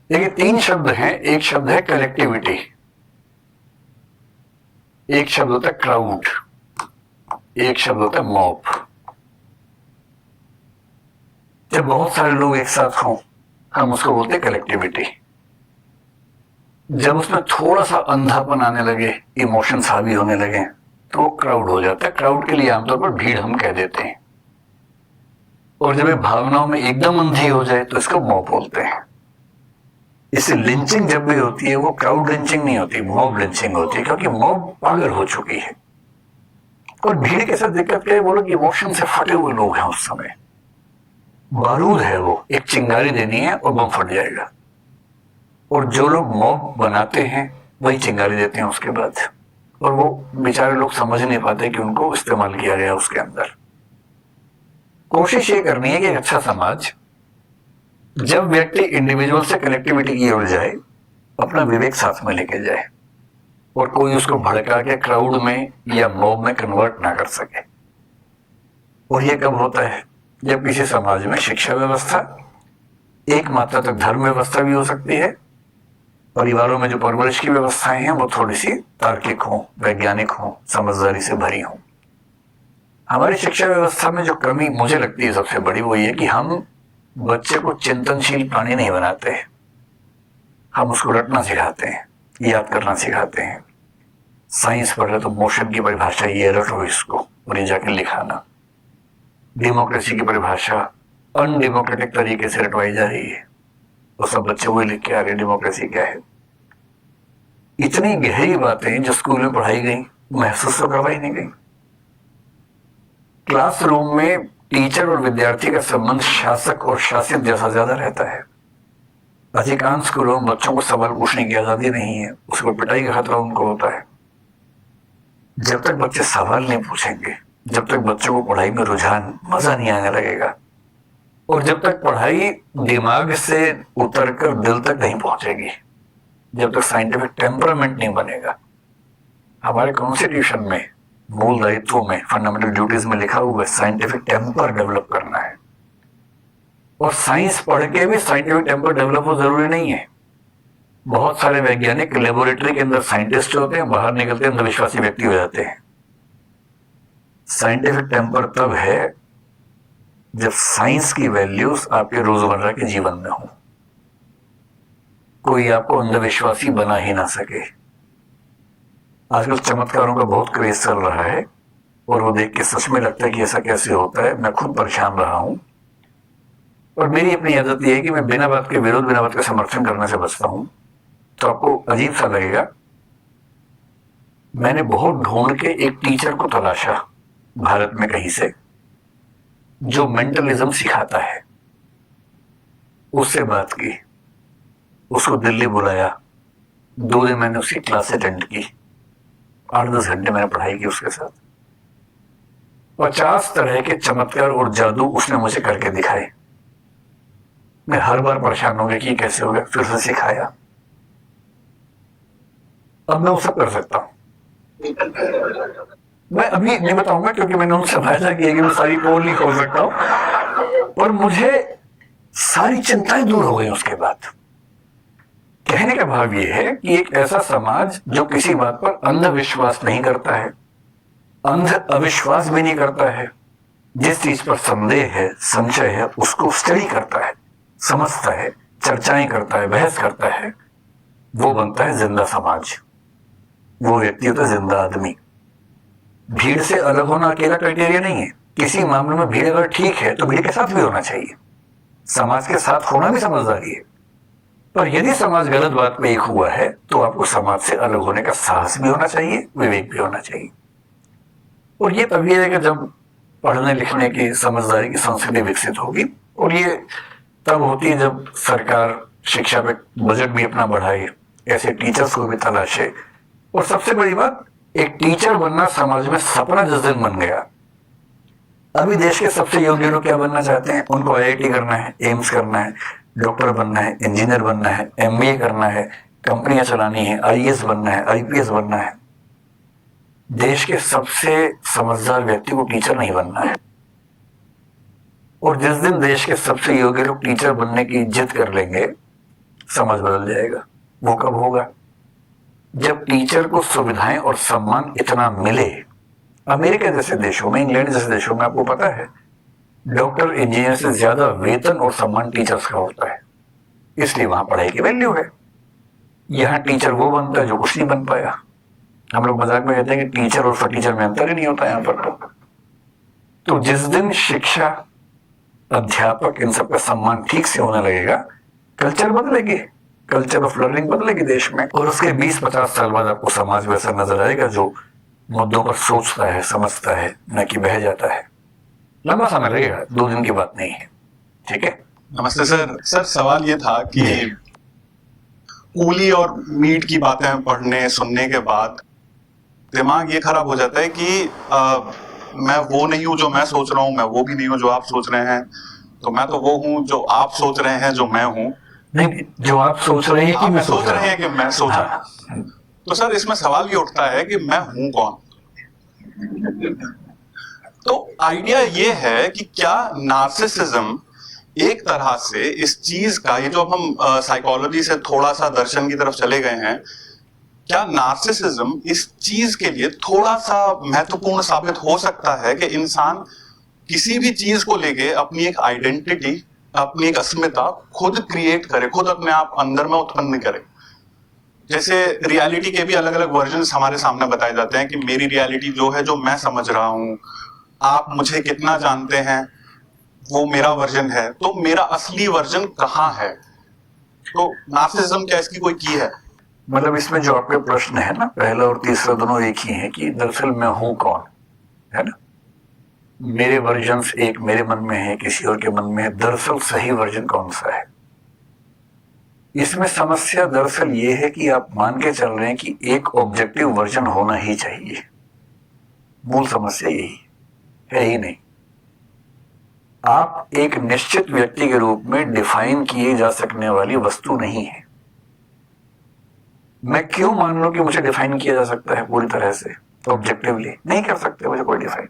देखिए 3 शब्द हैं। एक शब्द है कलेक्टिविटी, एक शब्द होता है क्राउड, एक शब्द होता है मॉब। जब बहुत सारे लोग एक साथ हों हम उसको बोलते हैं कलेक्टिविटी। जब उसमें थोड़ा सा अंधापन आने लगे, इमोशंस हावी होने लगे, तो वो क्राउड हो जाता है। क्राउड के लिए आमतौर पर भीड़ हम कह देते हैं। और जब ये भावनाओं में एकदम अंधी हो जाए तो इसको मॉब बोलते हैं। इससे लिंचिंग जब भी होती है वो क्राउड लिंचिंग नहीं होती, मॉब लिंचिंग होती है, क्योंकि मॉब पागल हो चुकी है। और भीड़ के साथ दिक्कत क्या है, वो लोग इमोशन से फटे हुए लोग हैं। उस समय बारूद है, वो एक चिंगारी देनी है और बम फट जाएगा। और जो लोग मॉब बनाते हैं वही चिंगारी देते हैं उसके बाद, और वो बेचारे लोग समझ नहीं पाते कि उनको इस्तेमाल किया गया उसके अंदर। कोशिश ये करनी है कि एक अच्छा समाज, जब व्यक्ति इंडिविजुअल से कलेक्टिविटी की ओर जाए, अपना विवेक साथ में लेके जाए और कोई उसको भड़का के क्राउड में या मॉब में कन्वर्ट ना कर सके। और ये कब होता है, जब किसी समाज में शिक्षा व्यवस्था, एक मात्रा तक धर्म व्यवस्था भी हो सकती है, परिवारों में जो परवरिश की व्यवस्थाएं हैं वो थोड़ी सी तार्किक हों, वैज्ञानिक हों, समझदारी से भरी हों। हमारी शिक्षा व्यवस्था में जो कमी मुझे लगती है सबसे बड़ी, वो ये कि हम बच्चे को चिंतनशील प्राणी नहीं बनाते हैं। हम उसको रटना सिखाते हैं, याद करना सिखाते हैं। साइंस पढ़ रहे तो मोशन की परिभाषा ये रटो इसको और ये जाके लिखाना। डेमोक्रेसी की परिभाषा अनडेमोक्रेटिक तरीके से रटवाई जा रही है, तो सब बच्चे वही लिख के आ रहे हैं डेमोक्रेसी क्या है। इतनी गहरी बातें जो स्कूल में पढ़ाई गई महसूस तो करवाई नहीं गई। क्लासरूम में टीचर और विद्यार्थी का संबंध शासक और शासित जैसा ज्यादा रहता है। अधिकांश स्कूलों में बच्चों को सवाल पूछने की आजादी नहीं है, उसको पिटाई का खतरा उनको होता है। जब तक बच्चे सवाल नहीं पूछेंगे, जब तक बच्चों को पढ़ाई में रुझान, मजा नहीं आने लगेगा, और जब तक पढ़ाई दिमाग से उतरकर दिल तक नहीं पहुंचेगी, जब तक साइंटिफिक टेम्परामेंट नहीं बनेगा। हमारे कॉन्स्टिट्यूशन में मूल दायित्वों में, फंडामेंटल ड्यूटीज में लिखा हुआ है साइंटिफिक टेम्पर डेवलप करना है। और साइंस पढ़ के भी साइंटिफिक टेम्पर डेवलप हो जरूरी नहीं है। बहुत सारे वैज्ञानिक लेबोरेटरी के अंदर साइंटिस्ट होते हैं, बाहर निकलते हैं अंधविश्वासी व्यक्ति हो जाते हैं। साइंटिफिक टेम्पर तब है जब साइंस की वैल्यूज आपके रोजमर्रा के जीवन में हो, कोई आपको अंधविश्वासी बना ही ना सके। आजकल चमत्कारों का बहुत क्रेज चल रहा है और वो देख के सच में लगता है कि ऐसा कैसे होता है। मैं खुद परेशान रहा हूं और मेरी अपनी आदत यह है कि मैं बिना बात के विरोध, बिना बात के समर्थन करने से बचता हूं। तो आपको अजीब सा लगेगा, मैंने बहुत ढूंढ के एक टीचर को तलाशा भारत में कहीं से जो मेंटलिज्म सिखाता है, उससे बात की, उसको दिल्ली बुलाया, 2 दिन मैंने उसकी क्लास अटेंड की, 8-10 घंटे मैंने पढ़ाई की उसके साथ। 50 तरह के चमत्कार और जादू उसने मुझे करके दिखाए। मैं हर बार परेशान हो गया कि कैसे हो गया, फिर से सिखाया। अब मैं वो सब कर सकता हूं। मैं अभी नहीं बताऊंगा क्योंकि मैंने उनसे वायदा किया कि मैं सारी पोल नहीं खोल सकता हूं, और मुझे सारी चिंताएं दूर हो गई उसके बाद। कहने का भाव यह है कि एक ऐसा समाज जो किसी बात पर अंधविश्वास नहीं करता है, अंध अविश्वास भी नहीं करता है, जिस चीज पर संदेह है, संशय है, उसको स्टडी करता है, समझता है, चर्चाएं करता है, बहस करता है, वो बनता है जिंदा समाज। वो व्यक्ति होता है जिंदा आदमी। भीड़ से अलग होना अकेला क्राइटेरिया नहीं है। किसी मामले में भीड़ अगर ठीक है तो भीड़ के साथ भी होना चाहिए। समाज के साथ होना भी समझदारी है। पर यदि समाज गलत बात पे एक हुआ है तो आपको समाज से अलग होने का साहस भी होना चाहिए, विवेक भी होना चाहिए। और ये तभी है कि जब पढ़ने लिखने की, समझदारी की संस्कृति विकसित होगी। और ये तब होती है जब सरकार शिक्षा पे बजट भी अपना बढ़ाए, ऐसे टीचर्स को भी तलाशे। और सबसे बड़ी बात, एक टीचर बनना समाज में सपना जिस दिन बन गया। अभी देश के सबसे योग्य लोग क्या बनना चाहते हैं? उनको IIT करना है, एम्स करना है, डॉक्टर बनना है, इंजीनियर बनना है, MBA करना है, कंपनियां चलानी है, IAS बनना है, IPS बनना है। देश के सबसे समझदार व्यक्ति को टीचर नहीं बनना है, और जिस दिन देश के सबसे योग्य लोग टीचर बनने की जिद कर लेंगे, समाज बदल जाएगा। वो कब होगा? जब टीचर को सुविधाएं और सम्मान इतना मिले। अमेरिका जैसे देशों में, इंग्लैंड जैसे देशों में आपको पता है डॉक्टर इंजीनियर से ज्यादा वेतन और सम्मान टीचर्स का होता है, इसलिए वहां पढ़ाई की वैल्यू है। यहाँ टीचर वो बनता है जो कुछ नहीं बन पाया। हम लोग मजाक में कहते हैं कि टीचर और फटीचर में अंतर ही नहीं होता यहाँ पर। तो जिस दिन शिक्षा, अध्यापक, इन सबका सम्मान ठीक से होने लगेगा, कल्चर बदलेगी, कल्चर ऑफ लर्निंग बदलेगी देश में। और उसके 20-50 साल बाद आपको समाज वैसा नजर आएगा जो मुद्दों पर सोचता है, समझता है, न कि बह जाता है। लंबा समय लगेगा, 2 दिन की बात नहीं है। ठीक है। नमस्ते सर। सर सवाल ये था कि कूली और मीट की बातें पढ़ने सुनने के बाद दिमाग ये खराब हो जाता है कि मैं वो नहीं हूँ जो मैं सोच रहा हूँ, मैं वो भी नहीं हूँ जो आप सोच रहे हैं, तो मैं तो वो हूँ जो आप सोच रहे हैं जो मैं हूँ। नहीं, जो आप सोच रहे हैं कि मैं सोच रहा हूँ। कि मैं सोच रहा हूँ। तो सर इसमें सवाल ये उठता है कि मैं हूँ कौन? तो आइडिया ये है कि क्या नार्सिसिज्म एक तरह से इस चीज का, ये जो अब हम साइकोलॉजी से थोड़ा सा दर्शन की तरफ चले गए हैं, क्या नार्सिसिज्म इस चीज के लिए थोड़ा सा महत्वपूर्ण साबित हो सकता है कि इंसान किसी भी चीज को लेके अपनी एक आइडेंटिटी, अपनी एक अस्मिता खुद क्रिएट करे, खुद अपने आप अंदर में उत्पन्न करे? जैसे रियलिटी के भी अलग अलग वर्जन्स हमारे सामने बताए जाते हैं कि मेरी रियलिटी जो है, जो मैं समझ रहा हूँ, आप मुझे कितना जानते हैं, वो मेरा वर्जन है। तो मेरा असली वर्जन कहाँ है? तो नार्सिसिज्म क्या इसकी कोई की है? मतलब इसमें जो आपके प्रश्न है ना, पहला और तीसरा दोनों एक ही है कि दरअसल मैं हूं कौन, है ना। मेरे वर्जन्स एक मेरे मन में है, किसी और के मन में है। दरअसल सही वर्जन कौन सा है? इसमें समस्या दरअसल ये है कि आप मान के चल रहे हैं कि एक ऑब्जेक्टिव वर्जन होना ही चाहिए। मूल समस्या यही है ही नहीं। आप एक निश्चित व्यक्ति के रूप में डिफाइन किए जा सकने वाली वस्तु नहीं है। मैं क्यों मान लूं कि मुझे डिफाइन किया जा सकता है पूरी तरह से ऑब्जेक्टिवली? नहीं कर सकते मुझे कोई डिफाइन।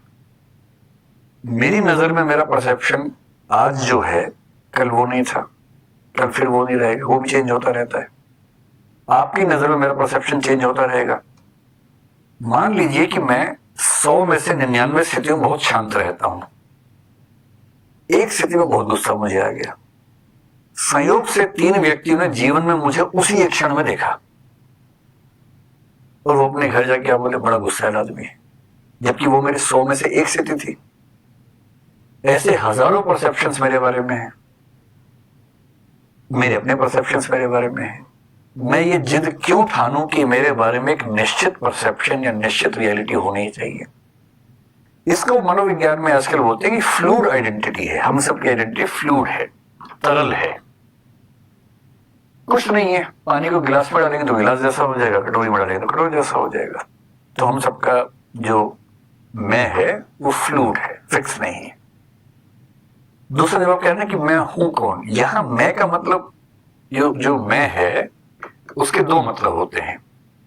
मेरी नजर में मेरा परसेप्शन आज जो है, कल वो नहीं था, कल फिर वो नहीं रहेगा, वो भी चेंज होता रहता है। आपकी नजर में मेरा परसेप्शन चेंज होता रहेगा। मान लीजिए कि मैं 100 में से 99 स्थितियों में बहुत शांत रहता हूं, एक स्थिति में बहुत गुस्सा मुझे आ गया। संयोग से 3 व्यक्तियों ने जीवन में मुझे उसी एक क्षण में देखा और वो अपने घर जाके क्या बोले, बड़ा गुस्सैल आदमी है, जबकि वो मेरे 100 में से एक स्थिति थी। ऐसे हजारों परसेप्शंस मेरे बारे में हैं, मेरे अपने परसेप्शंस मेरे बारे में हैं। मैं ये जिद क्यों ठानूं कि मेरे बारे में एक निश्चित परसेप्शन या निश्चित रियलिटी होनी ही चाहिए? इसको मनोविज्ञान में आजकल बोलते हैं कि फ्लूइड आइडेंटिटी है। हम सबकी आइडेंटिटी फ्लूइड है, तरल है, कुछ नहीं है। पानी को गिलास में डालेंगे तो गिलास जैसा हो जाएगा, कटोरी में डालेंगे तो कटोरी जैसा हो जाएगा। तो हम सबका जो मैं है वो फ्लूइड है, फिक्स नहीं है। दूसरा जवाब कहना है कि मैं हूं कौन। यहां मैं का मतलब, जो मैं है उसके 2 मतलब होते हैं।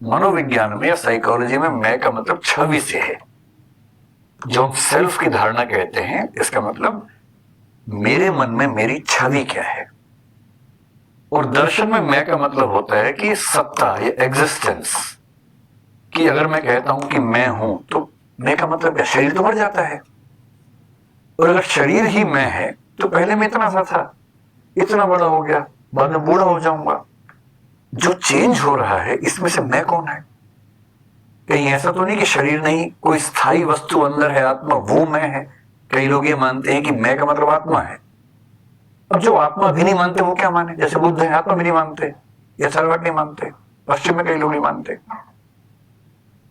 मनोविज्ञान में या साइकोलॉजी में मैं का मतलब छवि से है। जो हम सेल्फ की धारणा कहते हैं, इसका मतलब मेरे मन में मेरी छवि क्या है। और दर्शन में मैं का मतलब होता है कि सत्ता या एग्जिस्टेंस, कि अगर मैं कहता हूं कि मैं हूं तो मैं का मतलब क्या? शरीर तो मर जाता है, और अगर शरीर ही मैं है तो पहले मैं इतना सा था, इतना बड़ा हो गया, बाद में बूढ़ा हो जाऊंगा। जो चेंज हो रहा है इसमें से मैं कौन है? कहीं ऐसा तो नहीं कि शरीर नहीं, कोई स्थायी वस्तु अंदर है, आत्मा, वो मैं है। कई लोग ये मानते हैं कि मैं का मतलब आत्मा है। अब जो आत्मा भी नहीं मानते वो क्या माने? जैसे बुद्ध है, आत्मा भी नहीं मानते, या सारवाट नहीं मानते, पश्चिम में कई लोग नहीं मानते।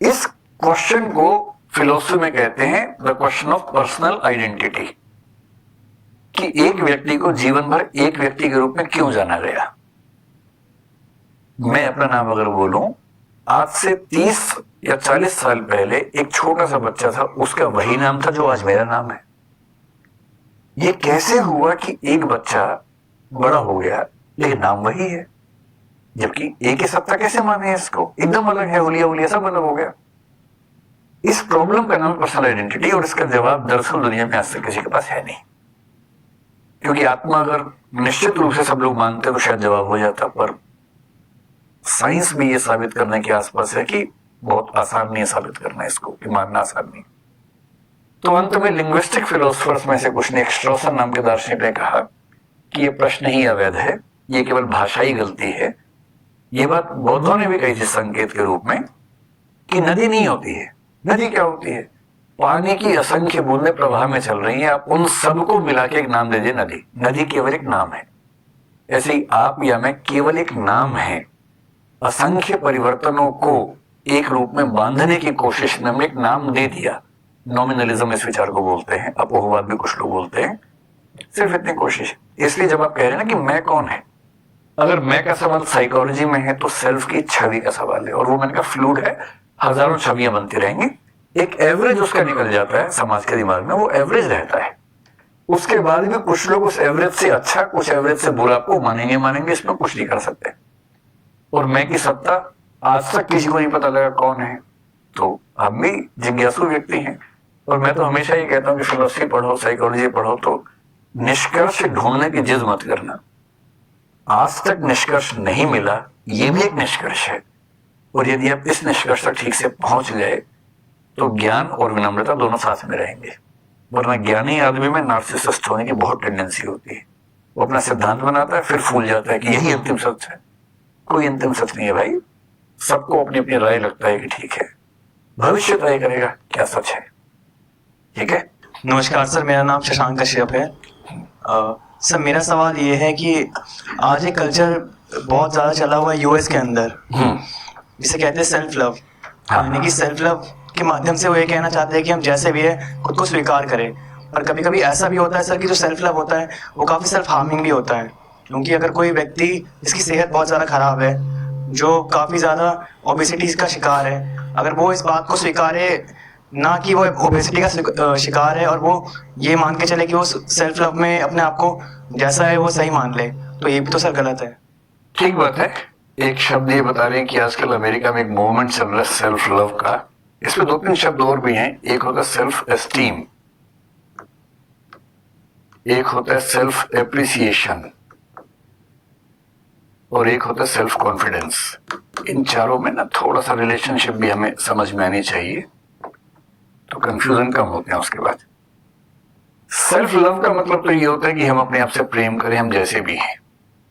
इस क्वेश्चन को फिलोसफी में कहते हैं the question of personal identity, कि एक व्यक्ति को जीवन भर एक व्यक्ति के रूप में क्यों जाना गया। मैं अपना नाम अगर बोलूं, आज से 30 या 40 साल पहले एक छोटा सा बच्चा था, उसका वही नाम था जो आज मेरा नाम है। ये कैसे हुआ कि एक बच्चा बड़ा हो गया लेकिन नाम वही है, जबकि एक ही सत्ता कैसे माने इसको? एकदम अलग है, हुलिया हुलिया सब अलग हो गया। इस प्रॉब्लम का नाम पर्सनल आइडेंटिटी, और इसका जवाब दरअसल दुनिया में आज तक किसी के पास है नहीं। क्योंकि आत्मा अगर निश्चित रूप से सब लोग मानते तो शायद जवाब हो जाता, पर साइंस भी ये साबित करने के आसपास है कि बहुत आसान नहीं है साबित करना इसको, कि मानना आसान नहीं। तो अंत में लिंग्विस्टिक फिलोसफर्स में से कुछ ने, स्ट्रॉसन नाम के दार्शनिक ने कहा कि ये प्रश्न ही अवैध है, ये केवल भाषाई गलती है। ये बात बौद्धों ने भी कही थी संकेत के रूप में कि नदी नहीं होती है। नदी क्या होती है? पानी की असंख्य बूंदें प्रवाह में चल रही हैं, आप उन सबको मिला के एक नाम दे दीजिए नदी। नदी केवल एक नाम है। ऐसे ही आप या मैं केवल एक नाम है। असंख्य परिवर्तनों को एक रूप में बांधने की कोशिश में हमने एक नाम दे दिया। नॉमिनलिज्म इस विचार को बोलते हैं, अपोहवाद भी कुछ लोग बोलते हैं। सिर्फ इतनी कोशिश। इसलिए जब आप कह रहे हैं ना कि मैं कौन है, अगर मैं का सवाल साइकोलॉजी में है तो सेल्फ की छवि का सवाल है, और वो मैंने कहा फ्लूइड है, हजारों छवियां बनती रहेंगी, एक एवरेज उसका निकल जाता है समाज के दिमाग में, वो एवरेज रहता है। उसके बाद भी कुछ लोग उस एवरेज से अच्छा, कुछ एवरेज से बुरा को मानेंगे, इसमें कुछ नहीं कर सकते। और मैं की सत्ता आज तक किसी को नहीं पता लगा कौन है, तो हम भी जिज्ञासु व्यक्ति हैं। और मैं तो हमेशा ये कहता हूँ कि फिलोसफी पढ़ो, साइकोलॉजी पढ़ो, तो निष्कर्ष ढूंढने की जिद मत करना। आज तक निष्कर्ष नहीं मिला, ये भी एक निष्कर्ष है, और यदि आप इस निष्कर्ष तक ठीक से पहुंच गए तो ज्ञान और विनम्रता दोनों साथ में रहेंगे। वरना ज्ञानी आदमी में नार्सिसिस्ट होने की बहुत टेंडेंसी होती है। वो अपना सिद्धांत बनाता है, फिर फूल जाता है कि यही अंतिम सच है। कोई अंतिम सच नहीं है भाई, सबको अपनी अपनी राय लगता है कि ठीक है, भविष्य तय करेगा क्या सच है। ठीक है। नमस्कार सर, मेरा नाम शशांक कश्यप है। सर मेरा सवाल ये है कि आज एक कल्चर बहुत ज़्यादा चला हुआ है यूएस के अंदर, जिसे कहते हैं सेल्फ लव। यानी कि सेल्फ लव के माध्यम से वो ये कहना चाहते हैं कि हम जैसे भी है खुद को स्वीकार करें। पर कभी कभी ऐसा भी होता है सर कि जो सेल्फ लव होता है वो काफ़ी सेल्फ हार्मिंग भी होता है। क्योंकि अगर कोई व्यक्ति जिसकी सेहत बहुत ज़्यादा ख़राब है, जो काफ़ी ज़्यादा ओबेसिटी का शिकार है, अगर वो इस बात को स्वीकारे ना कि वो ओबेसिटी का शिकार है, और वो ये मान के चले कि वो सेल्फ लव में अपने आप को जैसा है वो सही मान ले, तो ये भी तो सर गलत है। ठीक बात है। एक शब्द ये बता रहे हैं कि आजकल अमेरिका में एक मूवमेंट चल रहा है सेल्फ लव का। इसमें 2-3 शब्द और भी हैं। एक होता है सेल्फ एस्टीम, एक होता है सेल्फ एप्रिसिएशन, और एक होता है सेल्फ कॉन्फिडेंस। इन चारों में ना थोड़ा सा रिलेशनशिप भी हमें समझ में आनी चाहिए, तो कंफ्यूजन कम होते हैं उसके बाद। सेल्फ लव का मतलब तो ये होता है कि हम अपने आप से प्रेम करें, हम जैसे भी हैं।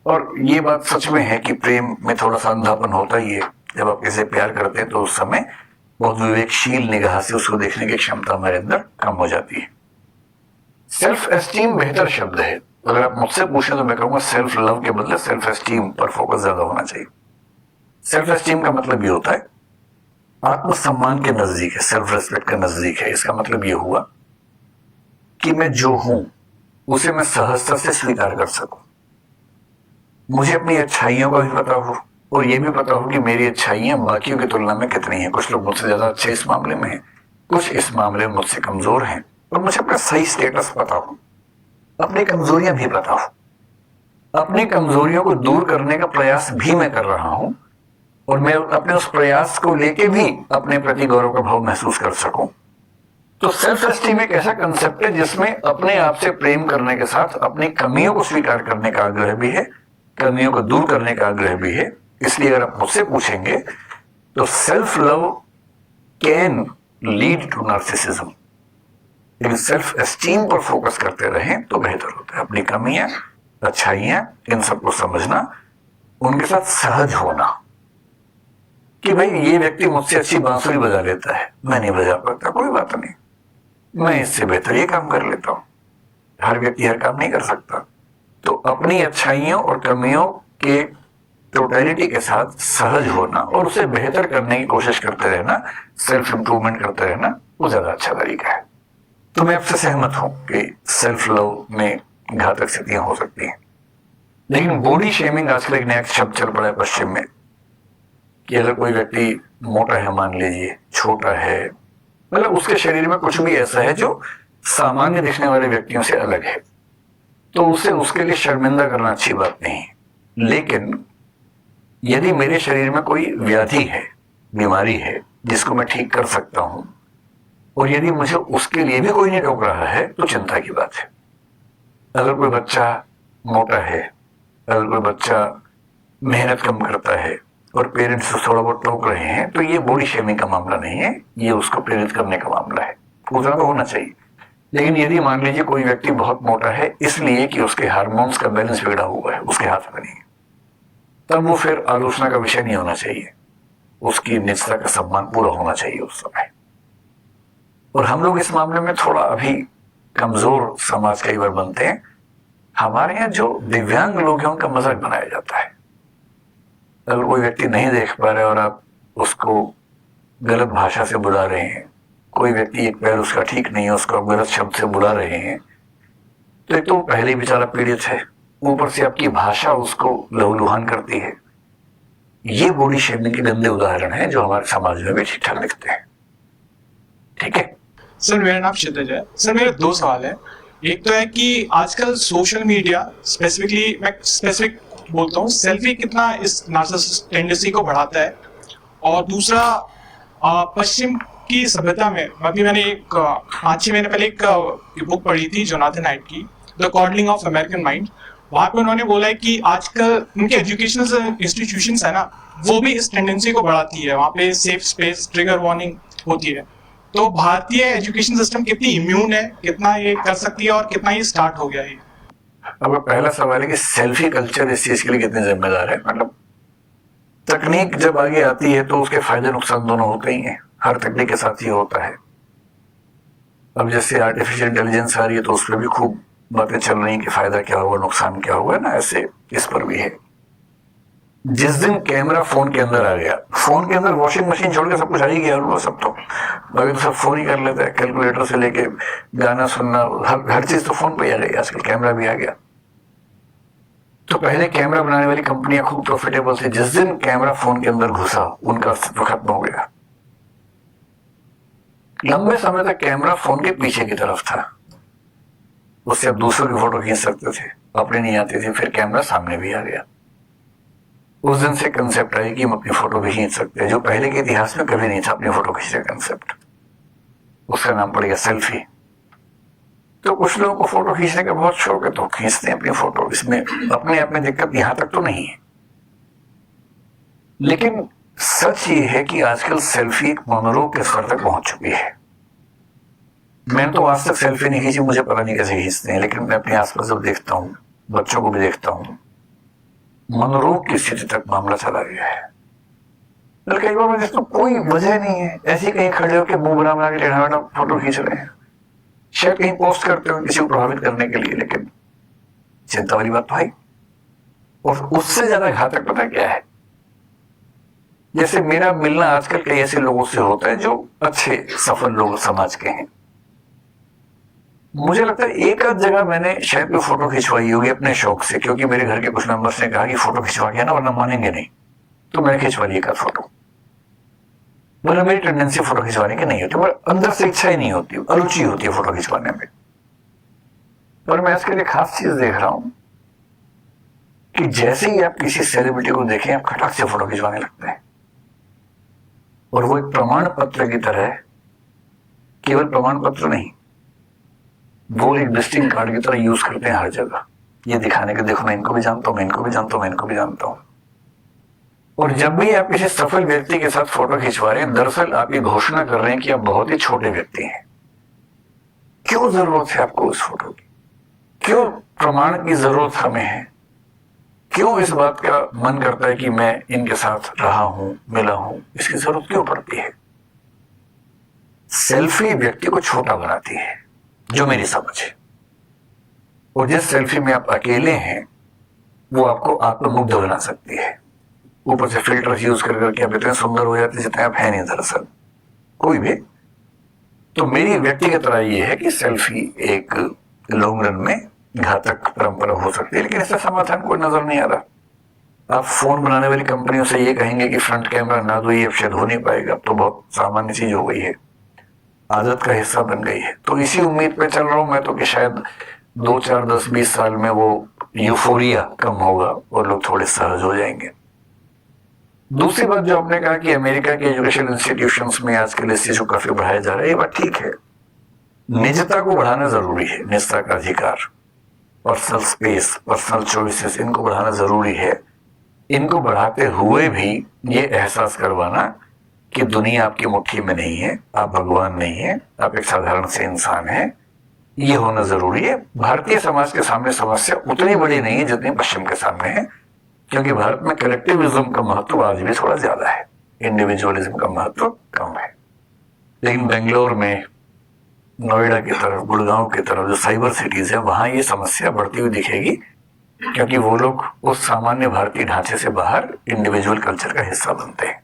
और ये बात सच में है कि प्रेम में थोड़ा सा अंधापन होता ही है। जब आप किसी से प्यार करते हैं तो उस समय बहुत विवेकशील निगाह से उसको देखने की क्षमता हमारे अंदर कम हो जाती है। सेल्फ एस्टीम बेहतर शब्द है। अगर आप मुझसे पूछें तो मैं कहूंगा सेल्फ लव के बदले सेल्फ एस्टीम पर फोकस ज्यादा होना चाहिए। सेल्फ एस्टीम का मतलब ये होता है आत्मसम्मान के नजदीक है, सेल्फ रेस्पेक्ट के नजदीक है। इसका मतलब ये हुआ कि मैं जो हूं उसे मैं सहजता से स्वीकार कर सकूं। मुझे अपनी अच्छाइयों का भी पता हो, और ये भी पता हो कि मेरी अच्छाइयां बाकियों की तुलना में कितनी हैं। कुछ लोग मुझसे ज्यादा अच्छे इस मामले में हैं, कुछ इस मामले में मुझसे कमजोर हैं, और मुझे अपना सही स्टेटस पता हो, अपनी कमजोरियां भी पता हो। अपनी कमजोरियों को दूर करने का प्रयास भी मैं कर रहा हूं, और मैं अपने उस प्रयास को लेके भी अपने प्रति गौरव का भाव महसूस कर सकूं। तो सेल्फ एस्टीम एक ऐसा कंसेप्ट है जिसमें अपने आप से प्रेम करने के साथ अपनी कमियों को स्वीकार करने का आग्रह भी है, कमियों को दूर करने का आग्रह भी है। इसलिए अगर आप मुझसे पूछेंगे तो self love can lead to narcissism, लेकिन सेल्फ एस्टीम पर फोकस करते रहें तो बेहतर होता है। अपनी कमियां, अच्छाइयां, इन सबको समझना, उनके साथ सहज होना कि भाई ये व्यक्ति मुझसे अच्छी बांसुरी बजा लेता है, मैं नहीं बजा पाता, कोई बात नहीं, मैं इससे बेहतर ये काम कर लेता हूं। हर व्यक्ति हर काम नहीं कर सकता। तो अपनी अच्छाइयों और कमियों के टोटलिटी के साथ सहज होना और उसे बेहतर करने की कोशिश करते रहना, सेल्फ इंप्रूवमेंट करते रहना, वो ज्यादा अच्छा तरीका है। तो मैं आपसे सहमत हूं कि सेल्फ लव में घातक स्थितियां हो सकती हैं। लेकिन बॉडी शेमिंग आजकल एक नया शब्द चल पड़ा है पश्चिम में, कि अगर कोई व्यक्ति मोटा है, मान लीजिए छोटा है, मतलब उसके शरीर में कुछ भी ऐसा है जो सामान्य दिखने वाले व्यक्तियों से अलग है, तो उसे उसके लिए शर्मिंदा करना अच्छी बात नहीं। लेकिन यदि मेरे शरीर में कोई व्याधि है, बीमारी है, जिसको मैं ठीक कर सकता हूं, और यदि मुझे उसके लिए भी कोई नहीं टोक रहा है तो चिंता की बात है। अगर कोई बच्चा मोटा है, अगर कोई बच्चा मेहनत कम करता है और पेरेंट्स उसको थोड़ा बहुत टोक रहे हैं, तो ये बॉडी शेमिंग का मामला नहीं है, ये उसको प्रेरित करने का मामला है। उतना तो होना चाहिए। लेकिन यदि मान लीजिए कोई व्यक्ति बहुत मोटा है इसलिए कि उसके हार्मोन्स का बैलेंस बिगड़ा हुआ है, उसके हाथ में नहीं, तब वो फिर आलोचना का विषय नहीं होना चाहिए। उसकी निजता का सम्मान पूरा होना चाहिए उस समय। और हम लोग इस मामले में थोड़ा अभी कमजोर समाज कई बार बनते हैं। हमारे यहाँ जो दिव्यांग लोग हैं उनका मजाक बनाया जाता है। अगर कोई व्यक्ति नहीं देख पा रहा है और आप उसको गलत भाषा से बुला रहे हैं, कोई व्यक्ति एक पैर उसका ठीक नहीं है उसको आप गलत शब्द से बुला रहे हैं, तो एक तो पहले ही बेचारा पीड़ित है, ऊपर से आपकी भाषा उसको लहूलुहान करती है। ये बॉडी शेमिंग के गंदे उदाहरण हैं जो हमारे समाज में भी ठीक ठाक दिखते हैं। ठीक है सर, मेरा नाम क्षितिज है। सर, मेरे 2 सवाल है। एक तो है कि आजकल सोशल मीडिया स्पेसिफिकली, मैं स्पेसिफिक बोलता हूँ, सेल्फी कितना इस नार्सिसिस्ट टेंडेंसी को बढ़ाता है, और दूसरा पश्चिम की सभ्यता में अभी मैंने एक 5-6 महीने पहले एक बुक पढ़ी थी जोनाथन हाइट की, the codling of American mind. वहां पे उन्होंने बोला है कि आजकल उनके एजुकेशनल इंस्टीट्यूशंस है ना, वो भी इस टेंडेंसी को बढ़ाती है। वहां पे सेफ स्पेस, ट्रिगर वार्निंग होती है। तो भारतीय एजुकेशन सिस्टम कितनी इम्यून है, कितना ये कर सकती है और कितना ये स्टार्ट हो गया है? अब पहला सवाल है कि सेल्फी कल्चर इस चीज के लिए कितने जिम्मेदार है। मतलब तकनीक जब आगे आती है तो उसके फायदे नुकसान दोनों होते ही हैं, हर तकनीक के साथ ही होता है। अब जैसे आर्टिफिशियल इंटेलिजेंस आ रही है तो उस पर भी खूब बातें चल रही हैं कि फायदा क्या होगा, नुकसान क्या होगा ना, ऐसे इस पर भी है। जिस दिन कैमरा फोन के अंदर आ गया, फोन के अंदर वॉशिंग मशीन छोड़ के सब कुछ आ ही गया, और वो सब तो बाकी तो सब फोन ही कर लेता है, कैलकुलेटर से लेके गाना सुनना, हर चीज तो फोन पे ही आ गई, आजकल कैमरा भी आ गया। तो पहले कैमरा बनाने वाली कंपनियां खूब प्रॉफिटेबल थी, जिस दिन कैमरा फोन के अंदर घुसा उनका अस्तित्व खत्म हो गया। लंबे समय तक कैमरा फोन के पीछे की तरफ था, उससे आप दूसरों की फोटो खींच सकते थे, अपनी नहीं आती थी। फिर कैमरा सामने भी आ गया। उस दिन से कंसेप्ट आया कि हम अपनी फोटो भी खींच सकते हैं, जो पहले के इतिहास में कभी नहीं था अपनी फोटो खींचने का कंसेप्ट। उसका नाम पड़ गया सेल्फी। तो कुछ लोगों को फोटो खींचने का बहुत शौक है तो खींचते हैं अपनी फोटो, इसमें अपने आप में दिक्कत यहां तक तो नहीं है। लेकिन सच ये है कि आजकल सेल्फी एक मनोरोग के स्तर तक पहुंच चुकी है। मैं तो आज तक सेल्फी नहीं खींची, मुझे पता नहीं कैसे खींचते हैं, लेकिन मैं अपने आसपास जब देखता हूँ, बच्चों को भी देखता हूँ, मनोरोग की स्थिति तक मामला चला गया है। कई बार मैं देखता हूँ कोई वजह नहीं है, ऐसे कहीं खड़े होकर मुंह बना के टेढ़ा मेढ़ा फोटो खींच रहे हैं, शायद कहीं पोस्ट करते हो किसी को प्रभावित करने के लिए, लेकिन चिंता वाली बात तो है। और उससे ज्यादा घातक पता क्या है, जैसे मेरा मिलना आजकल कई ऐसे लोगों से होता है जो अच्छे सफल लोग समाज के हैं। मुझे लगता है एक आध जगह मैंने शायद कोई फोटो खिंचवाई होगी अपने शौक से, क्योंकि मेरे घर के कुछ मेंबर्स ने कहा कि फोटो खिंचवा के ना वरना मानेंगे नहीं, तो मैंने खिंचवा ली एक आध फोटो। मतलब मेरी टेंडेंसी फोटो खिंचवाने की नहीं होती, पर अंदर से इच्छा ही नहीं होती, अरुचि होती है फोटो खिंचवाने में। पर मैं इसके लिए खास चीज देख रहा हूं कि जैसे ही आप किसी सेलिब्रिटी को देखें आप खटाक से फोटो खिंचवाने लगते हैं, और वो एक प्रमाण पत्र की तरह है। केवल प्रमाण पत्र नहीं, वो एक विजिटिंग कार्ड की तरह यूज करते हैं हर जगह, ये दिखाने के देखो मैं इनको भी जानता हूं, मैं इनको भी जानता हूं, मैं इनको भी जानता हूं। और जब भी आप किसी सफल व्यक्ति के साथ फोटो खिंचवा रहे हैं, दरअसल आप ये घोषणा कर रहे हैं कि आप बहुत ही छोटे व्यक्ति हैं। क्यों जरूरत है आपको उस फोटो की? क्यों प्रमाण की जरूरत हमें है? क्यों इस बात का मन करता है कि मैं इनके साथ रहा हूं, मिला हूं? इसकी जरूरत क्यों पड़ती है? सेल्फी व्यक्ति को छोटा बनाती है, जो मेरी समझ है। और जिस सेल्फी में आप अकेले हैं वो आपको आत्ममुग्ध बना सकती है। ऊपर से फिल्टर्स यूज कर करके आप इतने सुंदर हो जाते जितने आप हैं नहीं दरअसल कोई भी। तो मेरी व्यक्तिगत राय ये है कि सेल्फी एक लॉन्ग रन में घातक परंपरा हो सकती है, लेकिन इसका समाधान कोई नजर नहीं आ रहा। आप फोन बनाने वाली कंपनियों से ये कहेंगे कि फ्रंट कैमरा ना दो, ये शायद हो नहीं पाएगा, तो बहुत सामान्य चीज हो गई है, आदत का हिस्सा बन गई है। तो इसी उम्मीद पे चल रहा हूं मैं तो कि शायद 2, 4, 10, 20 साल में वो यूफोरिया कम होगा और लोग थोड़े सहज हो जाएंगे। दूसरी बात जो आपने कहा कि अमेरिका के एजुकेशन इंस्टीट्यूशंस में आजकल इस चीज को काफी बढ़ाया जा रहा है, ये बात ठीक है। निजता को बढ़ाना जरूरी है, निजता का अधिकार, पर्सनल स्पेस, पर्सनल चॉइसेस, इनको बढ़ाना जरूरी है। इनको बढ़ाते हुए भी ये एहसास करवाना कि दुनिया आपकी मुट्ठी में नहीं है, आप भगवान नहीं है, आप एक साधारण से इंसान हैं, ये होना जरूरी है। भारतीय समाज के सामने समस्या उतनी बड़ी नहीं है जितनी पश्चिम के सामने है, क्योंकि भारत में कलेक्टिविज्म का महत्व आज भी थोड़ा ज्यादा है, इंडिविजुअलिज्म का महत्व कम है। लेकिन बेंगलोर में, नोएडा की तरफ, गुड़गांव की तरफ जो साइबर सिटीज है, वहां ये समस्या बढ़ती हुई दिखेगी, क्योंकि वो लोग उस सामान्य भारतीय ढांचे से बाहर इंडिविजुअल कल्चर का हिस्सा बनते हैं,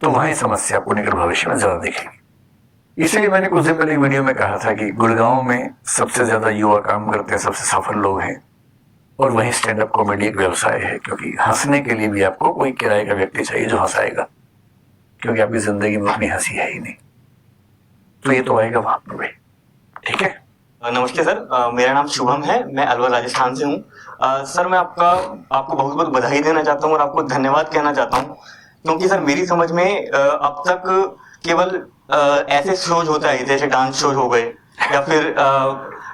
तो वहां ये समस्या आपको निकट भविष्य में ज्यादा दिखेगी। इसलिए मैंने कुछ दिन पहले एक वीडियो में कहा था कि गुड़गांव में सबसे ज्यादा युवा काम करते हैं, सबसे सफल लोग हैं, और वहीं स्टैंड अप कॉमेडी एक व्यवसाय है, क्योंकि हंसने के लिए भी आपको कोई किराए का व्यक्ति चाहिए जो हंसाएगा, क्योंकि आपकी जिंदगी में उतनी हंसी है ही नहीं। तो ये तो आएगा वहां पर भी, ठीक है। नमस्ते सर, मेरा नाम शुभम है, मैं अलवर राजस्थान से हूँ। सर मैं आपको बहुत बहुत बधाई देना चाहता हूँ और आपको धन्यवाद कहना चाहता हूँ, क्योंकि सर मेरी समझ में अब तक केवल ऐसे शोज होता है जैसे डांस शोज हो गए या फिर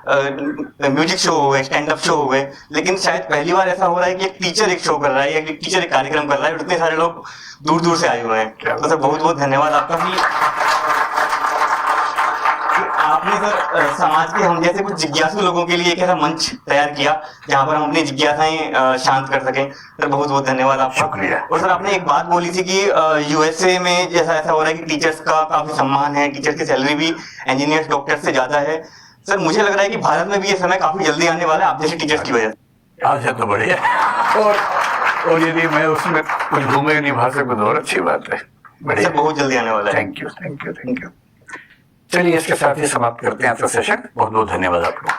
म्यूजिक शो हो गए, स्टैंड अप शो हो गए, लेकिन शायद पहली बार ऐसा हो रहा है कि एक टीचर एक शो कर रहा है या एक टीचर एक कार्यक्रम कर रहा है, इतने सारे लोग दूर दूर से आए हुए हैं। तो सर बहुत बहुत धन्यवाद आपका कि आपने सर समाज के हम जैसे कुछ जिज्ञासु लोगों के लिए एक ऐसा मंच तैयार किया जहां पर हम अपनी जिज्ञासाएं शांत कर सकें। सर बहुत बहुत धन्यवाद आपका। शुक्रिया। और सर आपने एक बात बोली थी कि यूएसए में जैसा ऐसा हो रहा है कि टीचर्स का काफी सम्मान है, टीचर्स की सैलरी भी इंजीनियर्स डॉक्टर से ज्यादा है। सर मुझे लग रहा है कि भारत में भी ये समय काफी जल्दी आने वाला है आप जैसे टीचर्स की वजह से। आज है तो बढ़िया, और यदि मैं उसमें कुछ भूमिका निभा सकूं तो और अच्छी बात है, बढ़िया। सर बहुत जल्दी आने वाला है। Thank you, thank you, thank you. चलिए इसके साथ ही समाप्त करते हैं आपका सेशन। बहुत बहुत धन्यवाद आपको।